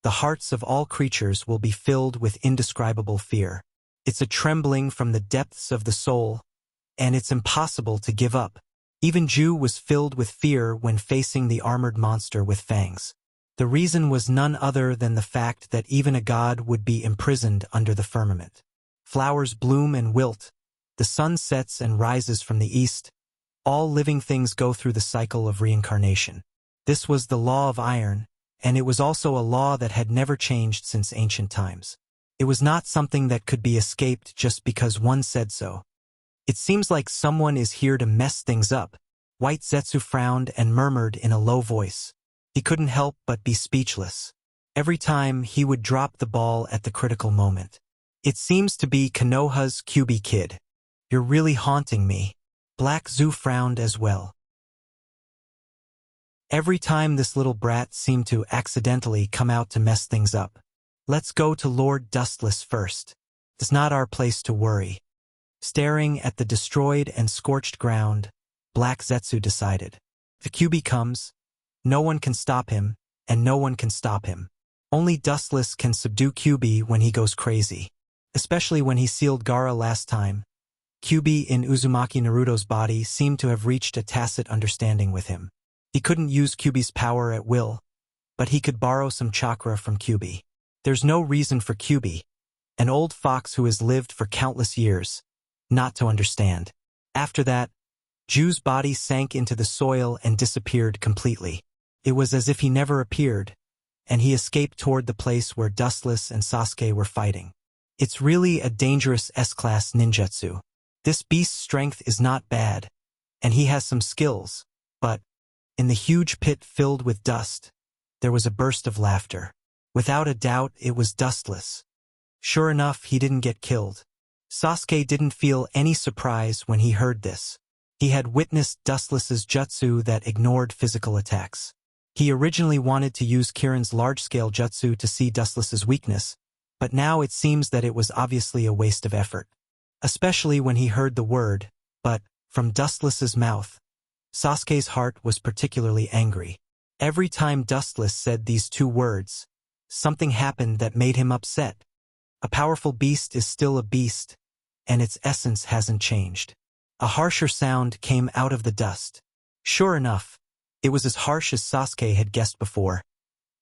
Speaker 1: the hearts of all creatures will be filled with indescribable fear. It's a trembling from the depths of the soul, and it's impossible to give up. Even Ju was filled with fear when facing the armored monster with fangs. The reason was none other than the fact that even a god would be imprisoned under the firmament. Flowers bloom and wilt, the sun sets and rises from the east, all living things go through the cycle of reincarnation. This was the law of iron, and it was also a law that had never changed since ancient times. It was not something that could be escaped just because one said so. It seems like someone is here to mess things up. White Zetsu frowned and murmured in a low voice. He couldn't help but be speechless. Every time he would drop the ball at the critical moment. It seems to be Konoha's Kyuubi kid. You're really haunting me. Black Zu frowned as well. Every time this little brat seemed to accidentally come out to mess things up. Let's go to Lord Dustless first. It's not our place to worry. Staring at the destroyed and scorched ground, Black Zetsu decided. If Kyuubi comes, no one can stop him, and no one can stop him. Only Dustless can subdue Kyuubi when he goes crazy. Especially when he sealed Gaara last time. Kyuubi in Uzumaki Naruto's body seemed to have reached a tacit understanding with him. He couldn't use Kyuubi's power at will, but he could borrow some chakra from Kyuubi. There's no reason for Kyuubi, an old fox who has lived for countless years, not to understand. After that, Ju's body sank into the soil and disappeared completely. It was as if he never appeared, and he escaped toward the place where Dustless and Sasuke were fighting. It's really a dangerous S-class ninjutsu. This beast's strength is not bad, and he has some skills, but in the huge pit filled with dust, there was a burst of laughter. Without a doubt, it was Dustless. Sure enough, he didn't get killed. Sasuke didn't feel any surprise when he heard this. He had witnessed Dustless's jutsu that ignored physical attacks. He originally wanted to use Kirin's large-scale jutsu to see Dustless's weakness, but now it seems that it was obviously a waste of effort. Especially when he heard the word, but, from Dustless's mouth. Sasuke's heart was particularly angry. Every time Dustless said these two words, something happened that made him upset. A powerful beast is still a beast, and its essence hasn't changed. A harsher sound came out of the dust. Sure enough, it was as harsh as Sasuke had guessed before,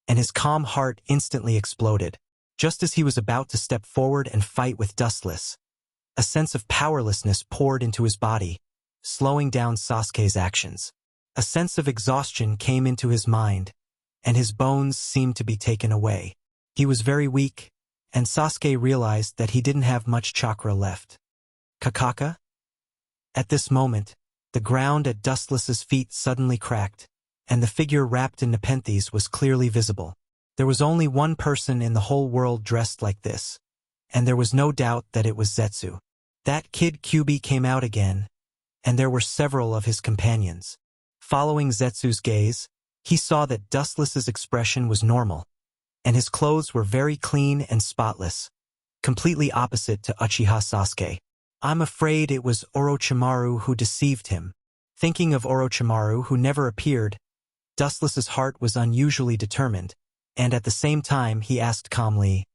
Speaker 1: and his calm heart instantly exploded. Just as he was about to step forward and fight with Dustless, a sense of powerlessness poured into his body, slowing down Sasuke's actions. A sense of exhaustion came into his mind, and his bones seemed to be taken away. He was very weak, and Sasuke realized that he didn't have much chakra left. Kakaka? At this moment, the ground at Dustless's feet suddenly cracked, and the figure wrapped in nepenthes was clearly visible. There was only one person in the whole world dressed like this, and there was no doubt that it was Zetsu. That kid Kyuubi came out again, and there were several of his companions. Following Zetsu's gaze, he saw that Dustless's expression was normal, and his clothes were very clean and spotless, completely opposite to Uchiha Sasuke. I'm afraid it was Orochimaru who deceived him. Thinking of Orochimaru, who never appeared, Dustless's heart was unusually determined, and at the same time he asked calmly,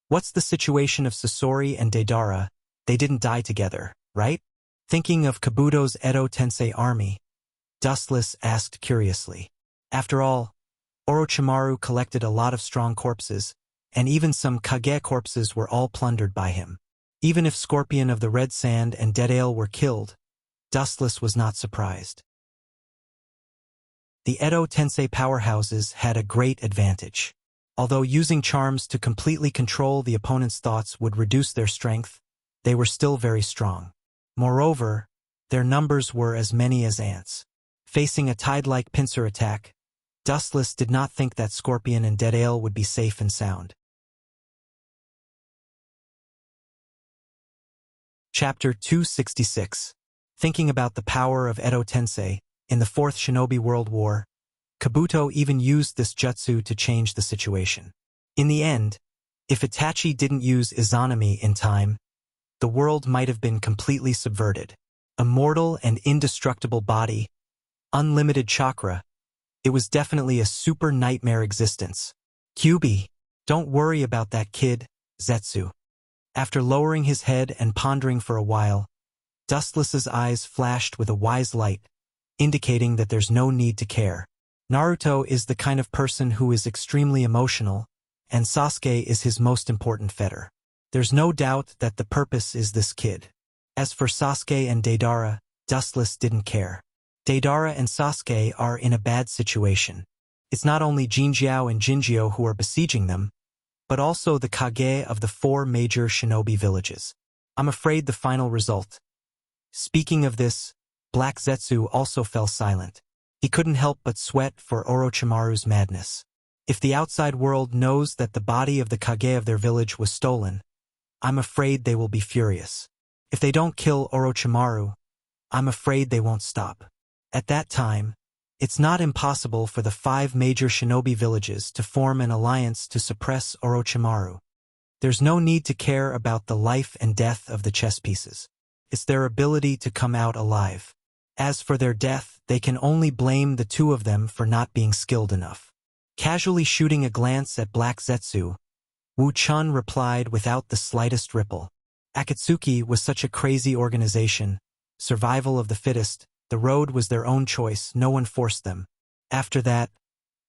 Speaker 1: "What's the situation of Sasori and Deidara? They didn't die together, right?" Thinking of Kabuto's Edo Tensei army, Dustless asked curiously. After all, Orochimaru collected a lot of strong corpses, and even some Kage corpses were all plundered by him. Even if Scorpion of the Red Sand and Dead Ale were killed, Dustless was not surprised. The Edo Tensei powerhouses had a great advantage. Although using charms to completely control the opponent's thoughts would reduce their strength, they were still very strong. Moreover, their numbers were as many as ants. Facing a tide-like pincer attack, Dustless did not think that Scorpion and Dead Ale would be safe and sound. Chapter 266. Thinking about the power of Edo Tensei, in the Fourth Shinobi World War, Kabuto even used this jutsu to change the situation. In the end, if Itachi didn't use Izanami in time, the world might have been completely subverted. A mortal and indestructible body, unlimited chakra, it was definitely a super nightmare existence. Kyubi, don't worry about that kid, Zetsu. After lowering his head and pondering for a while, Dustless's eyes flashed with a wise light, indicating that there's no need to care. Naruto is the kind of person who is extremely emotional, and Sasuke is his most important fetter. There's no doubt that the purpose is this kid. As for Sasuke and Deidara, Dustless didn't care. Deidara and Sasuke are in a bad situation. It's not only Jinjiao and Jinjio who are besieging them, but also the Kage of the 4 major shinobi villages. I'm afraid the final result. Speaking of this, Black Zetsu also fell silent. He couldn't help but sweat for Orochimaru's madness. If the outside world knows that the body of the Kage of their village was stolen, I'm afraid they will be furious. If they don't kill Orochimaru, I'm afraid they won't stop. At that time, it's not impossible for the 5 major shinobi villages to form an alliance to suppress Orochimaru. There's no need to care about the life and death of the chess pieces. It's their ability to come out alive. As for their death, they can only blame the 2 of them for not being skilled enough. Casually shooting a glance at Black Zetsu, Wu Chun replied without the slightest ripple. Akatsuki was such a crazy organization. Survival of the fittest. The road was their own choice, no one forced them. After that,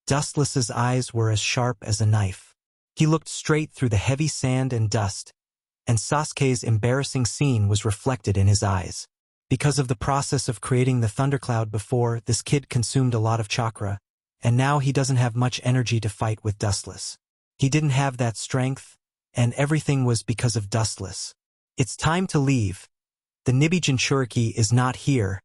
Speaker 1: Dustless's eyes were as sharp as a knife. He looked straight through the heavy sand and dust, and Sasuke's embarrassing scene was reflected in his eyes. Because of the process of creating the thundercloud before, this kid consumed a lot of chakra, and now he doesn't have much energy to fight with Dustless. He didn't have that strength, and everything was because of Dustless. It's time to leave. The Nibi Jinchuriki is not here.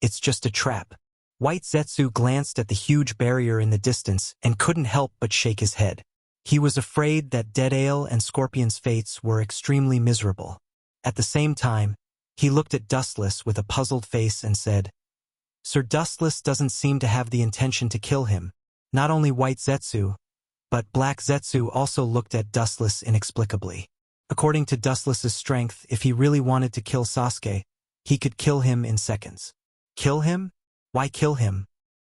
Speaker 1: It's just a trap. White Zetsu glanced at the huge barrier in the distance and couldn't help but shake his head. He was afraid that Dead Ale and Scorpion's fates were extremely miserable. At the same time, he looked at Dustless with a puzzled face and said, "Sir Dustless doesn't seem to have the intention to kill him." Not only White Zetsu, but Black Zetsu also looked at Dustless inexplicably. According to Dustless's strength, if he really wanted to kill Sasuke, he could kill him in seconds. Kill him? Why kill him?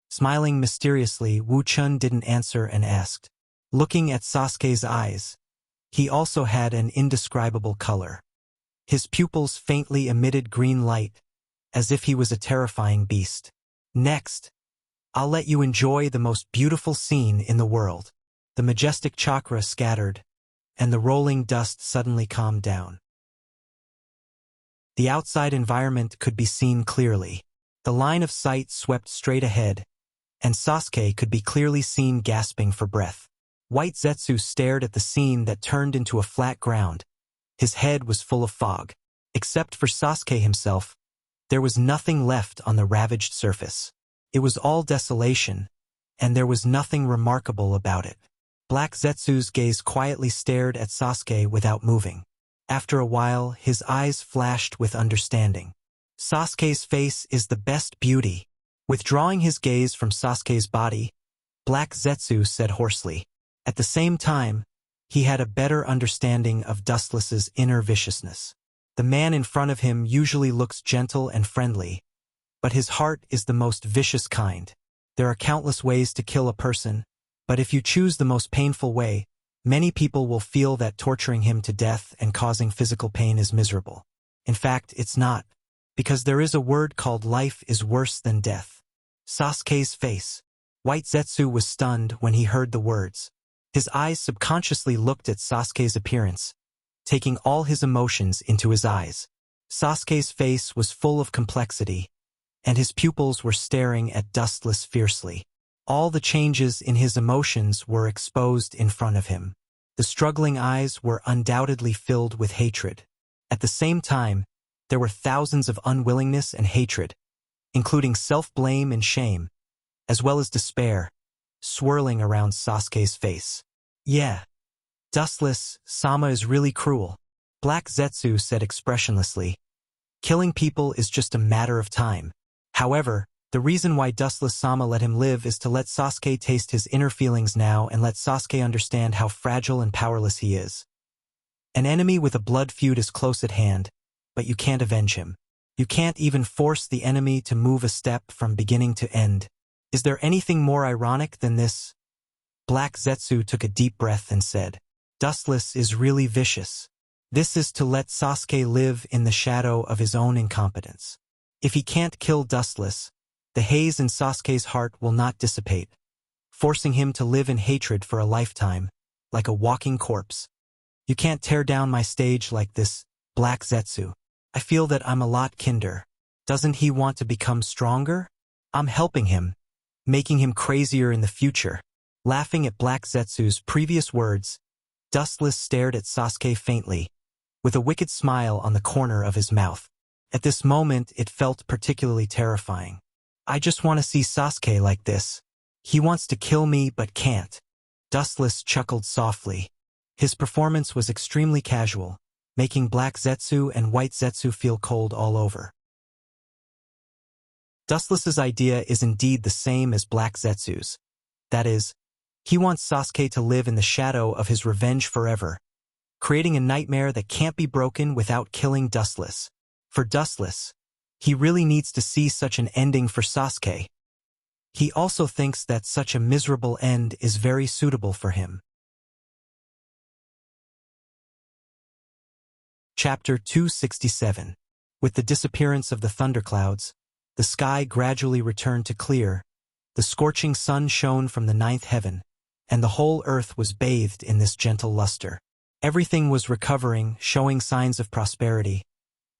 Speaker 1: Smiling mysteriously, Wu Chun didn't answer and asked. Looking at Sasuke's eyes, he also had an indescribable color. His pupils faintly emitted green light, as if he was a terrifying beast. Next, I'll let you enjoy the most beautiful scene in the world. The majestic chakra scattered, and the rolling dust suddenly calmed down. The outside environment could be seen clearly. The line of sight swept straight ahead, and Sasuke could be clearly seen gasping for breath. White Zetsu stared at the scene that turned into a flat ground. His head was full of fog. Except for Sasuke himself, there was nothing left on the ravaged surface. It was all desolation, and there was nothing remarkable about it. Black Zetsu's gaze quietly stared at Sasuke without moving. After a while, his eyes flashed with understanding. Sasuke's face is the best beauty. Withdrawing his gaze from Sasuke's body, Black Zetsu said hoarsely. At the same time, he had a better understanding of Dustless's inner viciousness. The man in front of him usually looks gentle and friendly, but his heart is the most vicious kind. There are countless ways to kill a person, but if you choose the most painful way, many people will feel that torturing him to death and causing physical pain is miserable. In fact, it's not, because there is a word called life is worse than death. Sasuke's face. White Zetsu was stunned when he heard the words. His eyes subconsciously looked at Sasuke's appearance, taking all his emotions into his eyes. Sasuke's face was full of complexity, and his pupils were staring at Dustless fiercely. All the changes in his emotions were exposed in front of him. The struggling eyes were undoubtedly filled with hatred. At the same time, there were thousands of unwillingness and hatred, including self-blame and shame, as well as despair, swirling around Sasuke's face. Yeah, Dustless, Sama is really cruel, Black Zetsu said expressionlessly. Killing people is just a matter of time. However, the reason why Dustless Sama let him live is to let Sasuke taste his inner feelings now and let Sasuke understand how fragile and powerless he is. An enemy with a blood feud is close at hand, but you can't avenge him. You can't even force the enemy to move a step from beginning to end. Is there anything more ironic than this? Black Zetsu took a deep breath and said, Dustless is really vicious. This is to let Sasuke live in the shadow of his own incompetence. If he can't kill Dustless, the haze in Sasuke's heart will not dissipate, forcing him to live in hatred for a lifetime, like a walking corpse. You can't tear down my stage like this, Black Zetsu. I feel that I'm a lot kinder. Doesn't he want to become stronger? I'm helping him, making him crazier in the future. Laughing at Black Zetsu's previous words, Dustless stared at Sasuke faintly, with a wicked smile on the corner of his mouth. At this moment, it felt particularly terrifying. I just want to see Sasuke like this. He wants to kill me but can't. Dustless chuckled softly. His performance was extremely casual, making Black Zetsu and White Zetsu feel cold all over. Dustless's idea is indeed the same as Black Zetsu's. That is, he wants Sasuke to live in the shadow of his revenge forever, creating a nightmare that can't be broken without killing Dustless. For Dustless, he really needs to see such an ending for Sasuke. He also thinks that such a miserable end is very suitable for him. Chapter 267. With the disappearance of the thunderclouds, the sky gradually returned to clear, the scorching sun shone from the ninth heaven, and the whole earth was bathed in this gentle luster. Everything was recovering, showing signs of prosperity,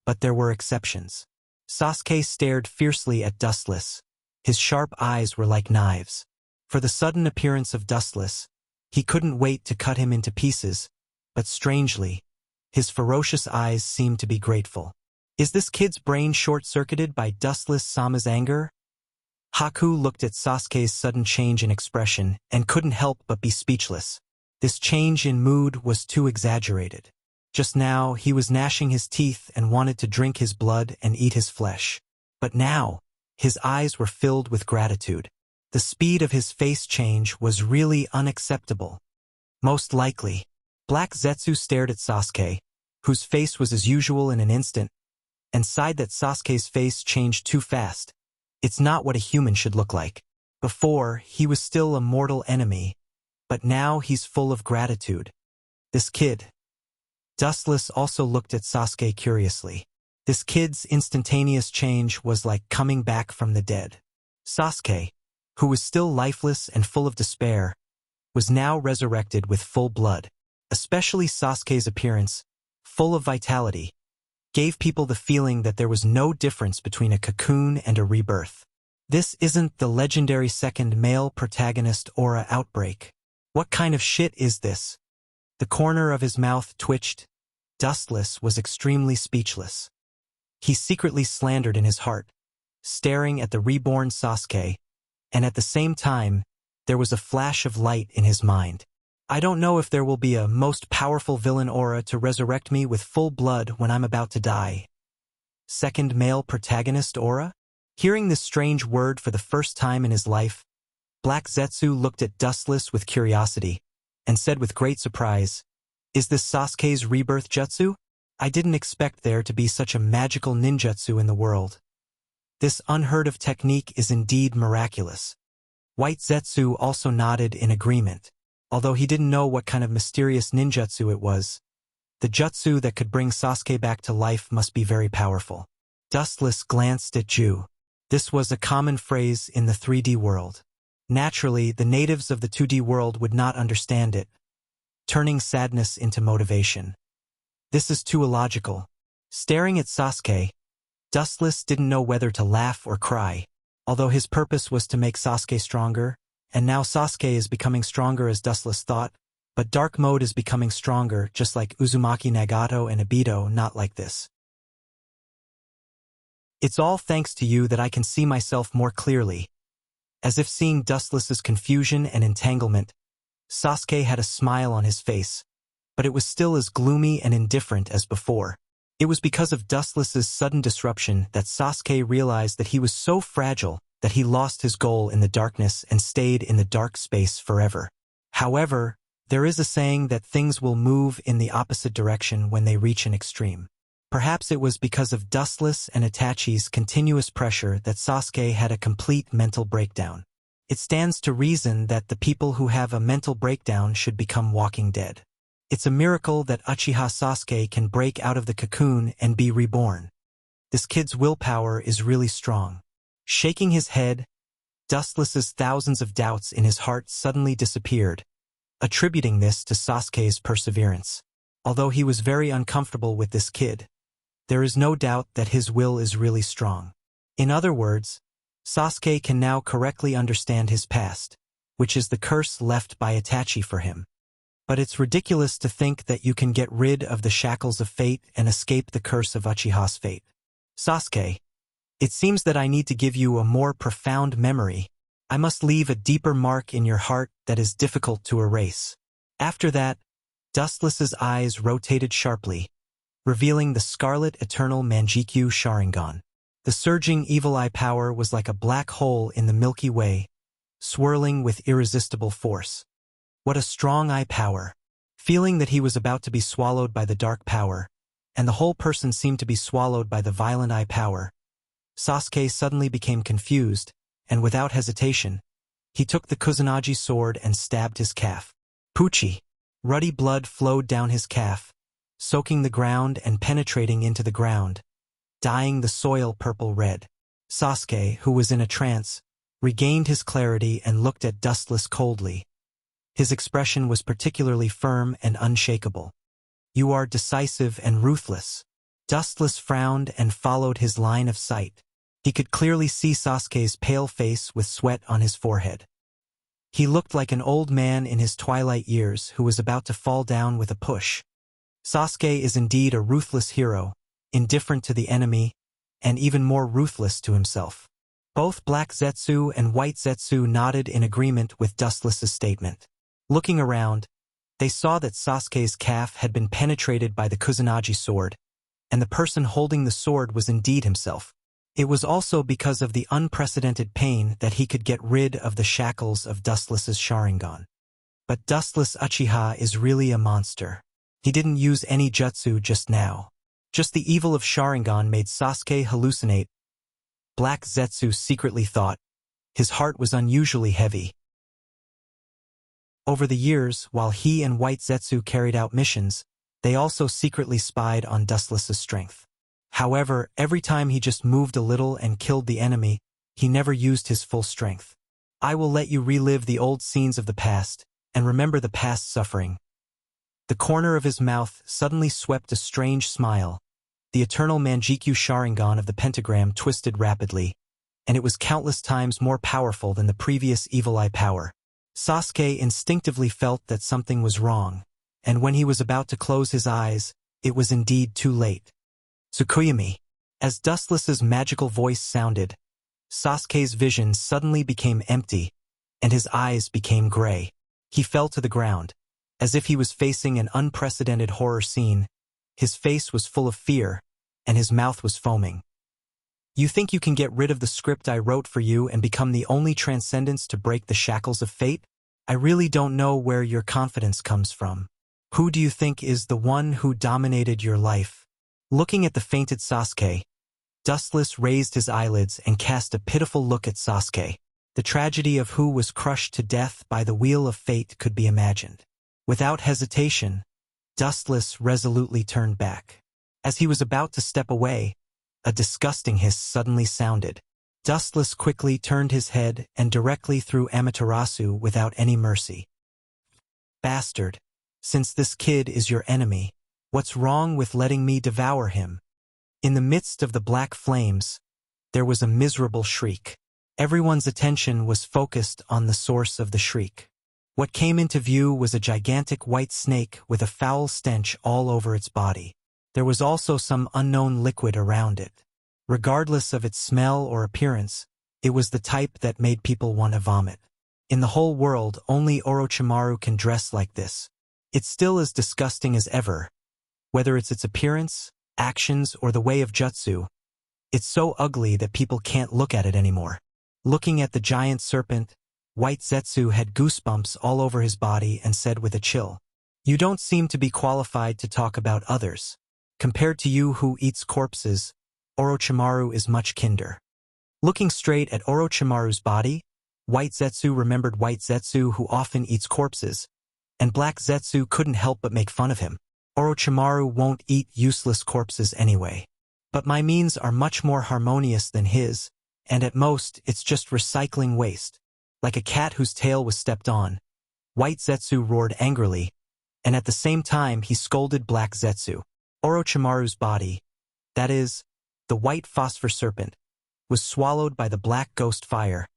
Speaker 1: but there were exceptions. Sasuke stared fiercely at Dustless. His sharp eyes were like knives. For the sudden appearance of Dustless, he couldn't wait to cut him into pieces, but strangely, his ferocious eyes seemed to be grateful. Is this kid's brain short-circuited by Dustless Sama's anger? Haku looked at Sasuke's sudden change in expression and couldn't help but be speechless. This change in mood was too exaggerated. Just now, he was gnashing his teeth and wanted to drink his blood and eat his flesh. But now, his eyes were filled with gratitude. The speed of his face change was really unacceptable. Most likely, Black Zetsu stared at Sasuke, whose face was as usual in an instant, and sighed that Sasuke's face changed too fast. It's not what a human should look like. Before, he was still a mortal enemy, but now he's full of gratitude. This kid. Dustless also looked at Sasuke curiously. This kid's instantaneous change was like coming back from the dead. Sasuke, who was still lifeless and full of despair, was now resurrected with full blood. Especially Sasuke's appearance, full of vitality, gave people the feeling that there was no difference between a cocoon and a rebirth. This isn't the legendary second male protagonist aura outbreak. What kind of shit is this? The corner of his mouth twitched. Dustless was extremely speechless. He secretly slandered in his heart, staring at the reborn Sasuke, and at the same time, there was a flash of light in his mind. I don't know if there will be a most powerful villain aura to resurrect me with full blood when I'm about to die. Second male protagonist aura? Hearing this strange word for the first time in his life, Black Zetsu looked at Dustless with curiosity, and said with great surprise, "Is this Sasuke's rebirth jutsu?" I didn't expect there to be such a magical ninjutsu in the world. This unheard-of technique is indeed miraculous. White Zetsu also nodded in agreement. Although he didn't know what kind of mysterious ninjutsu it was, the jutsu that could bring Sasuke back to life must be very powerful. Dustless glanced at Ju. This was a common phrase in the 3D world. Naturally, the natives of the 2D world would not understand it, turning sadness into motivation. This is too illogical. Staring at Sasuke, Dustless didn't know whether to laugh or cry. Although his purpose was to make Sasuke stronger, and now Sasuke is becoming stronger as Dustless thought, but dark mode is becoming stronger just like Uzumaki Nagato and Obito, not like this. It's all thanks to you that I can see myself more clearly. As if seeing Dustless's confusion and entanglement, Sasuke had a smile on his face, but it was still as gloomy and indifferent as before. It was because of Dustless's sudden disruption that Sasuke realized that he was so fragile that he lost his goal in the darkness and stayed in the dark space forever. However, there is a saying that things will move in the opposite direction when they reach an extreme. Perhaps it was because of Dustless and Itachi's continuous pressure that Sasuke had a complete mental breakdown. It stands to reason that the people who have a mental breakdown should become walking dead. It's a miracle that Uchiha Sasuke can break out of the cocoon and be reborn. This kid's willpower is really strong. Shaking his head, Dustless's thousands of doubts in his heart suddenly disappeared, attributing this to Sasuke's perseverance. Although he was very uncomfortable with this kid, there is no doubt that his will is really strong. In other words, Sasuke can now correctly understand his past, which is the curse left by Itachi for him. But it's ridiculous to think that you can get rid of the shackles of fate and escape the curse of Uchiha's fate. Sasuke, it seems that I need to give you a more profound memory. I must leave a deeper mark in your heart that is difficult to erase. After that, Dustless's eyes rotated sharply, revealing the Scarlet Eternal Manjikyu Sharingan. The surging evil eye power was like a black hole in the Milky Way, swirling with irresistible force. What a strong eye power! Feeling that he was about to be swallowed by the dark power, and the whole person seemed to be swallowed by the violent eye power, Sasuke suddenly became confused, and without hesitation, he took the Kusanagi sword and stabbed his calf. Pucci! Ruddy blood flowed down his calf, soaking the ground and penetrating into the ground, dyeing the soil purple-red. Sasuke, who was in a trance, regained his clarity and looked at Dustless coldly. His expression was particularly firm and unshakable. You are decisive and ruthless. Dustless frowned and followed his line of sight. He could clearly see Sasuke's pale face with sweat on his forehead. He looked like an old man in his twilight years who was about to fall down with a push. Sasuke is indeed a ruthless hero, indifferent to the enemy, and even more ruthless to himself. Both Black Zetsu and White Zetsu nodded in agreement with Dustless's statement. Looking around, they saw that Sasuke's calf had been penetrated by the Kusanagi sword, and the person holding the sword was indeed himself. It was also because of the unprecedented pain that he could get rid of the shackles of Dustless's Sharingan. But Dustless Uchiha is really a monster. He didn't use any jutsu just now. Just the evil of Sharingan made Sasuke hallucinate. Black Zetsu secretly thought. His heart was unusually heavy. Over the years, while he and White Zetsu carried out missions, they also secretly spied on Dustless's strength. However, every time he just moved a little and killed the enemy, he never used his full strength. I will let you relive the old scenes of the past, and remember the past suffering. The corner of his mouth suddenly swept a strange smile. The eternal Manjikyu Sharingan of the pentagram twisted rapidly, and it was countless times more powerful than the previous evil eye power. Sasuke instinctively felt that something was wrong, and when he was about to close his eyes, it was indeed too late. Tsukuyami. As Dustless's magical voice sounded, Sasuke's vision suddenly became empty, and his eyes became gray. He fell to the ground, as if he was facing an unprecedented horror scene. His face was full of fear, and his mouth was foaming. You think you can get rid of the script I wrote for you and become the only transcendence to break the shackles of fate? I really don't know where your confidence comes from. Who do you think is the one who dominated your life? Looking at the fainted Sasuke, Dustless raised his eyelids and cast a pitiful look at Sasuke. The tragedy of who was crushed to death by the wheel of fate could be imagined. Without hesitation, Dustless resolutely turned back. As he was about to step away, a disgusting hiss suddenly sounded. Dustless quickly turned his head and directly threw Amaterasu without any mercy. Bastard! Since this kid is your enemy, what's wrong with letting me devour him? In the midst of the black flames, there was a miserable shriek. Everyone's attention was focused on the source of the shriek. What came into view was a gigantic white snake with a foul stench all over its body. There was also some unknown liquid around it. Regardless of its smell or appearance, it was the type that made people want to vomit. In the whole world, only Orochimaru can dress like this. It's still as disgusting as ever. Whether it's its appearance, actions, or the way of jutsu, it's so ugly that people can't look at it anymore. Looking at the giant serpent, White Zetsu had goosebumps all over his body and said with a chill, "You don't seem to be qualified to talk about others. Compared to you who eats corpses, Orochimaru is much kinder." Looking straight at Orochimaru's body, White Zetsu remembered White Zetsu who often eats corpses, and Black Zetsu couldn't help but make fun of him. Orochimaru won't eat useless corpses anyway. But my means are much more harmonious than his, and at most it's just recycling waste. Like a cat whose tail was stepped on, White Zetsu roared angrily, and at the same time he scolded Black Zetsu. Orochimaru's body, that is, the white phosphor serpent, was swallowed by the black ghost fire,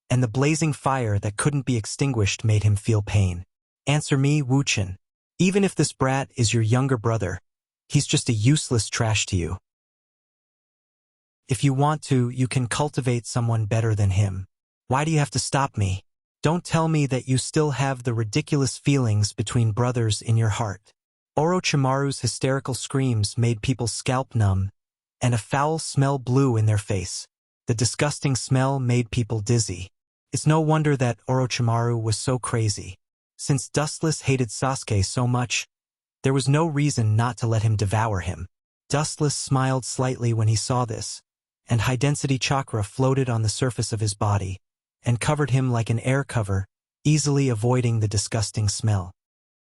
Speaker 1: and the blazing fire that couldn't be extinguished made him feel pain. Answer me, Wu-chan. Even if this brat is your younger brother, he's just a useless trash to you. If you want to, you can cultivate someone better than him. Why do you have to stop me? Don't tell me that you still have the ridiculous feelings between brothers in your heart. Orochimaru's hysterical screams made people's scalp numb, and a foul smell blew in their face. The disgusting smell made people dizzy. It's no wonder that Orochimaru was so crazy. Since Dustless hated Sasuke so much, there was no reason not to let him devour him. Dustless smiled slightly when he saw this, and high-density chakra floated on the surface of his body and covered him like an air cover, easily avoiding the disgusting smell.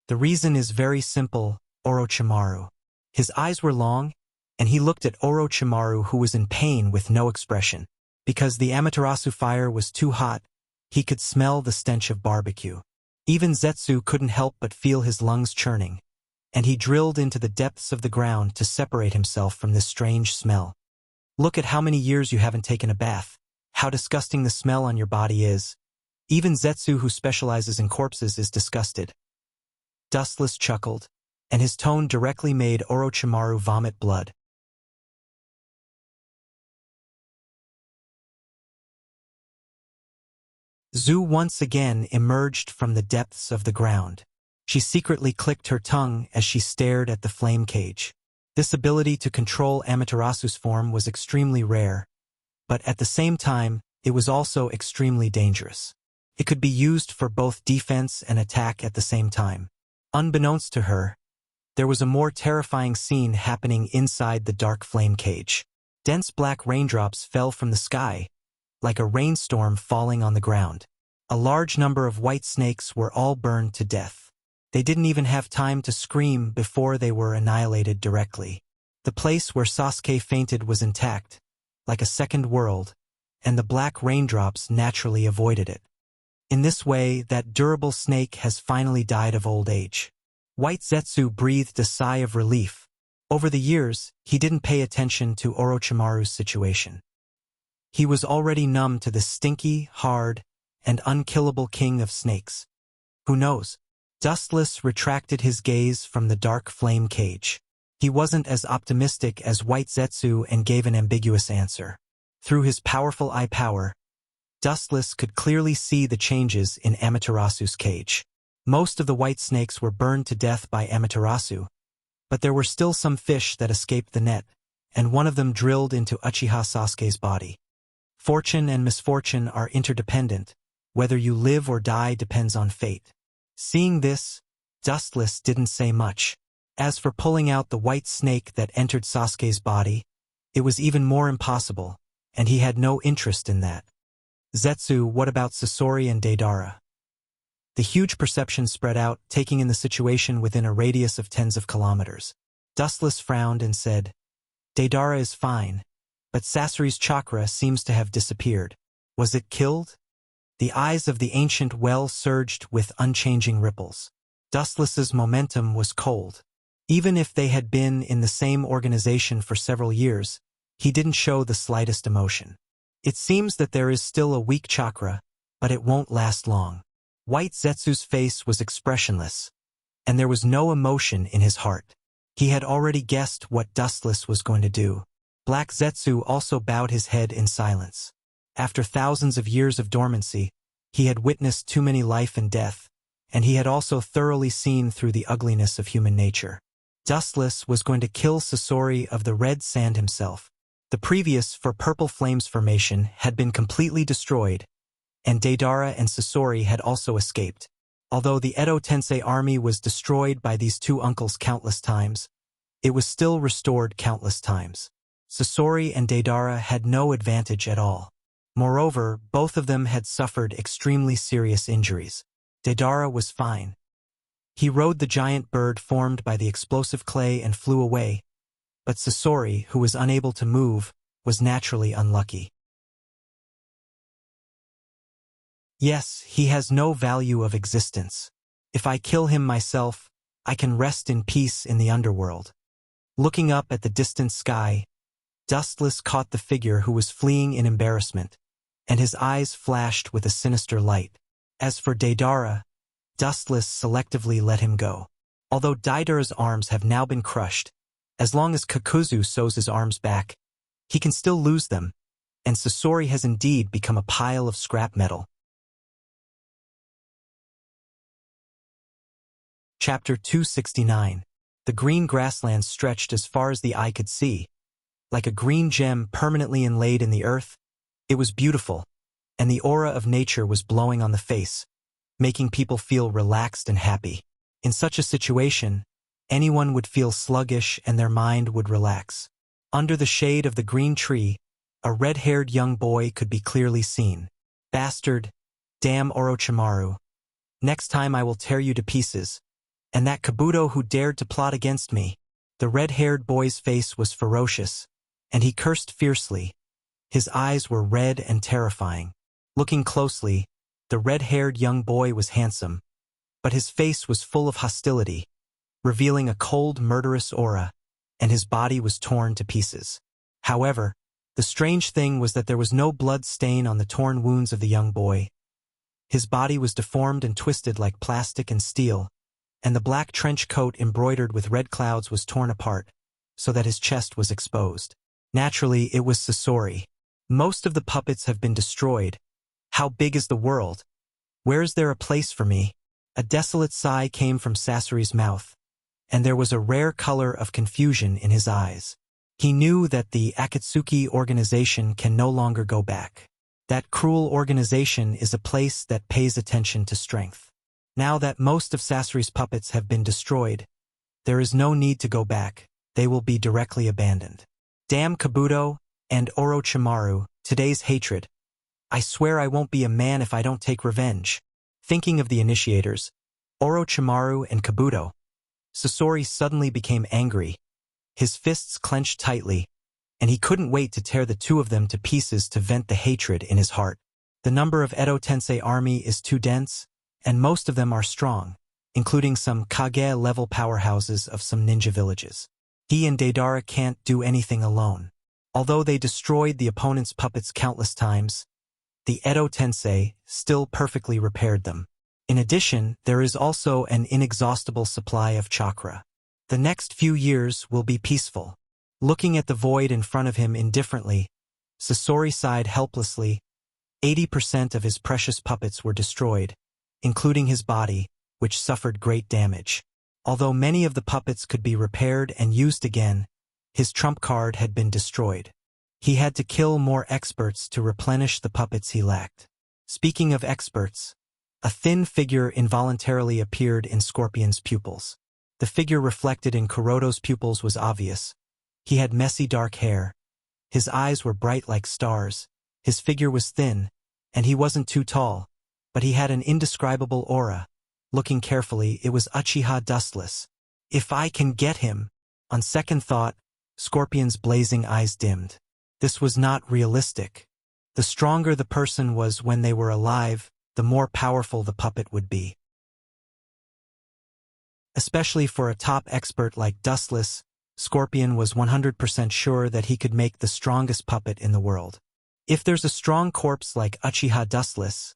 Speaker 1: The reason is very simple, Orochimaru. His eyes were long, and he looked at Orochimaru who was in pain with no expression. Because the Amaterasu fire was too hot, he could smell the stench of barbecue. Even Zetsu couldn't help but feel his lungs churning, and he drilled into the depths of the ground to separate himself from this strange smell. Look at how many years you haven't taken a bath, how disgusting the smell on your body is. Even Zetsu, who specializes in corpses, is disgusted. Dustless chuckled, and his tone directly made Orochimaru vomit blood. Zu once again emerged from the depths of the ground. She secretly clicked her tongue as she stared at the flame cage. This ability to control Amaterasu's form was extremely rare, but at the same time, it was also extremely dangerous. It could be used for both defense and attack at the same time. Unbeknownst to her, there was a more terrifying scene happening inside the dark flame cage. Dense black raindrops fell from the sky, like a rainstorm falling on the ground. A large number of white snakes were all burned to death. They didn't even have time to scream before they were annihilated directly. The place where Sasuke fainted was intact, like a second world, and the black raindrops naturally avoided it. In this way, that durable snake has finally died of old age. White Zetsu breathed a sigh of relief. Over the years, he didn't pay attention to Orochimaru's situation. He was already numb to the stinky, hard, and unkillable king of snakes. Who knows? Dustless retracted his gaze from the dark flame cage. He wasn't as optimistic as White Zetsu and gave an ambiguous answer. Through his powerful eye power, Dustless could clearly see the changes in Amaterasu's cage. Most of the white snakes were burned to death by Amaterasu, but there were still some fish that escaped the net, and one of them drilled into Uchiha Sasuke's body. Fortune and misfortune are interdependent. Whether you live or die depends on fate. Seeing this, Dustless didn't say much. As for pulling out the white snake that entered Sasuke's body, it was even more impossible, and he had no interest in that. Zetsu, what about Sasori and Deidara? The huge perception spread out, taking in the situation within a radius of tens of kilometers. Dustless frowned and said, Deidara is fine, but Sasori's chakra seems to have disappeared. Was it killed? The eyes of the ancient well surged with unchanging ripples. Dustless's momentum was cold. Even if they had been in the same organization for several years, he didn't show the slightest emotion. It seems that there is still a weak chakra, but it won't last long. White Zetsu's face was expressionless, and there was no emotion in his heart. He had already guessed what Dustless was going to do. Black Zetsu also bowed his head in silence. After thousands of years of dormancy, he had witnessed too many life and death, and he had also thoroughly seen through the ugliness of human nature. Dustless was going to kill Sasori of the Red Sand himself. The previous for Purple Flames formation had been completely destroyed, and Deidara and Sasori had also escaped. Although the Edo Tensei army was destroyed by these two uncles countless times, it was still restored countless times. Sasori and Deidara had no advantage at all. Moreover, both of them had suffered extremely serious injuries. Deidara was fine. He rode the giant bird formed by the explosive clay and flew away, but Sasori, who was unable to move, was naturally unlucky. Yes, he has no value of existence. If I kill him myself, I can rest in peace in the underworld. Looking up at the distant sky, Dustless caught the figure who was fleeing in embarrassment, and his eyes flashed with a sinister light. As for Deidara, Dustless selectively let him go. Although Deidara's arms have now been crushed, as long as Kakuzu sews his arms back, he can still lose them, and Sasori has indeed become a pile of scrap metal. Chapter 269. The green grasslands stretched as far as the eye could see. Like a green gem permanently inlaid in the earth, it was beautiful, and the aura of nature was blowing on the face, making people feel relaxed and happy. In such a situation, anyone would feel sluggish and their mind would relax. Under the shade of the green tree, a red-haired young boy could be clearly seen. Bastard, damn Orochimaru. Next time I will tear you to pieces. And that Kabuto who dared to plot against me. The red-haired boy's face was ferocious, and he cursed fiercely. His eyes were red and terrifying. Looking closely, the red-haired young boy was handsome, but his face was full of hostility, revealing a cold, murderous aura, and his body was torn to pieces. However, the strange thing was that there was no blood stain on the torn wounds of the young boy. His body was deformed and twisted like plastic and steel, and the black trench coat embroidered with red clouds was torn apart, so that his chest was exposed. Naturally, it was Sasori. Most of the puppets have been destroyed. How big is the world? Where is there a place for me? A desolate sigh came from Sasori's mouth, and there was a rare color of confusion in his eyes. He knew that the Akatsuki organization can no longer go back. That cruel organization is a place that pays attention to strength. Now that most of Sasori's puppets have been destroyed, there is no need to go back. They will be directly abandoned. Damn Kabuto and Orochimaru, today's hatred. I swear I won't be a man if I don't take revenge. Thinking of the initiators, Orochimaru and Kabuto, Sasori suddenly became angry. His fists clenched tightly, and he couldn't wait to tear the two of them to pieces to vent the hatred in his heart. The number of Edo Tensei army is too dense, and most of them are strong, including some Kage-level powerhouses of some ninja villages. He and Deidara can't do anything alone. Although they destroyed the opponent's puppets countless times, the Edo Tensei still perfectly repaired them. In addition, there is also an inexhaustible supply of chakra. The next few years will be peaceful. Looking at the void in front of him indifferently, Sasori sighed helplessly. 80% of his precious puppets were destroyed, including his body, which suffered great damage. Although many of the puppets could be repaired and used again, his trump card had been destroyed. He had to kill more experts to replenish the puppets he lacked. Speaking of experts, a thin figure involuntarily appeared in Scorpion's pupils. The figure reflected in Kuroto's pupils was obvious. He had messy dark hair. His eyes were bright like stars. His figure was thin, and he wasn't too tall, but he had an indescribable aura. Looking carefully, it was Uchiha Dustless. If I can get him! On second thought, Scorpion's blazing eyes dimmed. This was not realistic. The stronger the person was when they were alive, the more powerful the puppet would be. Especially for a top expert like Dustless, Scorpion was 100% sure that he could make the strongest puppet in the world. If there's a strong corpse like Uchiha Dustless,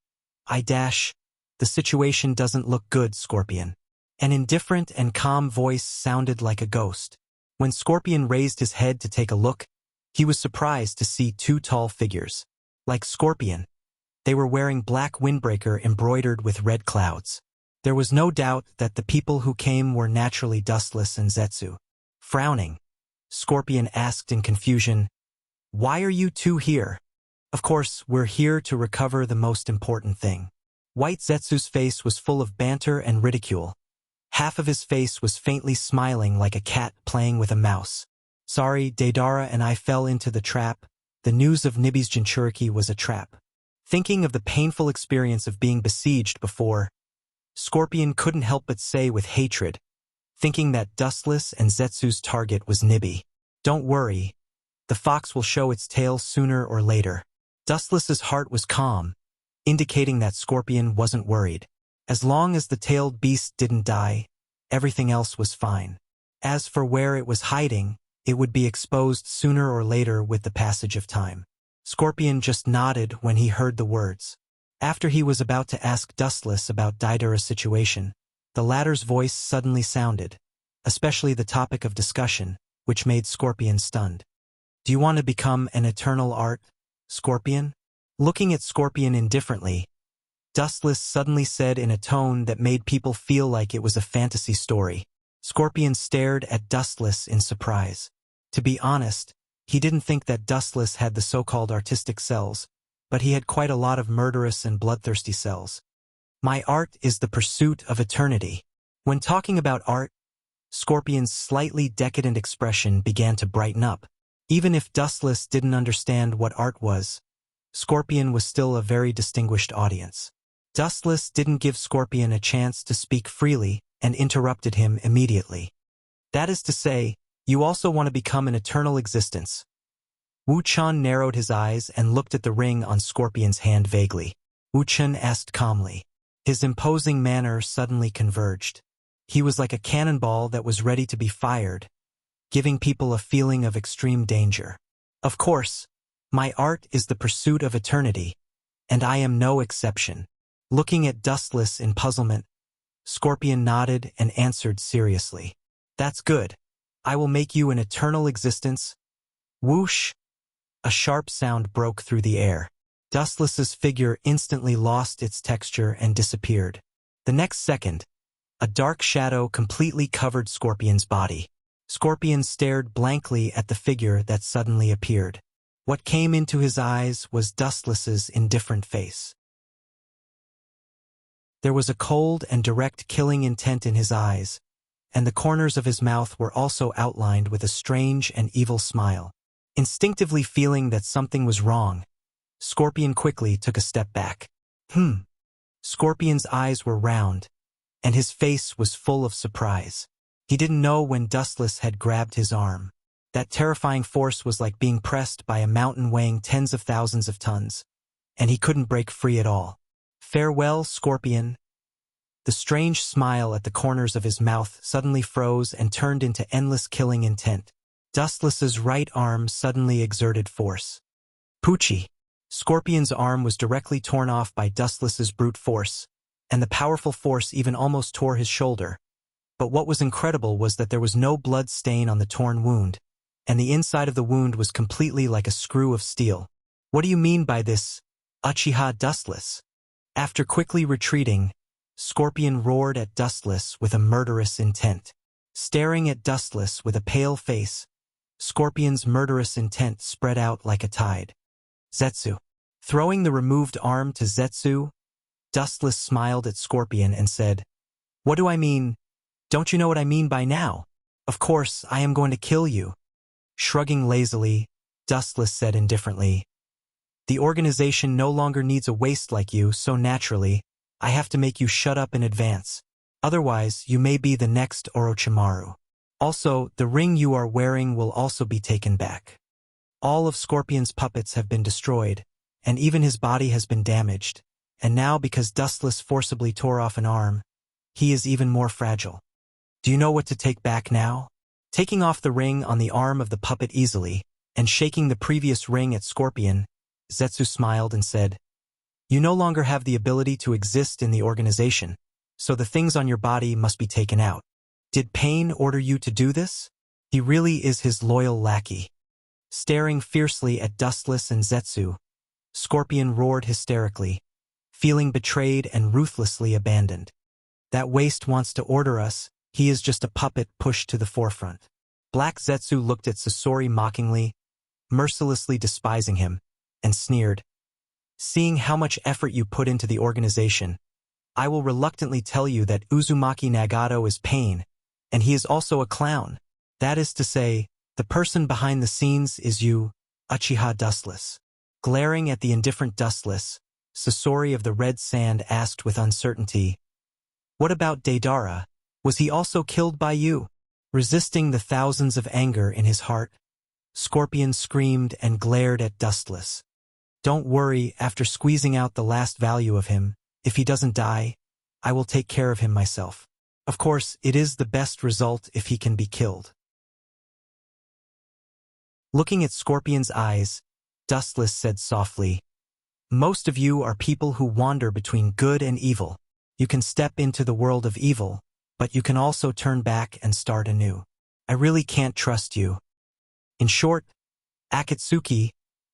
Speaker 1: the situation doesn't look good, Scorpion. An indifferent and calm voice sounded like a ghost. When Scorpion raised his head to take a look, he was surprised to see two tall figures. Like Scorpion, they were wearing black windbreaker embroidered with red clouds. There was no doubt that the people who came were naturally Dustless and Zetsu. Frowning, Scorpion asked in confusion, "Why are you two here?" "Of course, we're here to recover the most important thing." White Zetsu's face was full of banter and ridicule. Half of his face was faintly smiling like a cat playing with a mouse. "Sorry, Deidara and I fell into the trap. The news of Nibi's Jinchuriki was a trap." Thinking of the painful experience of being besieged before, Scorpion couldn't help but say with hatred, thinking that Dustless and Zetsu's target was Nibi. "Don't worry. The fox will show its tail sooner or later." Dustless's heart was calm, indicating that Scorpion wasn't worried. As long as the tailed beast didn't die, everything else was fine. As for where it was hiding, it would be exposed sooner or later with the passage of time. Scorpion just nodded when he heard the words. After he was about to ask Dustless about Deidara's situation, the latter's voice suddenly sounded, especially the topic of discussion, which made Scorpion stunned. "Do you want to become an eternal art, Scorpion?" Looking at Scorpion indifferently, Dustless suddenly said in a tone that made people feel like it was a fantasy story. Scorpion stared at Dustless in surprise. To be honest, he didn't think that Dustless had the so-called artistic cells, but he had quite a lot of murderous and bloodthirsty cells. "My art is the pursuit of eternity." When talking about art, Scorpion's slightly decadent expression began to brighten up. Even if Dustless didn't understand what art was, Scorpion was still a very distinguished audience. Dustless didn't give Scorpion a chance to speak freely and interrupted him immediately. "That is to say, you also want to become an eternal existence." Wu Chun narrowed his eyes and looked at the ring on Scorpion's hand vaguely. Wu Chun asked calmly. His imposing manner suddenly converged. He was like a cannonball that was ready to be fired, giving people a feeling of extreme danger. "Of course, my art is the pursuit of eternity, and I am no exception." Looking at Dustless in puzzlement, Scorpion nodded and answered seriously. "That's good. I will make you an eternal existence." Whoosh! A sharp sound broke through the air. Dustless's figure instantly lost its texture and disappeared. The next second, a dark shadow completely covered Scorpion's body. Scorpion stared blankly at the figure that suddenly appeared. What came into his eyes was Dustless's indifferent face. There was a cold and direct killing intent in his eyes, and the corners of his mouth were also outlined with a strange and evil smile. Instinctively feeling that something was wrong, Scorpion quickly took a step back. Scorpion's eyes were round, and his face was full of surprise. He didn't know when Dustless had grabbed his arm. That terrifying force was like being pressed by a mountain weighing tens of thousands of tons, and he couldn't break free at all. "Farewell, Scorpion." The strange smile at the corners of his mouth suddenly froze and turned into endless killing intent. Dustless's right arm suddenly exerted force. Poochie! Scorpion's arm was directly torn off by Dustless's brute force, and the powerful force even almost tore his shoulder. But what was incredible was that there was no blood stain on the torn wound, and the inside of the wound was completely like a screw of steel. "What do you mean by this, Uchiha Dustless?" After quickly retreating, Scorpion roared at Dustless with a murderous intent. Staring at Dustless with a pale face, Scorpion's murderous intent spread out like a tide. "Zetsu." Throwing the removed arm to Zetsu, Dustless smiled at Scorpion and said, "What do I mean, Don't you know what I mean by now? Of course, I am going to kill you. Shrugging lazily, Dustless said indifferently, the organization no longer needs a waste like you, so naturally, I have to make you shut up in advance. Otherwise, you may be the next Orochimaru. Also, the ring you are wearing will also be taken back. All of Scorpion's puppets have been destroyed, and even his body has been damaged, and now because Dustless forcibly tore off an arm, he is even more fragile. Do you know what to take back now? Taking off the ring on the arm of the puppet easily, and shaking the previous ring at Scorpion, Zetsu smiled and said, you no longer have the ability to exist in the organization, so the things on your body must be taken out. Did Pain order you to do this? He really is his loyal lackey. Staring fiercely at Dustless and Zetsu, Scorpion roared hysterically, feeling betrayed and ruthlessly abandoned. That waste wants to order us, he is just a puppet pushed to the forefront. Black Zetsu looked at Sasori mockingly, mercilessly despising him, and sneered, seeing how much effort you put into the organization, I will reluctantly tell you that Uzumaki Nagato is Pain, and he is also a clown. That is to say, the person behind the scenes is you, Uchiha Dustless. Glaring at the indifferent Dustless, Sasori of the Red Sand asked with uncertainty, what about Deidara? Was he also killed by you? Resisting the thousands of anger in his heart, Scorpion screamed and glared at Dustless. Don't worry, after squeezing out the last value of him, if he doesn't die, I will take care of him myself. Of course, it is the best result if he can be killed. Looking at Scorpion's eyes, Dustless said softly, most of you are people who wander between good and evil. You can step into the world of evil, but you can also turn back and start anew. I really can't trust you. In short, Akatsuki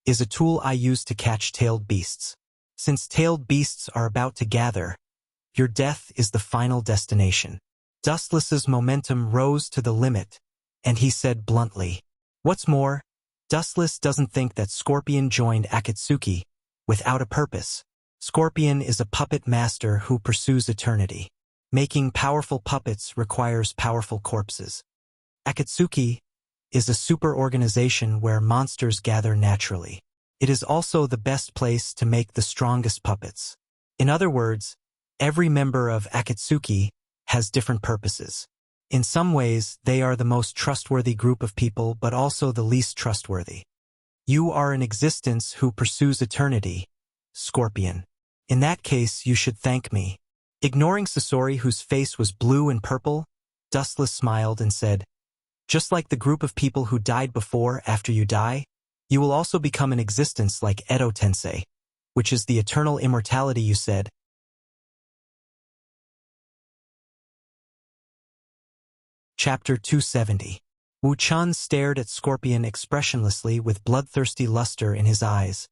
Speaker 1: is a tool I use to catch tailed beasts. Since tailed beasts are about to gather, your death is the final destination. Dustless's momentum rose to the limit, and he said bluntly, what's more, Dustless doesn't think that Scorpion joined Akatsuki without a purpose. Scorpion is a puppet master who pursues eternity. Making powerful puppets requires powerful corpses. Akatsuki is a super organization where monsters gather naturally. It is also the best place to make the strongest puppets. In other words, every member of Akatsuki has different purposes. In some ways, they are the most trustworthy group of people but also the least trustworthy. You are an existence who pursues eternity, Scorpion. In that case, you should thank me. Ignoring Sasori, whose face was blue and purple, Dustless smiled and said, just like the group of people who died before, after you die, you will also become an existence like Edo Tensei, which is the eternal immortality you said. Chapter 270. Wu-chan stared at Scorpion expressionlessly with bloodthirsty luster in his eyes,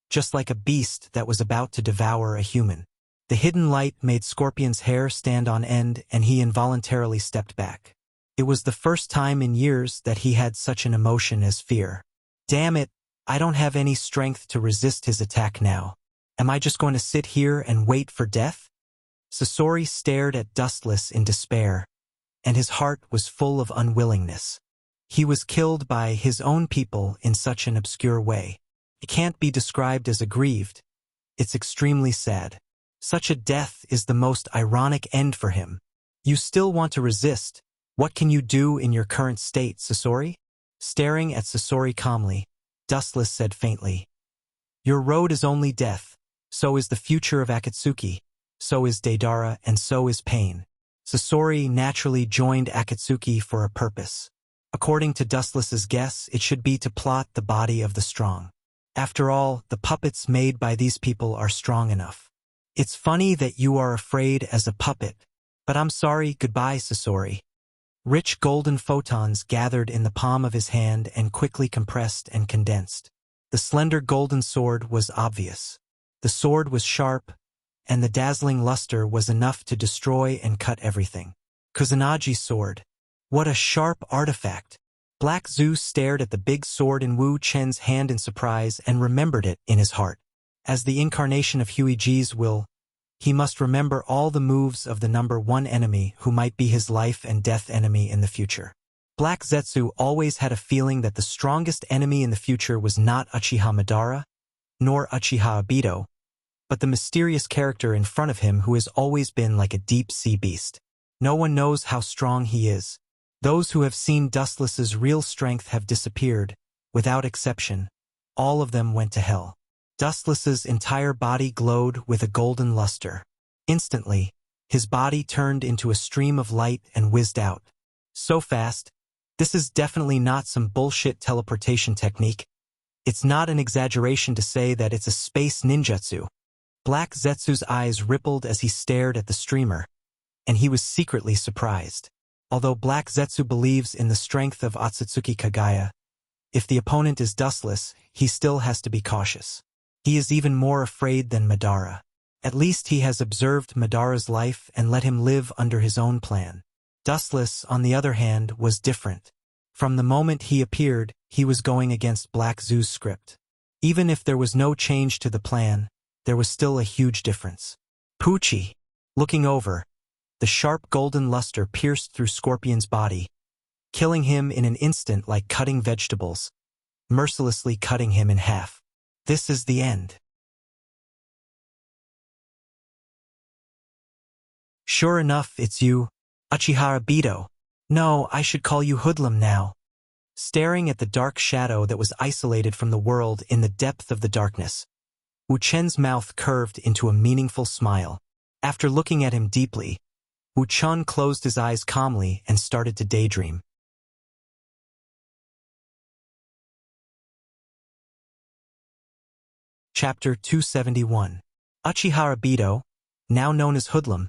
Speaker 1: just like a beast that was about to devour a human. The hidden light made Scorpion's hair stand on end and he involuntarily stepped back. It was the first time in years that he had such an emotion as fear. Damn it, I don't have any strength to resist his attack now. Am I just going to sit here and wait for death? Sasori stared at Dustless in despair, and his heart was full of unwillingness. He was killed by his own people in such an obscure way. It can't be described as aggrieved. It's extremely sad. Such a death is the most ironic end for him. You still want to resist. What can you do in your current state, Sasori? Staring at Sasori calmly, Dustless said faintly, your road is only death. So is the future of Akatsuki. So is Deidara, and so is Pain. Sasori naturally joined Akatsuki for a purpose. According to Dustless's guess, it should be to plot the body of the strong. After all, the puppets made by these people are strong enough. It's funny that you are afraid as a puppet, but I'm sorry, goodbye, Sasori. Rich golden photons gathered in the palm of his hand and quickly compressed and condensed. The slender golden sword was obvious. The sword was sharp, and the dazzling luster was enough to destroy and cut everything. Kuzunagi's sword. What a sharp artifact! Black Zeus stared at the big sword in Wu Chen's hand in surprise and remembered it in his heart. As the incarnation of Huiji's will, He must remember all the moves of the number one enemy who might be his life and death enemy in the future. Black Zetsu always had a feeling that the strongest enemy in the future was not Uchiha Madara, nor Uchiha Obito, but the mysterious character in front of him who has always been like a deep-sea beast. No one knows how strong he is. Those who have seen Dustless's real strength have disappeared, without exception. All of them went to hell. Dustless's entire body glowed with a golden luster. Instantly, his body turned into a stream of light and whizzed out. So fast, this is definitely not some bullshit teleportation technique. It's not an exaggeration to say that it's a space ninjutsu. Black Zetsu's eyes rippled as he stared at the streamer, and he was secretly surprised. Although Black Zetsu believes in the strength of Otsutsuki Kagaya, if the opponent is dustless, he still has to be cautious. He is even more afraid than Madara. At least he has observed Madara's life and let him live under his own plan. Dustless, on the other hand, was different. From the moment he appeared, he was going against Black Zoo's script. Even if there was no change to the plan, there was still a huge difference. Pucci. Looking over, the sharp golden luster pierced through Scorpion's body, killing him in an instant like cutting vegetables, mercilessly cutting him in half. This is the end. Sure enough, it's you, Uchiha Obito. No, I should call you Hoodlum now. Staring at the dark shadow that was isolated from the world in the depth of the darkness, Wu Chen's mouth curved into a meaningful smile. After looking at him deeply, Wu Chen closed his eyes calmly and started to daydream. Chapter 271. Uchiha Obito, now known as Hoodlum,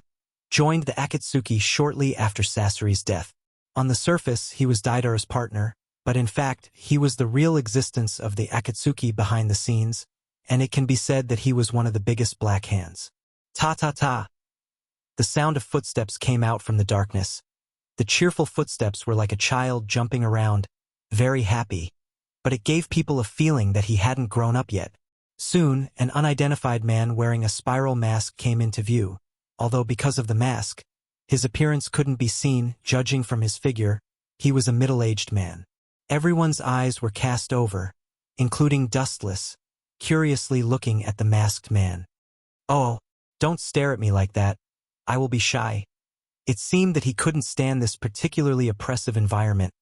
Speaker 1: joined the Akatsuki shortly after Sasori's death. On the surface, he was Deidara's partner, but in fact, he was the real existence of the Akatsuki behind the scenes, and it can be said that he was one of the biggest black hands. Ta-ta-ta. The sound of footsteps came out from the darkness. The cheerful footsteps were like a child jumping around, very happy, but it gave people a feeling that he hadn't grown up yet. Soon, an unidentified man wearing a spiral mask came into view, although because of the mask, his appearance couldn't be seen. Judging from his figure, he was a middle-aged man. Everyone's eyes were cast over, including Dustless, curiously looking at the masked man. Oh, don't stare at me like that. I will be shy. It seemed that he couldn't stand this particularly oppressive environment.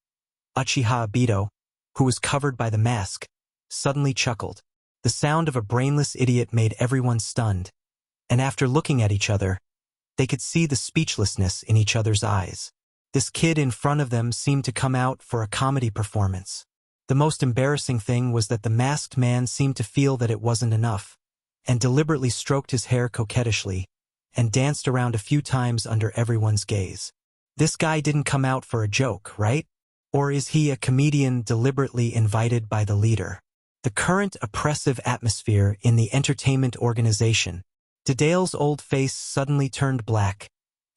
Speaker 1: Uchiha Obito, who was covered by the mask, suddenly chuckled. The sound of a brainless idiot made everyone stunned, and after looking at each other, they could see the speechlessness in each other's eyes. This kid in front of them seemed to come out for a comedy performance. The most embarrassing thing was that the masked man seemed to feel that it wasn't enough, and deliberately stroked his hair coquettishly, and danced around a few times under everyone's gaze. This guy didn't come out for a joke, right? Or is he a comedian deliberately invited by the leader? The current oppressive atmosphere in the entertainment organization. Dedale's old face suddenly turned black,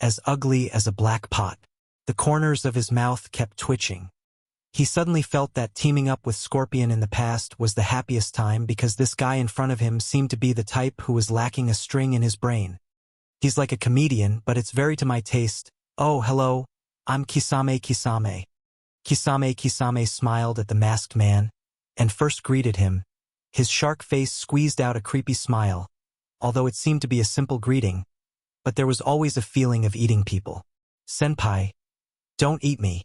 Speaker 1: as ugly as a black pot. The corners of his mouth kept twitching. He suddenly felt that teaming up with Scorpion in the past was the happiest time because this guy in front of him seemed to be the type who was lacking a string in his brain. He's like a comedian, but it's very to my taste. Oh, hello, I'm Kisame Kisame. Kisame Kisame smiled at the masked man, and first greeted him. His shark face squeezed out a creepy smile, although it seemed to be a simple greeting, but there was always a feeling of eating people. Senpai, don't eat me.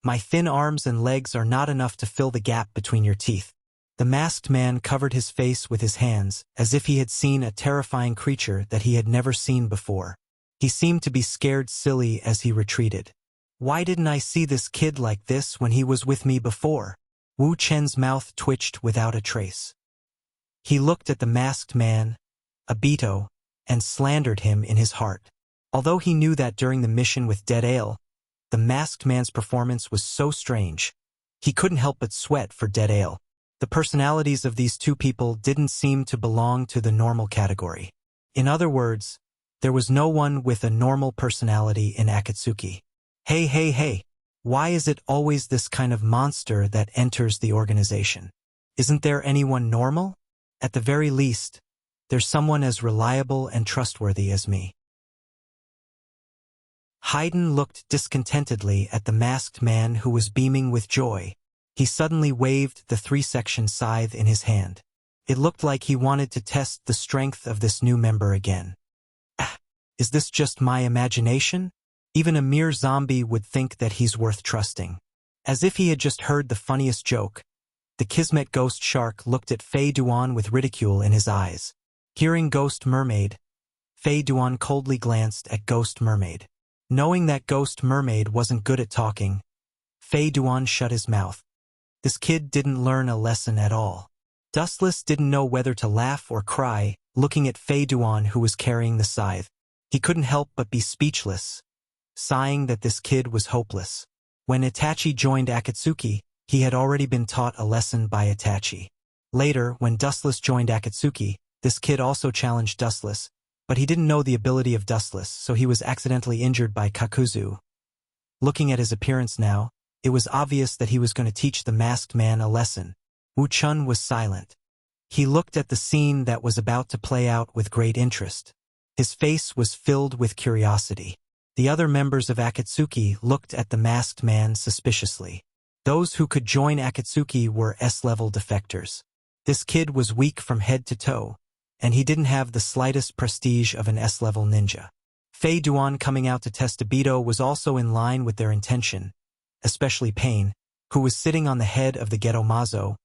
Speaker 1: My thin arms and legs are not enough to fill the gap between your teeth. The masked man covered his face with his hands, as if he had seen a terrifying creature that he had never seen before. He seemed to be scared silly as he retreated. Why didn't I see this kid like this when he was with me before? Wu Chen's mouth twitched without a trace. He looked at the masked man, Obito, and slandered him in his heart. Although he knew that during the mission with Dead Ale, the masked man's performance was so strange, he couldn't help but sweat for Dead Ale. The personalities of these two people didn't seem to belong to the normal category. In other words, there was no one with a normal personality in Akatsuki. Hey, why is it always this kind of monster that enters the organization? Isn't there anyone normal? At the very least, There's someone as reliable and trustworthy as me. Haydn looked discontentedly at the masked man who was beaming with joy. He suddenly waved the 3-section scythe in his hand. It looked like he wanted to test the strength of this new member again. Ah, is this just my imagination? Even a mere zombie would think that he's worth trusting. As if he had just heard the funniest joke, the Kismet ghost shark looked at Fei Duan with ridicule in his eyes. Hearing Ghost Mermaid, Fei Duan coldly glanced at Ghost Mermaid. Knowing that Ghost Mermaid wasn't good at talking, Fei Duan shut his mouth. This kid didn't learn a lesson at all. Dustless didn't know whether to laugh or cry, looking at Fei Duan who was carrying the scythe. He couldn't help but be speechless, sighing that this kid was hopeless. When Itachi joined Akatsuki, he had already been taught a lesson by Itachi. Later, when Dustless joined Akatsuki, this kid also challenged Dustless, but he didn't know the ability of Dustless, so he was accidentally injured by Kakuzu. Looking at his appearance now, it was obvious that he was going to teach the masked man a lesson. Wu Chun was silent. He looked at the scene that was about to play out with great interest. His face was filled with curiosity. The other members of Akatsuki looked at the masked man suspiciously. Those who could join Akatsuki were S-level defectors. This kid was weak from head to toe, and he didn't have the slightest prestige of an S-level ninja. Fei Duan coming out to test Obito was also in line with their intention, especially Pain, who was sitting on the head of the Ghetto Mazo,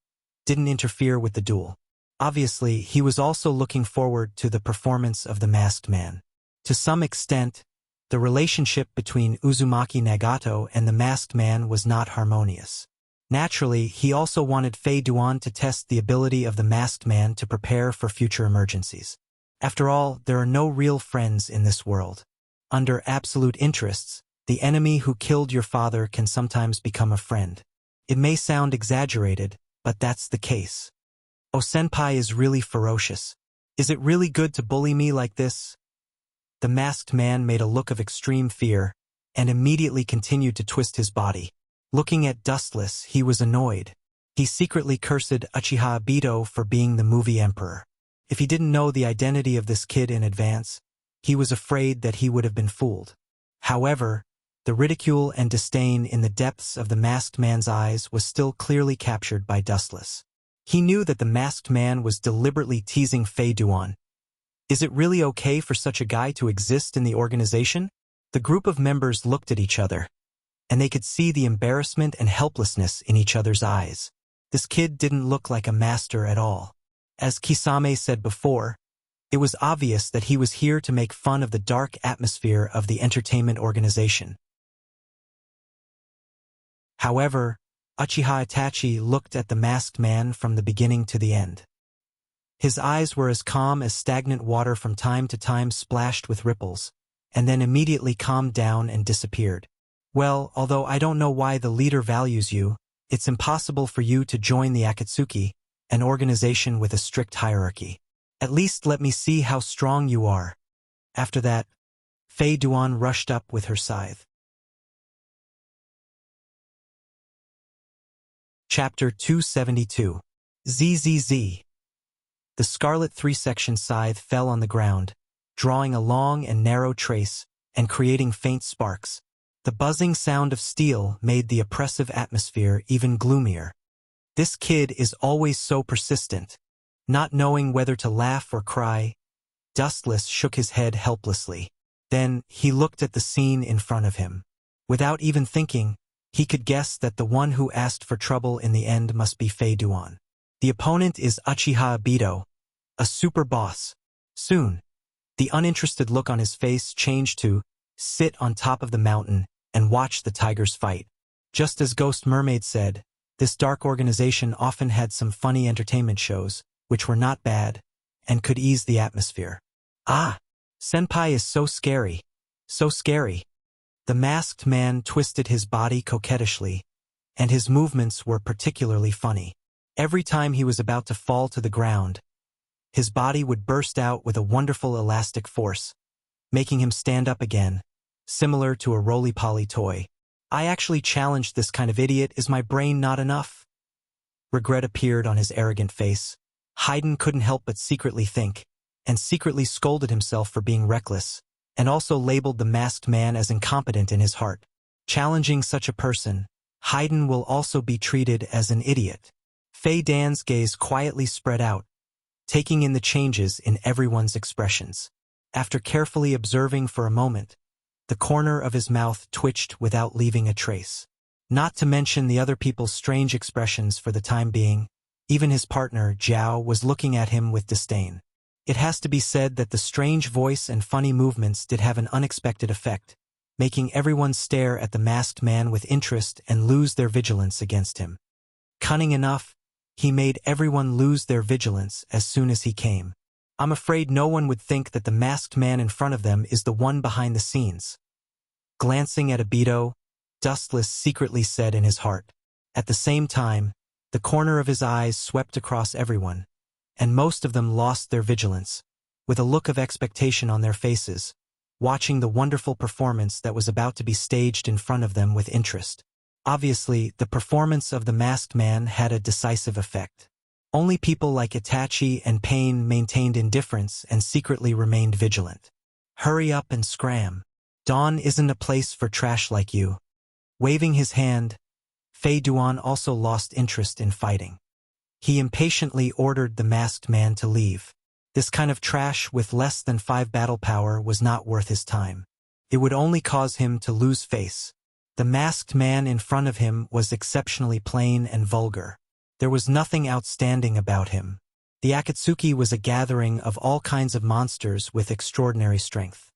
Speaker 1: didn't interfere with the duel. Obviously, he was also looking forward to the performance of the masked man. To some extent, the relationship between Uzumaki Nagato and the masked man was not harmonious. Naturally, he also wanted Fei Duan to test the ability of the masked man to prepare for future emergencies. After all, there are no real friends in this world. Under absolute interests, the enemy who killed your father can sometimes become a friend. It may sound exaggerated, but that's the case. Oh, senpai is really ferocious. Is it really good to bully me like this? The masked man made a look of extreme fear, and immediately continued to twist his body. Looking at Dustless, he was annoyed. He secretly cursed Uchiha Obito for being the movie emperor. If he didn't know the identity of this kid in advance, he was afraid that he would have been fooled. However, the ridicule and disdain in the depths of the masked man's eyes was still clearly captured by Dustless. He knew that the masked man was deliberately teasing Fei Duan. Is it really okay for such a guy to exist in the organization? The group of members looked at each other, and they could see the embarrassment and helplessness in each other's eyes. This kid didn't look like a master at all. As Kisame said before, it was obvious that he was here to make fun of the dark atmosphere of the entertainment organization. However, Uchiha Itachi looked at the masked man from the beginning to the end. His eyes were as calm as stagnant water from time to time splashed with ripples, and then immediately calmed down and disappeared. Well, although I don't know why the leader values you, it's impossible for you to join the Akatsuki, an organization with a strict hierarchy. At least let me see how strong you are. After that, Fei Duan rushed up with her scythe. Chapter 272. ZZZ. The scarlet 3-section scythe fell on the ground, drawing a long and narrow trace and creating faint sparks. The buzzing sound of steel made the oppressive atmosphere even gloomier. This kid is always so persistent. Not knowing whether to laugh or cry, Dustless shook his head helplessly. Then, he looked at the scene in front of him. Without even thinking, he could guess that the one who asked for trouble in the end must be Fei Duan. The opponent is Uchiha Obito, a super boss. Soon, the uninterested look on his face changed to sit on top of the mountain and watch the tigers fight. Just as Ghost Mermaid said, this dark organization often had some funny entertainment shows, which were not bad, and could ease the atmosphere. Ah! Senpai is so scary. So scary. The masked man twisted his body coquettishly, and his movements were particularly funny. Every time he was about to fall to the ground, his body would burst out with a wonderful elastic force, making him stand up again, similar to a roly-poly toy. I actually challenged this kind of idiot. Is my brain not enough? Regret appeared on his arrogant face. Haydn couldn't help but secretly think, and secretly scolded himself for being reckless, and also labeled the masked man as incompetent in his heart. Challenging such a person, Haydn will also be treated as an idiot. Fei Dan's gaze quietly spread out, taking in the changes in everyone's expressions. After carefully observing for a moment, the corner of his mouth twitched without leaving a trace. Not to mention the other people's strange expressions for the time being, even his partner, Zhao, was looking at him with disdain. It has to be said that the strange voice and funny movements did have an unexpected effect, making everyone stare at the masked man with interest and lose their vigilance against him. Cunning enough, he made everyone lose their vigilance as soon as he came. I'm afraid no one would think that the masked man in front of them is the one behind the scenes. Glancing at Obito, Dustless secretly said in his heart. At the same time, the corner of his eyes swept across everyone, and most of them lost their vigilance, with a look of expectation on their faces, watching the wonderful performance that was about to be staged in front of them with interest. Obviously, the performance of the masked man had a decisive effect. Only people like Itachi and Pain maintained indifference and secretly remained vigilant. Hurry up and scram. Dawn isn't a place for trash like you. Waving his hand, Fei Duan also lost interest in fighting. He impatiently ordered the masked man to leave. This kind of trash with less than 5 battle power was not worth his time. It would only cause him to lose face. The masked man in front of him was exceptionally plain and vulgar. There was nothing outstanding about him. The Akatsuki was a gathering of all kinds of monsters with extraordinary strength.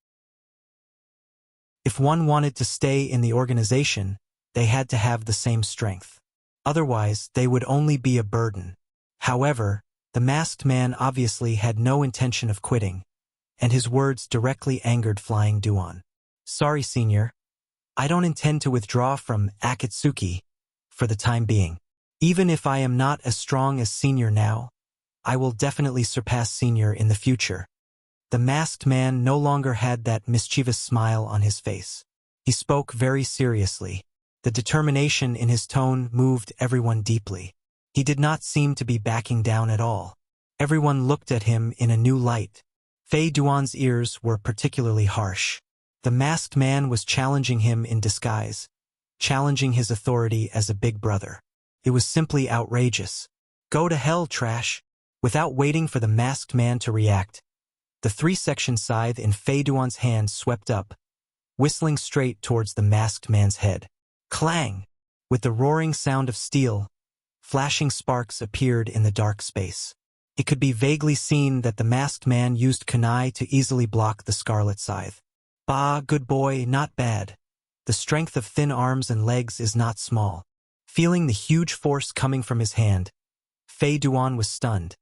Speaker 1: If one wanted to stay in the organization, they had to have the same strength. Otherwise, they would only be a burden. However, the masked man obviously had no intention of quitting, and his words directly angered Flying Duan. Sorry, Senior. I don't intend to withdraw from Akatsuki for the time being. Even if I am not as strong as Senior now, I will definitely surpass Senior in the future. The masked man no longer had that mischievous smile on his face. He spoke very seriously. The determination in his tone moved everyone deeply. He did not seem to be backing down at all. Everyone looked at him in a new light. Fei Duan's ears were particularly harsh. The masked man was challenging him in disguise, challenging his authority as a big brother. It was simply outrageous. Go to hell, trash! Without waiting for the masked man to react, the 3-section scythe in Fei Duan's hand swept up, whistling straight towards the masked man's head. Clang! With the roaring sound of steel, flashing sparks appeared in the dark space. It could be vaguely seen that the masked man used kunai to easily block the scarlet scythe. Bah, good boy, not bad. The strength of thin arms and legs is not small. Feeling the huge force coming from his hand, Fei Duan was stunned,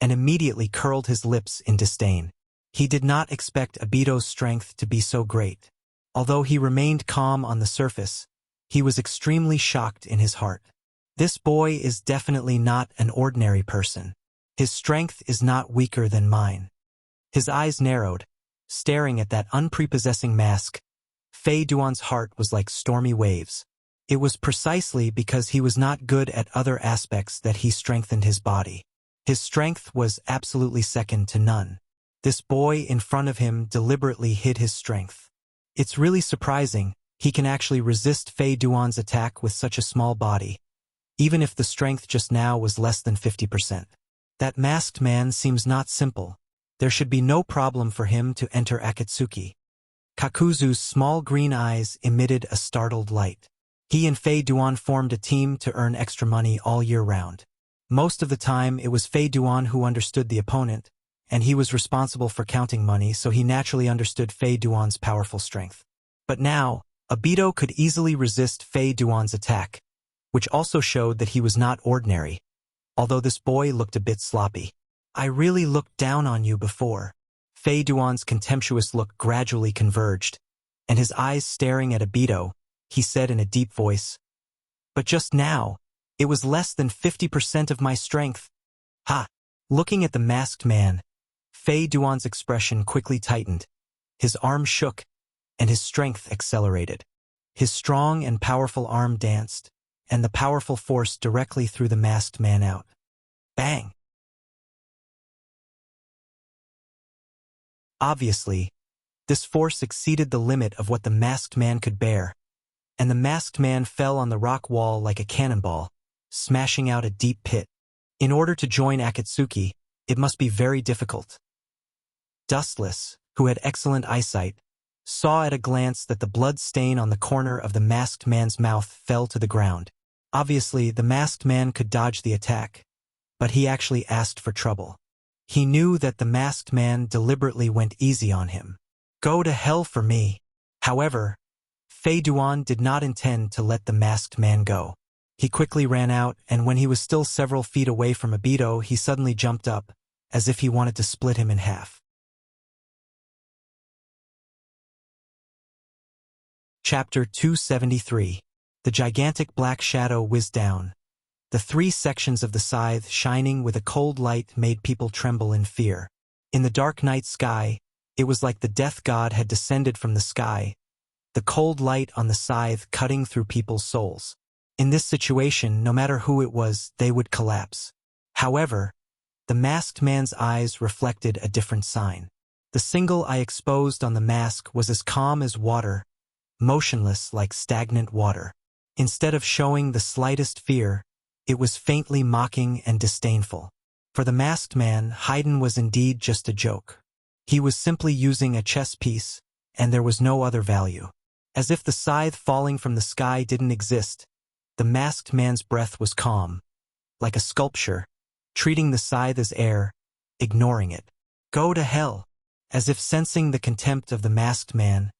Speaker 1: and immediately curled his lips in disdain. He did not expect Obito's strength to be so great. Although he remained calm on the surface, he was extremely shocked in his heart. This boy is definitely not an ordinary person. His strength is not weaker than mine. His eyes narrowed, staring at that unprepossessing mask. Fei Duan's heart was like stormy waves. It was precisely because he was not good at other aspects that he strengthened his body. His strength was absolutely second to none. This boy in front of him deliberately hid his strength. It's really surprising, he can actually resist Fei Duan's attack with such a small body, even if the strength just now was less than 50%. That masked man seems not simple. There should be no problem for him to enter Akatsuki. Kakuzu's small green eyes emitted a startled light. He and Fei Duan formed a team to earn extra money all year round. Most of the time it was Fei Duan who understood the opponent, and he was responsible for counting money, so he naturally understood Fei Duan's powerful strength. But now, Obito could easily resist Fei Duan's attack, which also showed that he was not ordinary, although this boy looked a bit sloppy. I really looked down on you before. Fei Duan's contemptuous look gradually converged, and his eyes staring at Obito, he said in a deep voice. But just now, it was less than 50% of my strength. Ha! Looking at the masked man, Fei Duan's expression quickly tightened. His arm shook, and his strength accelerated. His strong and powerful arm danced, and the powerful force directly threw the masked man out. Bang! Obviously, this force exceeded the limit of what the masked man could bear, and the masked man fell on the rock wall like a cannonball, smashing out a deep pit. In order to join Akatsuki, it must be very difficult. Dustless, who had excellent eyesight, saw at a glance that the blood stain on the corner of the masked man's mouth fell to the ground. Obviously, the masked man could dodge the attack, but he actually asked for trouble. He knew that the masked man deliberately went easy on him. Go to hell for me. However, Fei Duan did not intend to let the masked man go. He quickly ran out, and when he was still several feet away from Obito, he suddenly jumped up, as if he wanted to split him in half. Chapter 273. The gigantic black shadow whizzed down. The 3 sections of the scythe shining with a cold light made people tremble in fear. In the dark night sky, it was like the death god had descended from the sky, the cold light on the scythe cutting through people's souls. In this situation, no matter who it was, they would collapse. However, the masked man's eyes reflected a different sign. The single eye exposed on the mask was as calm as water, motionless like stagnant water. Instead of showing the slightest fear, it was faintly mocking and disdainful. For the masked man, Haydn was indeed just a joke. He was simply using a chess piece, and there was no other value. As if the scythe falling from the sky didn't exist, the masked man's breath was calm, like a sculpture, treating the scythe as air, ignoring it. Go to hell. As if sensing the contempt of the masked man,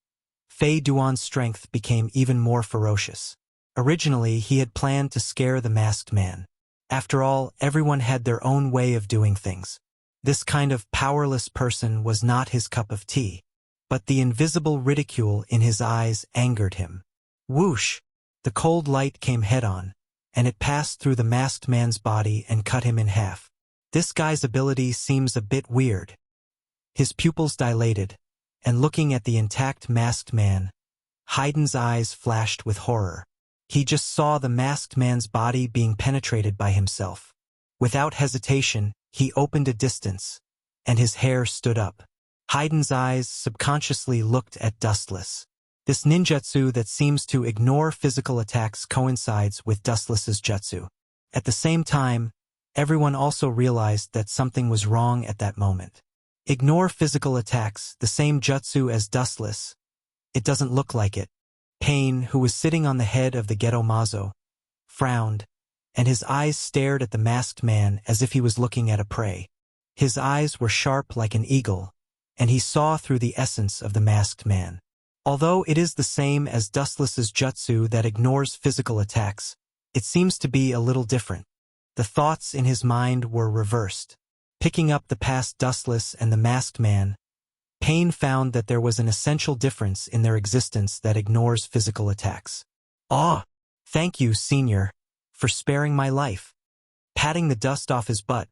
Speaker 1: Fei Duan's strength became even more ferocious. Originally, he had planned to scare the masked man. After all, everyone had their own way of doing things. This kind of powerless person was not his cup of tea. But the invisible ridicule in his eyes angered him. Whoosh! The cold light came head-on, and it passed through the masked man's body and cut him in half. This guy's ability seems a bit weird. His pupils dilated, and looking at the intact masked man, Haydn's eyes flashed with horror. He just saw the masked man's body being penetrated by himself. Without hesitation, he opened a distance, and his hair stood up. Haydn's eyes subconsciously looked at Dustless. This ninjutsu that seems to ignore physical attacks coincides with Dustless's jutsu. At the same time, everyone also realized that something was wrong at that moment. Ignore physical attacks, the same jutsu as Dustless. It doesn't look like it. Pain, who was sitting on the head of the ghetto mazo, frowned, and his eyes stared at the masked man as if he was looking at a prey. His eyes were sharp like an eagle, and he saw through the essence of the masked man. Although it is the same as Dustless's jutsu that ignores physical attacks, it seems to be a little different. The thoughts in his mind were reversed. Picking up the past Dustless and the masked man, Pain found that there was an essential difference in their existence that ignores physical attacks. "Ah, thank you, Senior, for sparing my life." Patting the dust off his butt,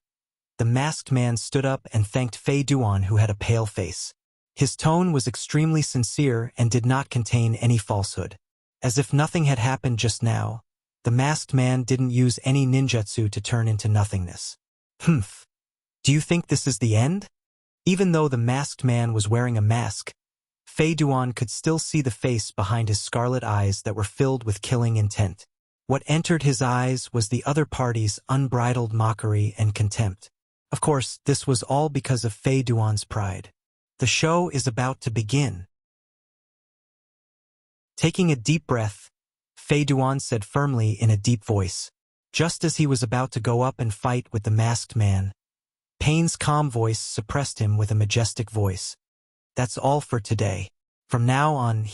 Speaker 1: the masked man stood up and thanked Fei Duan, who had a pale face. His tone was extremely sincere and did not contain any falsehood. As if nothing had happened just now, the masked man didn't use any ninjutsu to turn into nothingness. "Humph. Do you think this is the end?" Even though the masked man was wearing a mask, Fei Duan could still see the face behind his scarlet eyes that were filled with killing intent. What entered his eyes was the other party's unbridled mockery and contempt. Of course, this was all because of Fei Duan's pride. The show is about to begin. Taking a deep breath, Fei Duan said firmly in a deep voice, just as he was about to go up and fight with the masked man. Pain's calm voice suppressed him with a majestic voice. "That's all for today. From now on,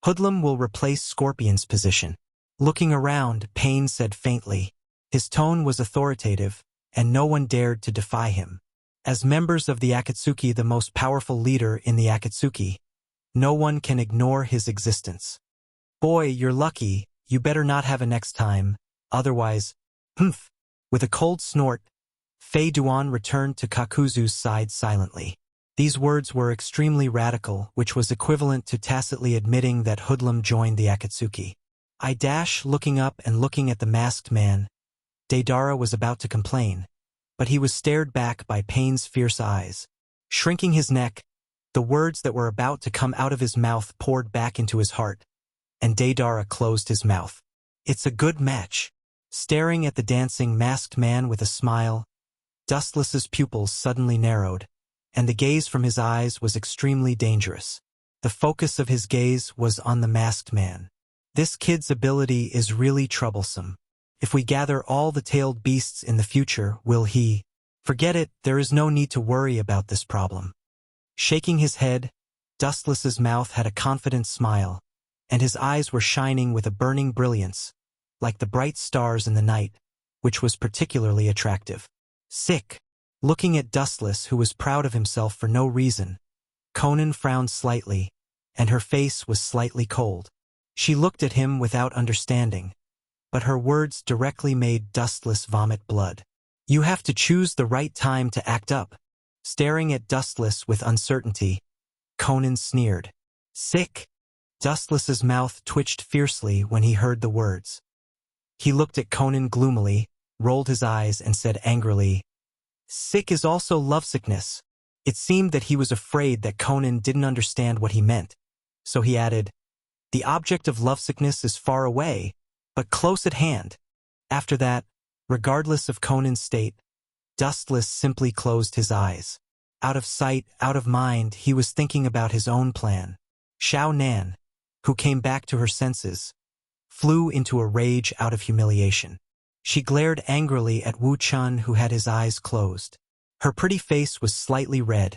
Speaker 1: Hoodlum will replace Scorpion's position." Looking around, Pain said faintly. His tone was authoritative, and no one dared to defy him. As members of the Akatsuki, the most powerful leader in the Akatsuki, no one can ignore his existence. "Boy, you're lucky. You better not have a next time. Otherwise, humph." With a cold snort, Fei Duan returned to Kakuzu's side silently. These words were extremely radical, which was equivalent to tacitly admitting that Hoodlum joined the Akatsuki. Looking up and looking at the masked man, Deidara was about to complain, but he was stared back by Pain's fierce eyes. Shrinking his neck, The words that were about to come out of his mouth poured back into his heart, and Daedara closed his mouth. It's a good match. Staring at the dancing masked man with a smile, Dustless's pupils suddenly narrowed, and the gaze from his eyes was extremely dangerous. The focus of his gaze was on the masked man. This kid's ability is really troublesome. If we gather all the tailed beasts in the future, will he? Forget it, there is no need to worry about this problem. Shaking his head, Dustless's mouth had a confident smile, and his eyes were shining with a burning brilliance, like the bright stars in the night, which was particularly attractive. Sick. Looking at Dustless, who was proud of himself for no reason, Conan frowned slightly, and her face was slightly cold. She looked at him without understanding, but her words directly made Dustless vomit blood. You have to choose the right time to act up. Staring at Dustless with uncertainty, Conan sneered. Sick. Dustless's mouth twitched fiercely when he heard the words. He looked at Conan gloomily, rolled his eyes, and said angrily, Sick is also lovesickness. It seemed that he was afraid that Conan didn't understand what he meant, so he added, The object of lovesickness is far away, but close at hand. After that, regardless of Conan's state, Dustless simply closed his eyes. Out of sight, out of mind, he was thinking about his own plan. Xiao Nan, who came back to her senses, flew into a rage out of humiliation. She glared angrily at Wu Chun, who had his eyes closed. Her pretty face was slightly red,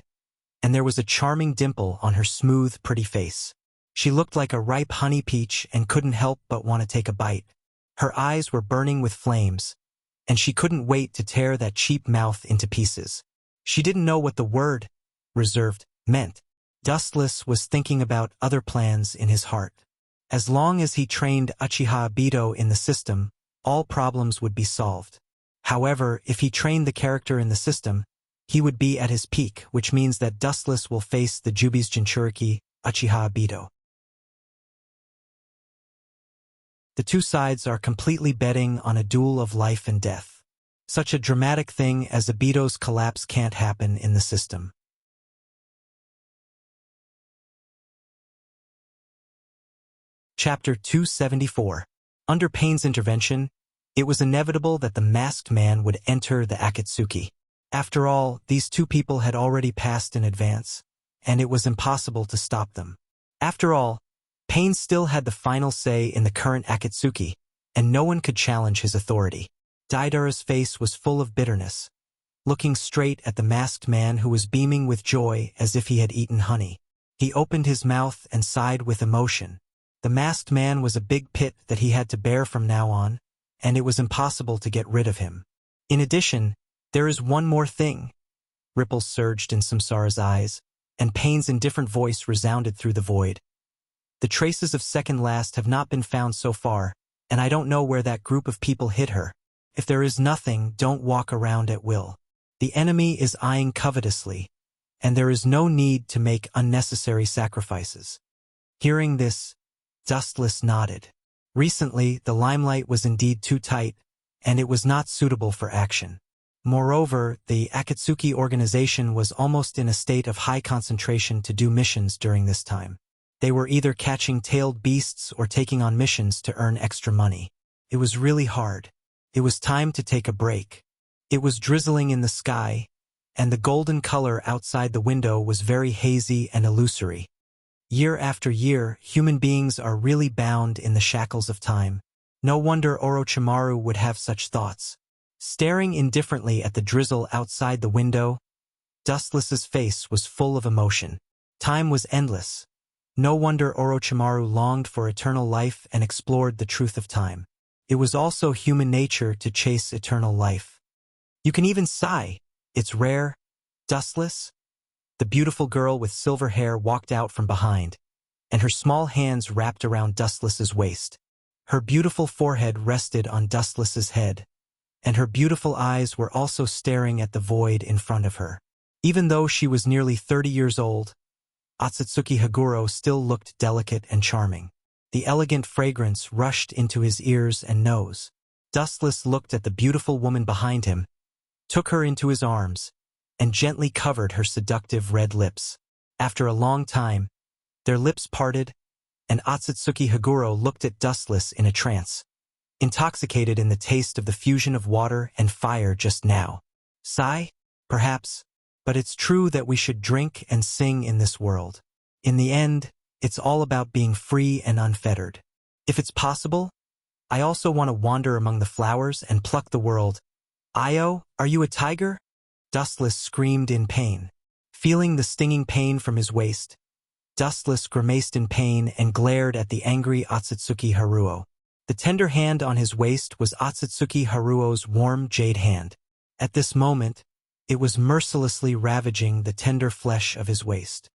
Speaker 1: and there was a charming dimple on her smooth, pretty face. She looked like a ripe honey peach and couldn't help but want to take a bite. Her eyes were burning with flames, and she couldn't wait to tear that cheap mouth into pieces. She didn't know what the word reserved meant. Dustless was thinking about other plans in his heart. As long as he trained Uchiha Obito in the system, all problems would be solved. However, if he trained the character in the system, he would be at his peak, which means that Dustless will face the Jubi's Jinchuriki, Uchiha Obito. The two sides are completely betting on a duel of life and death. Such a dramatic thing as Obito's collapse can't happen in the system. Chapter 274. Under Pain's intervention, it was inevitable that the masked man would enter the Akatsuki. After all, these two people had already passed in advance, and it was impossible to stop them. After all, Pain still had the final say in the current Akatsuki, and no one could challenge his authority. Daidara's face was full of bitterness, looking straight at the masked man who was beaming with joy as if he had eaten honey. He opened his mouth and sighed with emotion. The masked man was a big pit that he had to bear from now on, and it was impossible to get rid of him. In addition, there is one more thing. Ripples surged in Samsara's eyes, and Pain's indifferent voice resounded through the void. The traces of Second Last have not been found so far, and I don't know where that group of people hid her. If there is nothing, don't walk around at will. The enemy is eyeing covetously, and there is no need to make unnecessary sacrifices. Hearing this, Dustless nodded. Recently, the limelight was indeed too tight, and it was not suitable for action. Moreover, the Akatsuki organization was almost in a state of high concentration to do missions during this time. They were either catching tailed beasts or taking on missions to earn extra money. It was really hard. It was time to take a break. It was drizzling in the sky, and the golden color outside the window was very hazy and illusory. Year after year, human beings are really bound in the shackles of time. No wonder Orochimaru would have such thoughts. Staring indifferently at the drizzle outside the window, Dustless's face was full of emotion. Time was endless. No wonder Orochimaru longed for eternal life and explored the truth of time. It was also human nature to chase eternal life. You can even sigh. It's rare. Dustless? The beautiful girl with silver hair walked out from behind, and her small hands wrapped around Dustless's waist. Her beautiful forehead rested on Dustless's head, and her beautiful eyes were also staring at the void in front of her. Even though she was nearly 30 years old, Otsutsuki Haguro still looked delicate and charming. The elegant fragrance rushed into his ears and nose. Dustless looked at the beautiful woman behind him, took her into his arms, and gently covered her seductive red lips. After a long time, their lips parted, and Otsutsuki Haguro looked at Dustless in a trance, intoxicated in the taste of the fusion of water and fire just now. Sigh? Perhaps, but it's true that we should drink and sing in this world. In the end, it's all about being free and unfettered. If it's possible, I also want to wander among the flowers and pluck the world. Io, are you a tiger? Dustless screamed in pain. Feeling the stinging pain from his waist, Dustless grimaced in pain and glared at the angry Otsutsuki Haruo. The tender hand on his waist was Otsutsuki Haruo's warm jade hand. At this moment, it was mercilessly ravaging the tender flesh of his waist.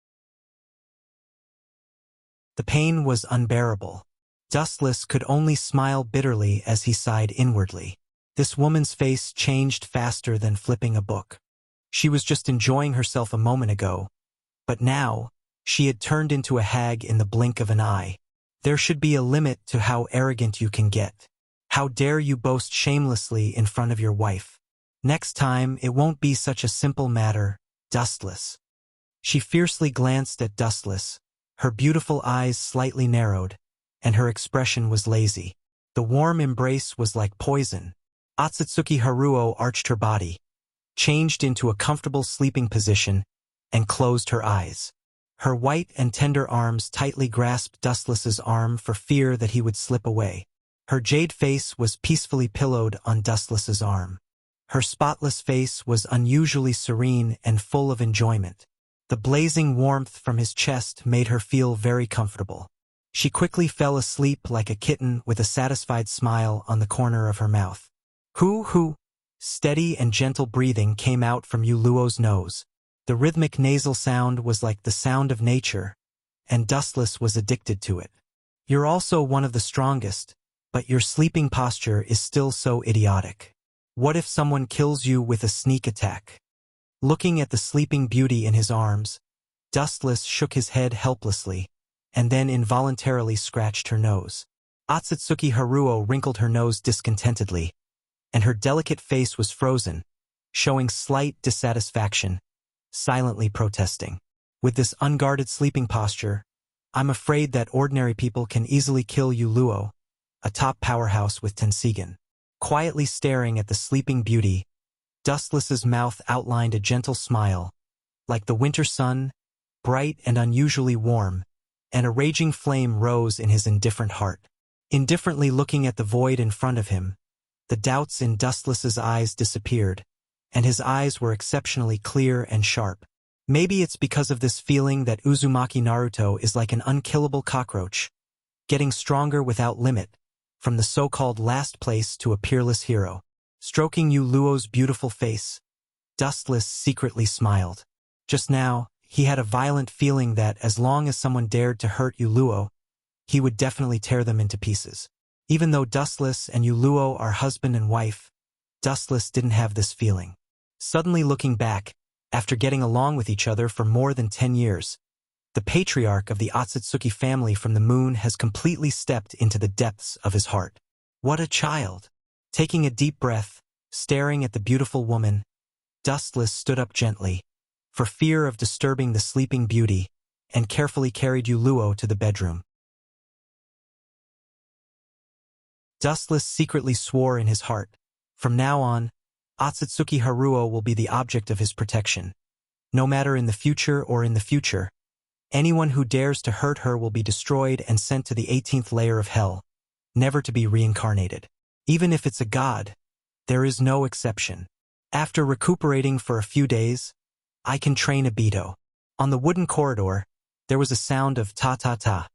Speaker 1: The pain was unbearable. Dustless could only smile bitterly as he sighed inwardly. This woman's face changed faster than flipping a book. She was just enjoying herself a moment ago, but now, she had turned into a hag in the blink of an eye. There should be a limit to how arrogant you can get. How dare you boast shamelessly in front of your wife? Next time, it won't be such a simple matter, Dustless. She fiercely glanced at Dustless, her beautiful eyes slightly narrowed, and her expression was lazy. The warm embrace was like poison. Otsutsuki Haruo arched her body, changed into a comfortable sleeping position, and closed her eyes. Her white and tender arms tightly grasped Dustless's arm for fear that he would slip away. Her jade face was peacefully pillowed on Dustless's arm. Her spotless face was unusually serene and full of enjoyment. The blazing warmth from his chest made her feel very comfortable. She quickly fell asleep like a kitten with a satisfied smile on the corner of her mouth. Hoo-hoo! Steady and gentle breathing came out from Yuluo's nose. The rhythmic nasal sound was like the sound of nature, and Dustless was addicted to it. You're also one of the strongest, but your sleeping posture is still so idiotic. What if someone kills you with a sneak attack? Looking at the sleeping beauty in his arms, Dustless shook his head helplessly, and then involuntarily scratched her nose. Otsutsuki Haruo wrinkled her nose discontentedly, and her delicate face was frozen, showing slight dissatisfaction, silently protesting. With this unguarded sleeping posture, I'm afraid that ordinary people can easily kill Yuluo, a top powerhouse with Tensigen. Quietly staring at the sleeping beauty, Dustless's mouth outlined a gentle smile, like the winter sun, bright and unusually warm, and a raging flame rose in his indifferent heart. Indifferently looking at the void in front of him, the doubts in Dustless's eyes disappeared, and his eyes were exceptionally clear and sharp. Maybe it's because of this feeling that Uzumaki Naruto is like an unkillable cockroach, getting stronger without limit, from the so-called last place to a peerless hero. Stroking Yuluo's beautiful face, Dustless secretly smiled. Just now, he had a violent feeling that as long as someone dared to hurt Yuluo, he would definitely tear them into pieces. Even though Dustless and Yuluo are husband and wife, Dustless didn't have this feeling. Suddenly looking back, after getting along with each other for more than 10 years, the patriarch of the Otsutsuki family from the moon has completely stepped into the depths of his heart. What a child! Taking a deep breath, staring at the beautiful woman, Dustless stood up gently, for fear of disturbing the sleeping beauty, and carefully carried Yuluo to the bedroom. Dustless secretly swore in his heart, from now on, Otsutsuki Haruo will be the object of his protection. No matter in the future or in the future, anyone who dares to hurt her will be destroyed and sent to the 18th layer of hell, never to be reincarnated. Even if it's a god, there is no exception. After recuperating for a few days, I can train a Beto. On the wooden corridor, there was a sound of ta-ta-ta.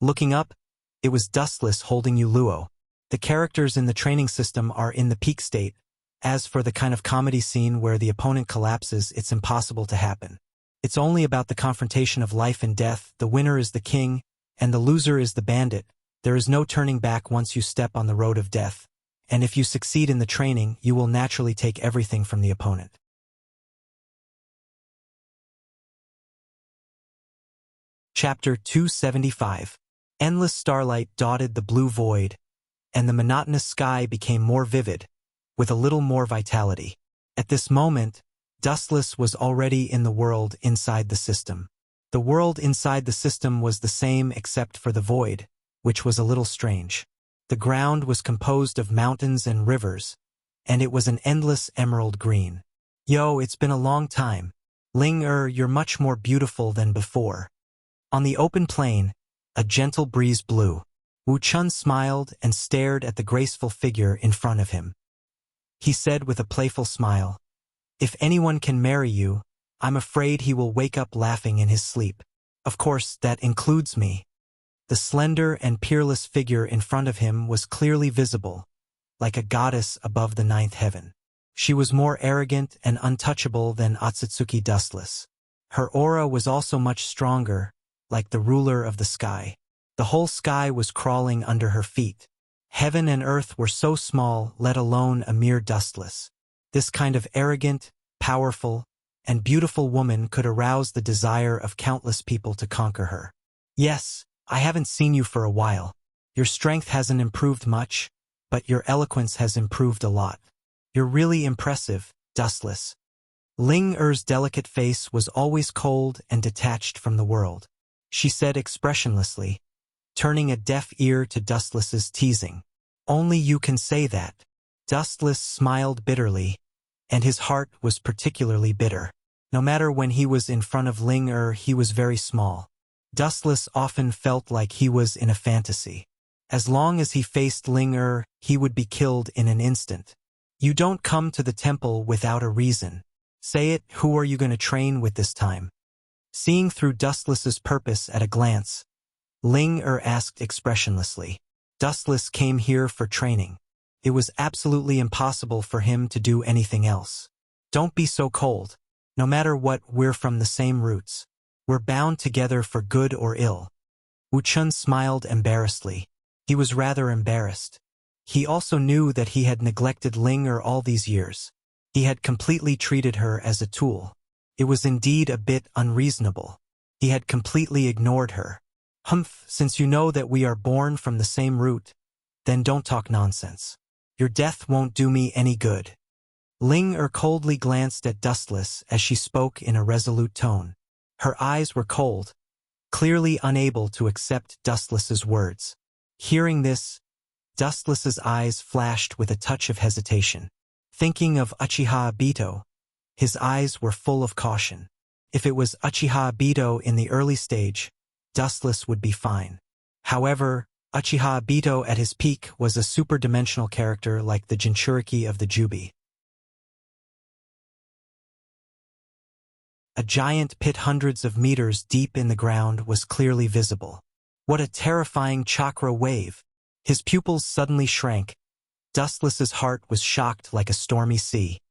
Speaker 1: Looking up, it was Dustless holding Yuluo. The characters in the training system are in the peak state. As for the kind of comedy scene where the opponent collapses, it's impossible to happen. It's only about the confrontation of life and death. The winner is the king, and the loser is the bandit. There is no turning back once you step on the road of death. And if you succeed in the training, you will naturally take everything from the opponent. Chapter 275. Endless starlight dotted the blue void, and the monotonous sky became more vivid, with a little more vitality. At this moment, Dustless was already in the world inside the system. The world inside the system was the same except for the void, which was a little strange. The ground was composed of mountains and rivers, and it was an endless emerald green. Yo, it's been a long time. Ling-Er, you're much more beautiful than before. On the open plain, a gentle breeze blew. Wu Chun smiled and stared at the graceful figure in front of him. He said with a playful smile, "If anyone can marry you, I'm afraid he will wake up laughing in his sleep. Of course, that includes me." The slender and peerless figure in front of him was clearly visible, like a goddess above the ninth heaven. She was more arrogant and untouchable than Otsutsuki Dustless. Her aura was also much stronger, like the ruler of the sky. The whole sky was crawling under her feet. Heaven and earth were so small, let alone a mere Dustless. This kind of arrogant, powerful, and beautiful woman could arouse the desire of countless people to conquer her. "Yes, I haven't seen you for a while. Your strength hasn't improved much, but your eloquence has improved a lot. You're really impressive, Dustless." Ling-Er's delicate face was always cold and detached from the world. She said expressionlessly, turning a deaf ear to Dustless's teasing. "Only you can say that." Dustless smiled bitterly, and his heart was particularly bitter. No matter when he was in front of Ling-Er, he was very small. Dustless often felt like he was in a fantasy. As long as he faced Ling-Er, he would be killed in an instant. "You don't come to the temple without a reason. Say it, who are you going to train with this time?" Seeing through Dustless's purpose at a glance, Ling-Er asked expressionlessly. Dustless came here for training. It was absolutely impossible for him to do anything else. "Don't be so cold. No matter what, we're from the same roots. We're bound together for good or ill." Wu Chun smiled embarrassedly. He was rather embarrassed. He also knew that he had neglected Ling-Er all these years. He had completely treated her as a tool. It was indeed a bit unreasonable. He had completely ignored her. "Humph, since you know that we are born from the same root, then don't talk nonsense. Your death won't do me any good." Ling-Er coldly glanced at Dustless as she spoke in a resolute tone. Her eyes were cold, clearly unable to accept Dustless's words. Hearing this, Dustless's eyes flashed with a touch of hesitation. Thinking of Uchiha Obito, his eyes were full of caution. If it was Uchiha Obito in the early stage, Dustless would be fine. However, Uchiha Obito at his peak was a super-dimensional character like the Jinchuriki of the Jubi. A giant pit hundreds of meters deep in the ground was clearly visible. What a terrifying chakra wave! His pupils suddenly shrank. Dustless's heart was shocked like a stormy sea.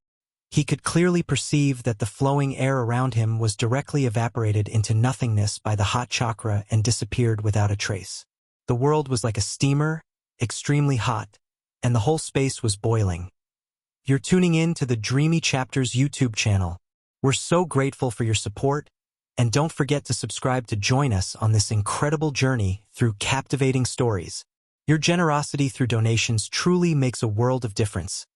Speaker 1: He could clearly perceive that the flowing air around him was directly evaporated into nothingness by the hot chakra and disappeared without a trace. The world was like a steamer, extremely hot, and the whole space was boiling. You're tuning in to the Dreamy Chapters YouTube channel. We're so grateful for your support, and don't forget to subscribe to join us on this incredible journey through captivating stories. Your generosity through donations truly makes a world of difference,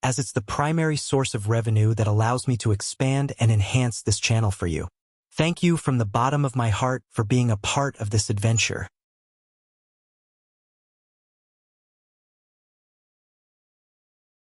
Speaker 1: as it's the primary source of revenue that allows me to expand and enhance this channel for you. Thank you from the bottom of my heart for being a part of this adventure.